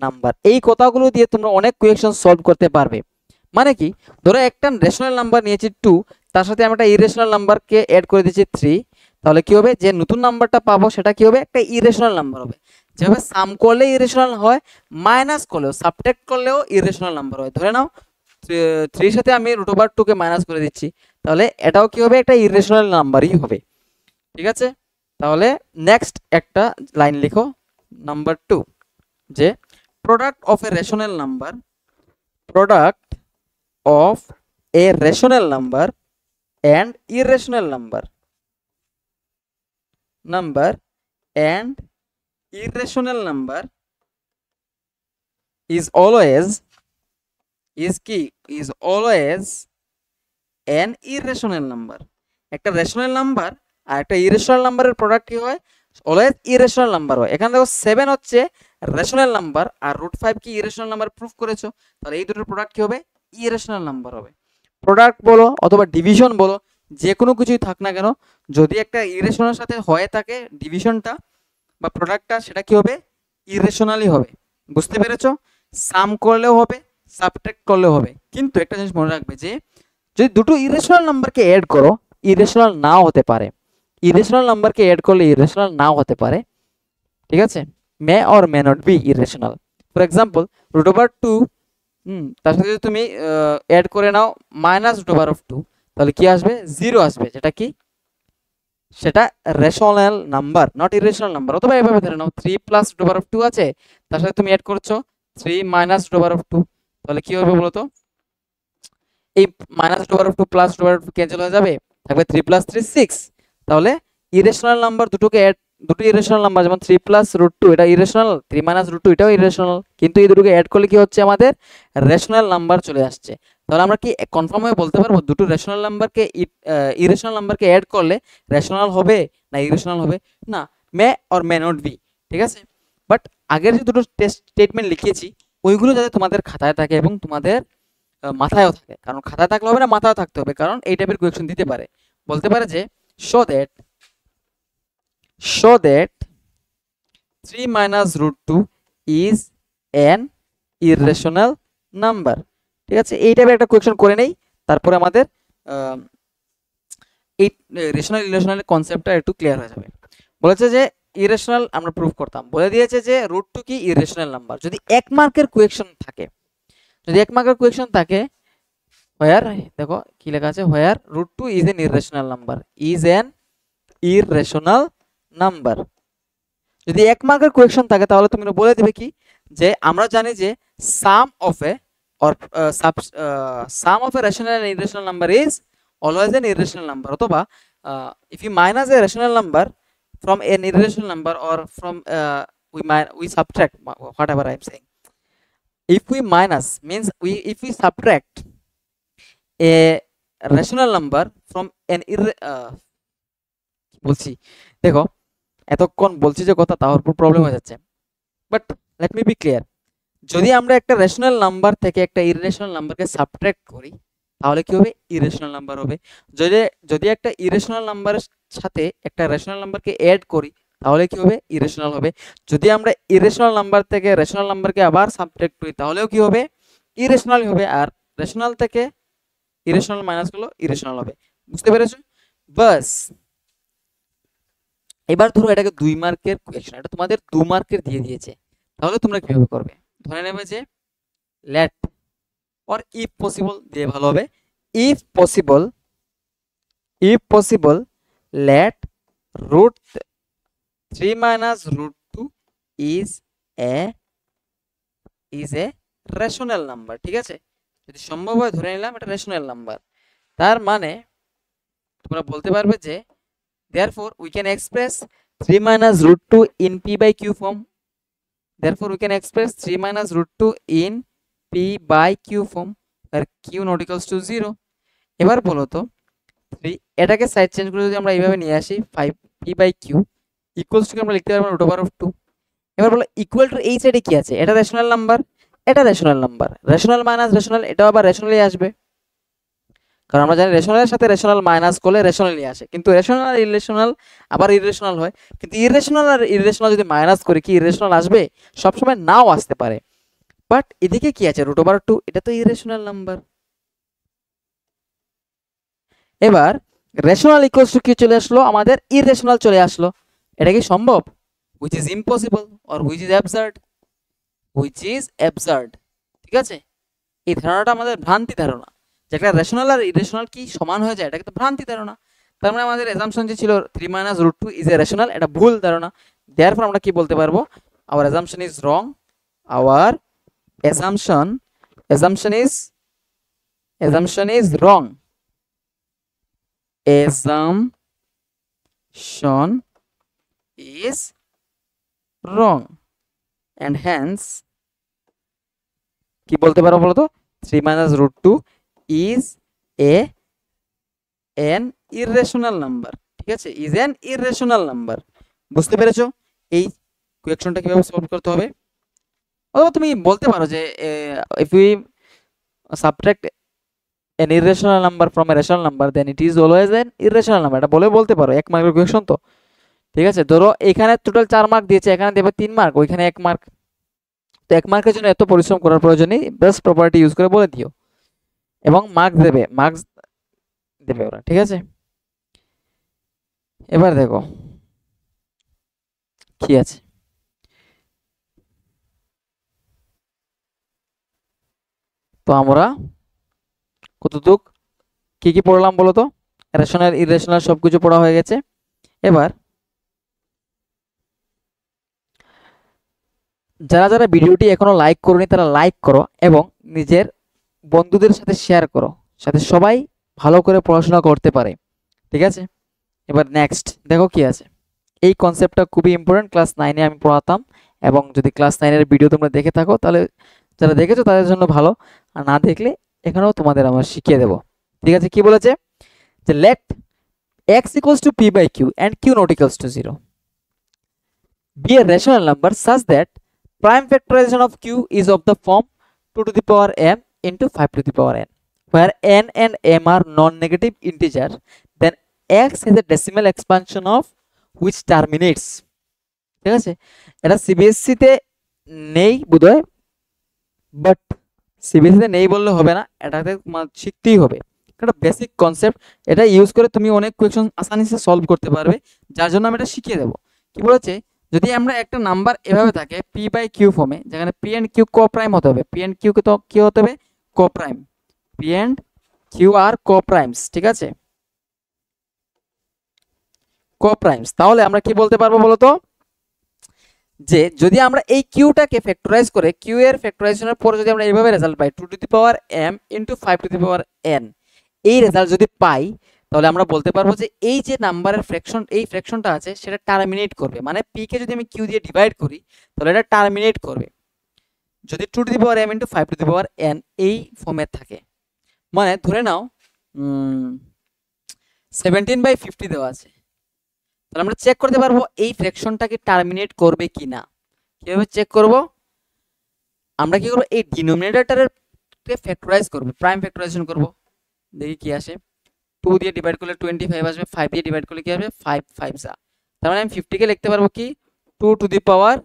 number এই কথাগুলো দিয়ে তোমরা অনেক কোয়েকশন সলভ করতে পারবে। মানে কি? ধরো একটা রেশনাল নাম্বার নিয়েছি 2, তার সাথে আমি একটা ইরেশনাল নাম্বারকে অ্যাড করে দিয়েছি 3, তাহলে কি হবে? যে নতুন নাম্বারটা পাবো সেটা কি হবে? একটা ইরেশনাল নাম্বার হবে। যেভাবে সাম করলে ইরেশনাল হয়, মাইনাস করলেও, সাবট্রাক্ট করলেও ইরেশনাল নাম্বার হয়। ধরে নাও 3 সাথে আমি √2 কে মাইনাস করে দিচ্ছি, তাহলে এটাও কি হবে? একটা ইরেশনাল নাম্বারই হবে। ঠিক আছে? তাহলে নেক্সট একটা লাইন লিখো, নাম্বার 2, যে product of a rational number and irrational number is always an irrational number. একটা রেশনাল নাম্বার আর একটা ইরেশনাল নাম্বারের প্রোডাক্ট কি হয়? অলওয়েজ ইরেশনাল নাম্বার হয়। এখানে দেখো 7 হচ্ছে রেশনাল নাম্বার আর √5 কি ইরেশনাল নাম্বার প্রুফ করেছো, তাহলে এই দুটোর প্রোডাক্ট কি হবে? ইরেশনাল নাম্বার হবে। প্রোডাক্ট বলো অথবা ডিভিশন বলো, যে কোনো কিছুই থাক না কেন, যদি একটা ইরেশনাল সাথে হয়ে থাকে ডিভিশনটা বা প্রোডাক্টটা, সেটা কি হবে? ইরেশনালই হবে। বুঝতে পেরেছো? সাম করলেও হবে, সাবট্রাক্ট করলেও হবে। কিন্তু একটা জিনিস মনে রাখবে যে যদি দুটো ইরেশনাল নাম্বারকে অ্যাড করো, ইরেশনাল নাও হতে পারে। ইরেশনাল নাম্বারকে অ্যাড করলে ইরেশনাল নাও হতে পারে। ঠিক আছে? May or may not be irrational. For example √2, তার সাথে যদি তুমি অ্যাড করে নাও -√2, তাহলে কি আসবে? 0 আসবে। যেটা কি? সেটা rational number, not irrational number. অথবা এভাবে ধরে নাও 3 + √2 আছে, তার সাথে তুমি অ্যাড করছো 3 - √2, তাহলে কি হবে বলো তো? এই -√2 + √2 ক্যান্সেল হয়ে যাবে, থাকবে 3 + 3 6। তাহলে ইরেশনাল নাম্বার দুটোকে দুটো ইরেশনাল নাম্বার, যেমন 3 + √2 এটা ইরেশনাল, 3 - √2 এটাও ইরেশনাল, কিন্তু এই দুটোকে অ্যাড করলে কি হচ্ছে? আমাদের রেশনাল নাম্বার চলে আসছে। তাহলে আমরা কি কনফার্ম হয়ে বলতে পারবো দুটো রেশনাল নাম্বারকে ইরেশনাল নাম্বারকে অ্যাড করলে রেশনাল হবে না ইরেশনাল হবে? না, may or may not be. ঠিক আছে? বাট আগের যে দুটো টেস্ট স্টেটমেন্ট লিখিয়েছি, ওইগুলো যাতে তোমাদের খাতায় থাকে এবং তোমাদের মাথায়ও থাকে। কারণ খাতায় থাকলে হবে না, মাথায় থাকতে হবে। কারণ এই টাইপের কোয়েকশন দিতে পারে, বলতে পারে যে show that 3 - √2 is an irrational number. ঠিক আছে? এই টাইপের একটা কোয়েকশন করে নেই, তারপরে আমাদের এই রেশনাল ইরেশনাল কনসেপ্টটা একটু ক্লিয়ার হয়ে যাবে। বলেছে যে ইরেশনাল আমরা প্রুফ করতাম, বলে দিয়েছে যে √2 কি ইরেশনাল নাম্বার। যদি 1 মার্কের কোয়েকশন থাকে, হোয়ার, দেখো কি লেখা আছে, হোয়ার √2 ইজ এন ইরেশনাল নাম্বার, যদি 1 মার্কের কোয়েশ্চন থাকে তাহলে তুমি বলে দিবে কি যে আমরা জানি যে sum of a or sum of a rational and irrational number is always an irrational number, অথবা if you minus a rational number from an irrational number, or from we subtract, whatever I am saying, if we minus means if we subtract a rational number from an বলছি দেখো এতক্ষণ বলছি যে কথা তার উপর প্রবলেম হয়ে যাচ্ছে, but let me be clear. যদি আমরা একটা রেশনাল নাম্বার থেকে একটা ইরেশনাল নাম্বারকে সাবট্রাক্ট করি তাহলে কি হবে? ইরেশনাল নাম্বার হবে। যদি যদি একটা ইরেশনাল নাম্বারের সাথে একটা রেশনাল নাম্বারকে অ্যাড করি তাহলে কি হবে? ইরেশনাল হবে। যদি আমরা ইরেশনাল নাম্বার থেকে রেশনাল নাম্বারকে আবার সাবট্রাক্ট করি তাহলেও কি হবে? ইরেশনালই হবে। আর রেশনাল থেকে ইরেশনাল মাইনাস করলে ইরেশনাল হবে। বুঝতে পেরেছো? বাস এবার ধরো এটাকে 2 মার্কের কোয়েশ্চন, এটা তোমাদের 2 মার্কের দিয়ে দিয়েছে, তাহলে তোমরা কিভাবে করবে? ধরে নেবে যে লেট or if possible দিয়ে ভালো হবে। if possible let root 3 minus root 2 is a rational number, ঠিক আছে? যদি সম্ভব হয় ধরে নিলাম এটা রেশনাল নাম্বার, তার মানে তোমরা বলতে পারবে যে therefore we can express 3 minus root 2 in p by q form, therefore we can express 3 minus root 2 in p by q form where q not equals to 0। এবার বলো তো 3 এটাকে সাইড চেঞ্জ করে যদি আমরা এইভাবে নিয়ে আসি 5 p by q equals to আমরা লিখতে পারবো রুট ওভার অফ 2। এবার বলো ইকুয়াল টু এই সাইডে কি আছে? এটা রেশনাল নাম্বার, এটা rational number, rational minus rational, এটাও আবার রেশনালই আসবে, কারণ আমরা জানি রেশনালের সাথে রেশনাল মাইনাস করলে রেশনালই আসে, কিন্তু রেশনাল আর ইরেশনাল আবার ইরেশনাল হয়, কিন্তু ইরেশনাল আর ইরেশনাল যদি মাইনাস করি কি ইরেশনাল আসবে? সবসময় নাও আসতে পারে। বাট এদিকে কি আছে? রুট ওভার 2, এটা তো ইরেশনাল নাম্বার। এবার রেশনাল ইকুয়ালস টু কি চলে আসলো? আমাদের ইরেশনাল চলে আসলো। এটা কি সম্ভব? Which is impossible or which is absurd, which is absurd, ঠিক আছে? এই ধারণাটা আমাদের ভ্রান্তি ধারণা, যেটা রেশনাল আর ইরেশনাল কি সমান হয়ে যায়, এটা কিন্তু ভ্রান্তি ধারণা। তার মানে আমাদের অ্যাজাম্পশন যে ছিল 3 minus root 2 is a rational, এটা ভুল ধারণা। দেয়ারফর আমরা কি বলতে পারবো? our assumption is wrong, our assumption is wrong, assumption is wrong, and hence কি বলতে পারবো বলো তো? 3 minus root 2 is an irrational number, ঠিক আছে? is an irrational number। বুঝতে পেরেছো এই কোয়েকশনটা কিভাবে সলভ করতে হবে? অথবা তুমি বলতে পারো যে if we subtract an irrational number from a rational number then it is always an irrational number, এটা বলতে পারো। 1 মার্কের কোয়েকশন তো, ঠিক আছে? ধরো এখানে টোটাল 4 মার্ক দিয়েছে, এখানে দেবে 3 মার্ক, ওইখানে 1 মার্ক, তো 1 মার্কের জন্য এত পরিশ্রম করার প্রয়োজন নেই, বেস্ট প্রপার্টি ইউজ করে বলে দিও এবং মার্কস দেবে ওরা, ঠিক আছে? এবার দেখো কি আছে। তো আমরা কতটুক কি কি পড়লাম বলো তো? রেশনাল ইরেশনাল সবকিছু পড়া হয়ে গেছে। এবার যারা যারা ভিডিওটি এখনো লাইক করোনি তারা লাইক করো এবং নিজের বন্ধুদের সাথে শেয়ার করো, সাথে সবাই ভালো করে পড়াশোনা করতে পারে, ঠিক আছে? এবার নেক্সট দেখো কি আছে। এই কনসেপ্টটা খুবই ইম্পর্টেন্ট, ক্লাস 9-এ আমি পড়াতাম, এবং যদি ক্লাস 9-এর ভিডিও তোমরা দেখে থাকো তাহলে যারা দেখেছো তাদের জন্য ভালো, আর না দেখলে এখানেও তোমাদের আমরা শিখিয়ে দেবো, ঠিক আছে? কি বলেছে যে late x equals to p by q and q not equals to 0 be a rational number such that prime factorization of q is of the form 2 to the power m into 5 to the power n, where n and m are non-negative integers, then x has a decimal expansion of which terminates, ঠিক আছে? এটা সিবিএসসি তে নেই বোধহয়, বাট সিবিএসসি তে নেই বললে হবে না, এটাতে শিখতেই হবে, এটা বেসিক কনসেপ্ট, এটা ইউজ করে তুমি অনেক কোয়েশ্চন আসানিসে সলভ করতে পারবে, যার জন্য আমি এটা শিখিয়ে দেবো। কি বলেছে? যদি আমরা একটা নাম্বার এভাবে থাকে পি বাই কিউ ফর্মে, যেখানে P and Q coprime হতে হবে, পি এন্ড কিউ তো কি হতে হবে? Coprime, P and Q আর কো প্রাইমস, ঠিক আছে? কো প্রাইমস, তাহলে আমরা কি বলতে পারবো বলো তো? যে যদি আমরা এই কিউটাকে ফ্যাক্টরাইজ করে কিউ এর ফ্যাক্টরাইজেশনের পরে যদি আমরা এইভাবে রেজাল্ট পাই 2m ইন্টু 5n, এই রেজাল্ট যদি পাই তাহলে আমরা বলতে পারবো যে এই যে নাম্বারের ফ্র্যাকশন, এই ফ্র্যাকশনটা আছে সেটা টার্মিনেট করবে, মানে পি কে যদি আমি কিউ দিয়ে ডিভাইড করি তাহলে এটা টার্মিনেট করবে যদি 2m ইন্টু 5n এই ফর্মের থাকে। মানে ধরে নাও 17/50 দেওয়া আছে, তাহলে আমরা চেক করতে পারবো এই ফ্র্যাকশনটাকে টার্মিনেট করবে কি না। কিভাবে চেক করব? আমরা কি করব, এই ডিনোমিনেটরের ফ্যাক্টরাইজ করব, প্রাইম ফ্যাক্টরাইজেশন করব, দেখি কি আসে। 2 দিয়ে ডিভাইড করলে 25 আসবে, 5 দিয়ে ডিভাইড করলে কি আসবে 5 5 যা, তার মানে আমি 50 কে লিখতে পারবো কি 2 to the power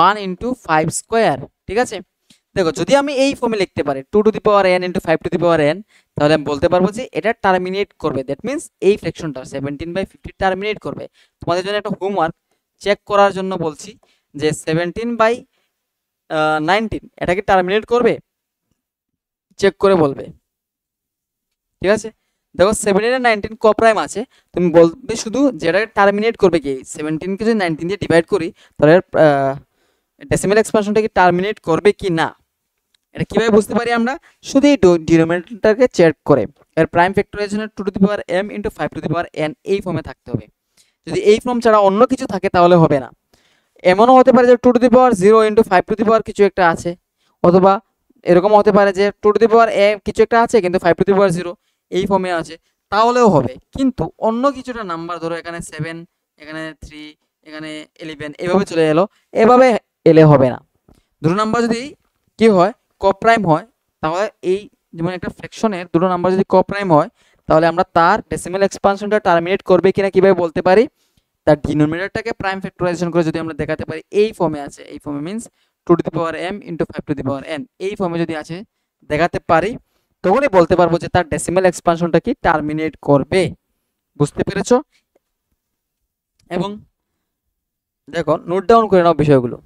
1 into 5 square. ঠিক আছে, দেখো যদি আমি এই ফর্মে লিখতে পারি 2 to the power n into 5 to the power n, তাহলে আমি বলতে পারবো যে এটা টার্মিনেট করবে, দ্যাট মিন্স এই ফ্র্যাকশনটা 17/50 টার্মিনেট করবে। তোমাদের জন্য একটা হোমওয়ার্ক চেক করার জন্য বলছি যে 17/19 এটাকে টার্মিনেট করবে, চেক করে বলবে। ঠিক আছে, দেখো 17 আর 19 কোপ্রাইম আছে, তুমি বলবে শুধু যেটাকে টার্মিনেট করবে কি 17 কে যদি 19 দিয়ে ডিভাইড করি তাহলে ডেসিমাল এক্সপানশনটা কি টার্মিনেট করবে কি না। এটা কিভাবে বুঝতে পারি আমরা? শুধু এই ডিনোমিনেটরটাকে চেক করে এর প্রাইম ফ্যাক্টরাইজেশনের 2 to the power m into 5 to the power n এই ফর্মে থাকতে হবে। যদি এই ফর্ম ছাড়া অন্য কিছু থাকে তাহলে হবে না। এমনও হতে পারে যে 2 to the power 0 into 5 to the power কিছু একটা আছে, অথবা এরকম হতে পারে যে 2 টু দি পাওয়ার কিছু একটা আছে কিন্তু 5 টু দি পাওয়ার 0 এই ফর্মে আছে, তাহলেও হবে। কিন্তু অন্য কিছুটা নাম্বার ধরো এখানে 7, এখানে 3, এখানে 11 এভাবে চলে এলো, এভাবে এলে হবে না। দুটো নাম্বার যদি কি হয় কোপ্রাইম হয়, তাহলে এই যেমন একটা ফ্র্যাকশনের দুটো নাম্বার যদি কোপ্রাইম হয় তাহলে আমরা তার ডেসিমাল এক্সপানশনটা টার্মিনেট করবে কিনা কিভাবে বলতে পারি, তার ডিনোমিনেটরটাকে প্রাইম ফ্যাক্টরাইজেশন করে যদি আমরা দেখাতে পারি এই ফর্মে আছে, এই ফর্মে means 2 to the power m into 5 to the power n এই ফর্মে যদি আছে দেখাতে পারি, তখনই বলতে পারবো যে তার ডেসিমাল এক্সপানশনটা কি টার্মিনেট করবে। বুঝতে পেরেছো? এবং দেখো নোট ডাউন করে নাও বিষয়গুলো।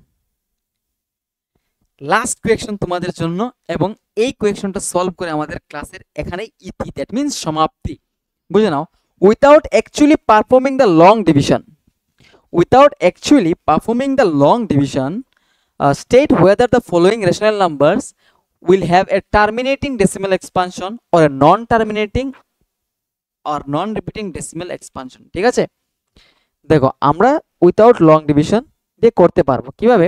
লাস্ট কোয়েকশন তোমাদের জন্য, এবং এই কোয়েকশনটা সলভ করে আমাদের ক্লাসের এখানে ইতি, দ্যাট মিন্স সমাপ্তি। বুঝে নাও, without actually performing the long division, without actually performing the long division, state whether the following rational numbers will have a terminating decimal expansion or a non-terminating or non-repeating decimal expansion। ঠিক আছে, দেখো আমরা উইথাউট লং ডিভিশন দিয়ে করতে পারবো কিভাবে।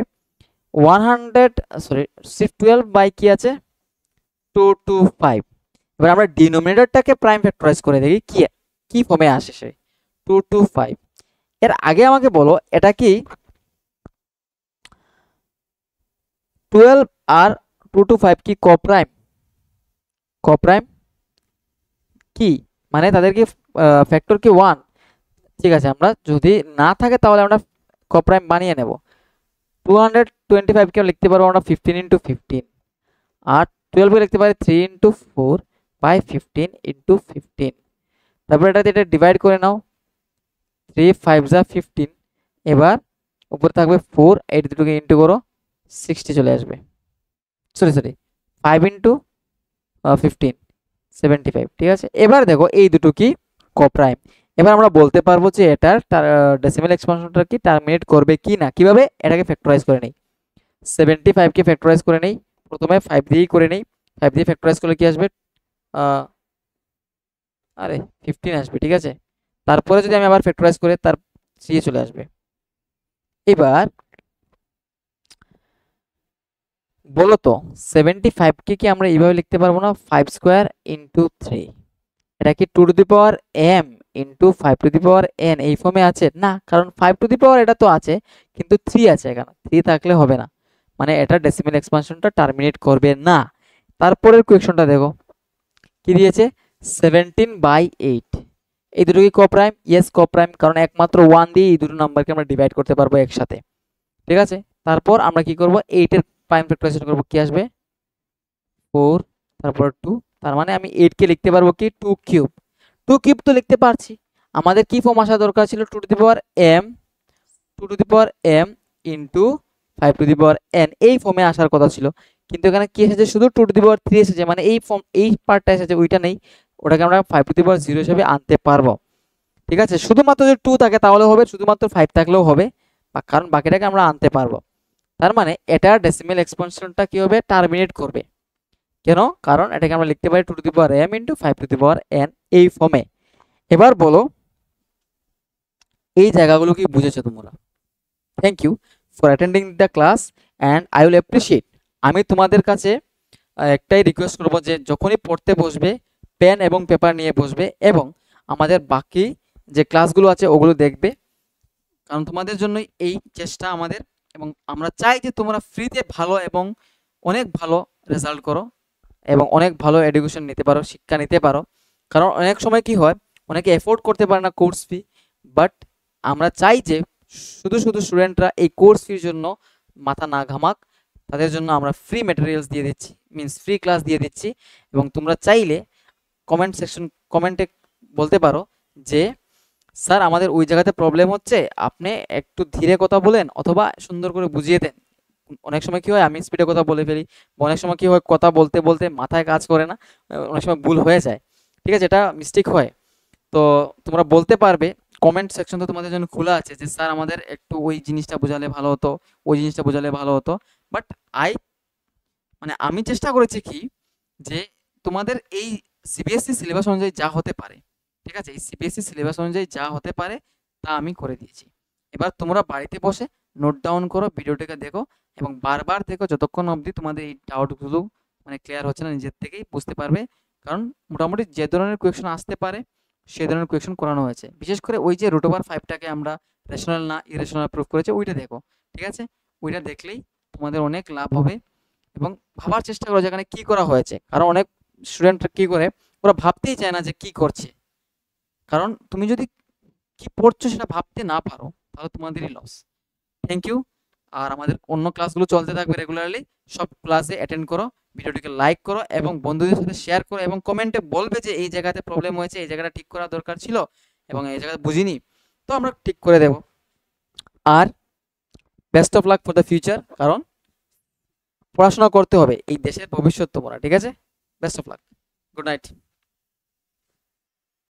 12 বাই কি আছে 225। এবার আমরা ডিনোমিনেটরটাকে প্রাইম ফ্যাক্টরাইজ করে দেখি কি কি ফর্মে আসে সে 225। এর আগে আমাকে বলো এটা কি 12 আর 225 কি কোপ্রাইম? কোপ্রাইম কি মানে তাদের কি ফ্যাক্টর কি 1? ঠিক আছে, আমরা যদি না থাকে তাহলে আমরা কোপ্রাইম বানিয়ে নেব। 225 কে লিখতে পারবো আমরা 15 ইনটু 15, আর 12 কে লিখতে পারি 3 ইনটু 4 বাই 15 ইনটু 15। তারপর এটা ডিভাইড করে নাও, 3 5 যা 15, এবার উপরে থাকবে 4, এই দুটোকে ইনটু করো 60 চলে আসবে। Sorry 5 into 15 75। ঠিক আছে, এবার দেখো এই দুটো কি কোপ্রাইম। এবার আমরা বলতে পারবো যে এটার ডেসিমাল এক্সপানশনটা কি টার্মিনেট করবে কি না। কিভাবে? এটাকে ফ্যাক্টরাইজ করে নেই, 75 কে ফ্যাক্টরাইজ করে নেই, প্রথমে 5 দিয়েই করে নেই, 5 দিয়ে ফ্যাক্টরাইজ করলে কি আসবে আরে 15 আসবে। ঠিক আছে, তারপরে যদি আমি আবার ফ্যাক্টরাইজ করে তার 3 চলে আসবে। এবার বলো তো 75 কে কি আমরা এইভাবে লিখতে পারবো না 5 স্কয়ার ইনটু 3? এটা কি 2 to the power m into 5 to the power n এই ফর্মে আছে না? কারণ 5 টু দি পাওয়ার এটা তো আছে কিন্তু 3 আছে এখানে, 3 থাকলে হবে না, মানে এটা ডেসিমাল এক্সপানশনটা টার্মিনেট করবে না। তারপরের কোয়েকশনটা দেখো কি দিয়েছে 17/8। এই দুটো কি কোপ্রাইম? ইয়েস কোপ্রাইম, কারণ একমাত্র 1 দিয়ে এই দুটো নাম্বারকে আমরা ডিভাইড করতে পারবো একসাথে। ঠিক আছে, তারপর আমরা কি করব 8 এর প্রাইম ফ্যাক্টরাইজেশন করব, কি আসবে 4 তারপর 2, তার মানে আমি 8 কে লিখতে পারবো কি 2 কিউব। 2 কিউব তো লিখতে পারছি, আমাদের কি ফর্ম আসা দরকার ছিল 2 to the power m into 5 to the power n এই ফর্মে আসার কথা ছিল, কিন্তু এখানে কি এসেছে শুধু 2 টু দি পাওয়ার 3 এসেছে, মানে এই ফর্ম এই পার্টটা এসেছে, ওইটা নেই, ওটাকে আমরা 5 টু দি পাওয়ার 0 হিসেবে আনতে পারবো। ঠিক আছে, শুধুমাত্র যদি 2 থাকে তাহলে হবে, শুধুমাত্র 5 থাকলেও হবে, কারণ বাকিটাকে আমরা আনতে পারবো। তার মানে এটা ডেসিমেল এক্সপেনশনটা কি হবে, টার্মিনেট করবে। কেন? কারণ এটাকে আমরা লিখতে পারি 2 to the power m into 5 to the power n এই ফর্মে। এবার বলো এই জায়গাগুলো কি বুঝেছো তোমরা? Thank you for attending the class and I will appreciate. আমি তোমাদের কাছে একটাই রিকোয়েস্ট করবো যে যখনই পড়তে বসবে পেন এবং পেপার নিয়ে বসবে এবং আমাদের বাকি যে ক্লাসগুলো আছে ওগুলো দেখবে, কারণ তোমাদের জন্যই এই চেষ্টা আমাদের, এবং আমরা চাই যে তোমরা ফ্রিতে ভালো এবং অনেক ভালো রেজাল্ট করো এবং অনেক ভালো এডুকেশন নিতে পারো, শিক্ষা নিতে পারো। কারণ অনেক সময় কি হয়, অনেকে এফোর্ড করতে পারে না কোর্স ফি, বাট আমরা চাই যে শুধু শুধু স্টুডেন্টরা এই কোর্স ফির জন্য মাথা না ঘামাক, তাদের জন্য আমরা ফ্রি ম্যাটেরিয়ালস দিয়ে দিচ্ছি, মিনস ফ্রি ক্লাস দিয়ে দিচ্ছি। এবং তোমরা চাইলে কমেন্টে বলতে পারো যে স্যার আমাদের ওই জায়গাতে প্রবলেম হচ্ছে, আপনি একটু ধীরে কথা বলেন অথবা সুন্দর করে বুঝিয়ে দেন। অনেক সময় কি হয় আমি স্পিডে কথা বলে ফেলি, বা অনেক সময় কি হয় কথা বলতে বলতে মাথায় কাজ করে না, অনেক সময় ভুল হয়ে যায়, ঠিক আছে, এটা মিস্টেক হয়। তো তোমরা বলতে পারবে, কমেন্ট সেকশন তো তোমাদের জন্য খোলা আছে, যে স্যার আমাদের একটু ওই জিনিসটা বোঝালে ভালো হতো, ওই জিনিসটা বোঝালে ভালো হতো। বাট আই আমি চেষ্টা করেছি কি, যে তোমাদের এই সিবিএসসি সিলেবাস অনুযায়ী যা হতে পারে, ঠিক আছে, এই সিবিএসসি সিলেবাস অনুযায়ী যা হতে পারে তা আমি করে দিয়েছি। এবার তোমরা বাড়িতে বসে নোট ডাউন করো, ভিডিওটাকে দেখো এবং বারবার দেখো যতক্ষণ অবধি তোমাদের এই ডাউটগুলো মানে ক্লিয়ার হচ্ছে না, নিজের থেকেই বুঝতে পারবে। কারণ মোটামুটি যে ধরনের কোয়েকশন আসতে পারে সেই ধরনের কোয়েকশন করানো হয়েছে। বিশেষ করে ওই যে √5টাকে আমরা রেশনাল না ইরেশনাল প্রুফ করেছে, ওইটা দেখো, ঠিক আছে, ওইটা দেখলেই তোমাদের অনেক লাভ হবে। এবং ভাবার চেষ্টা করো যেখানে কি করা হয়েছে, কারণ অনেক স্টুডেন্ট কি করে, ওরা ভাবতেই চায় না যে কি করছে। কারণ তুমি যদি কি পড়ছো সেটা ভাবতে না পারো তাহলে তোমাদেরই লস। Thank you. আর আমাদের অন্য ক্লাসগুলো চলতে থাকবে রেগুলারলি, সব ক্লাসে অ্যাটেন্ড করো, ভিডিওটিকে লাইক করো এবং বন্ধুদের সাথে শেয়ার করো এবং কমেন্টে বলবে যে এই জায়গাতে প্রবলেম হয়েছে, এই জায়গাটা ঠিক করা দরকার ছিল এবং এই জায়গাটা বুঝিনি, তো আমরা ঠিক করে দেব। আর best of luck for the future, কারণ পড়াশোনা করতে হবে, এই দেশের ভবিষ্যৎ তোমরা, ঠিক আছে? Best of lakh, good night.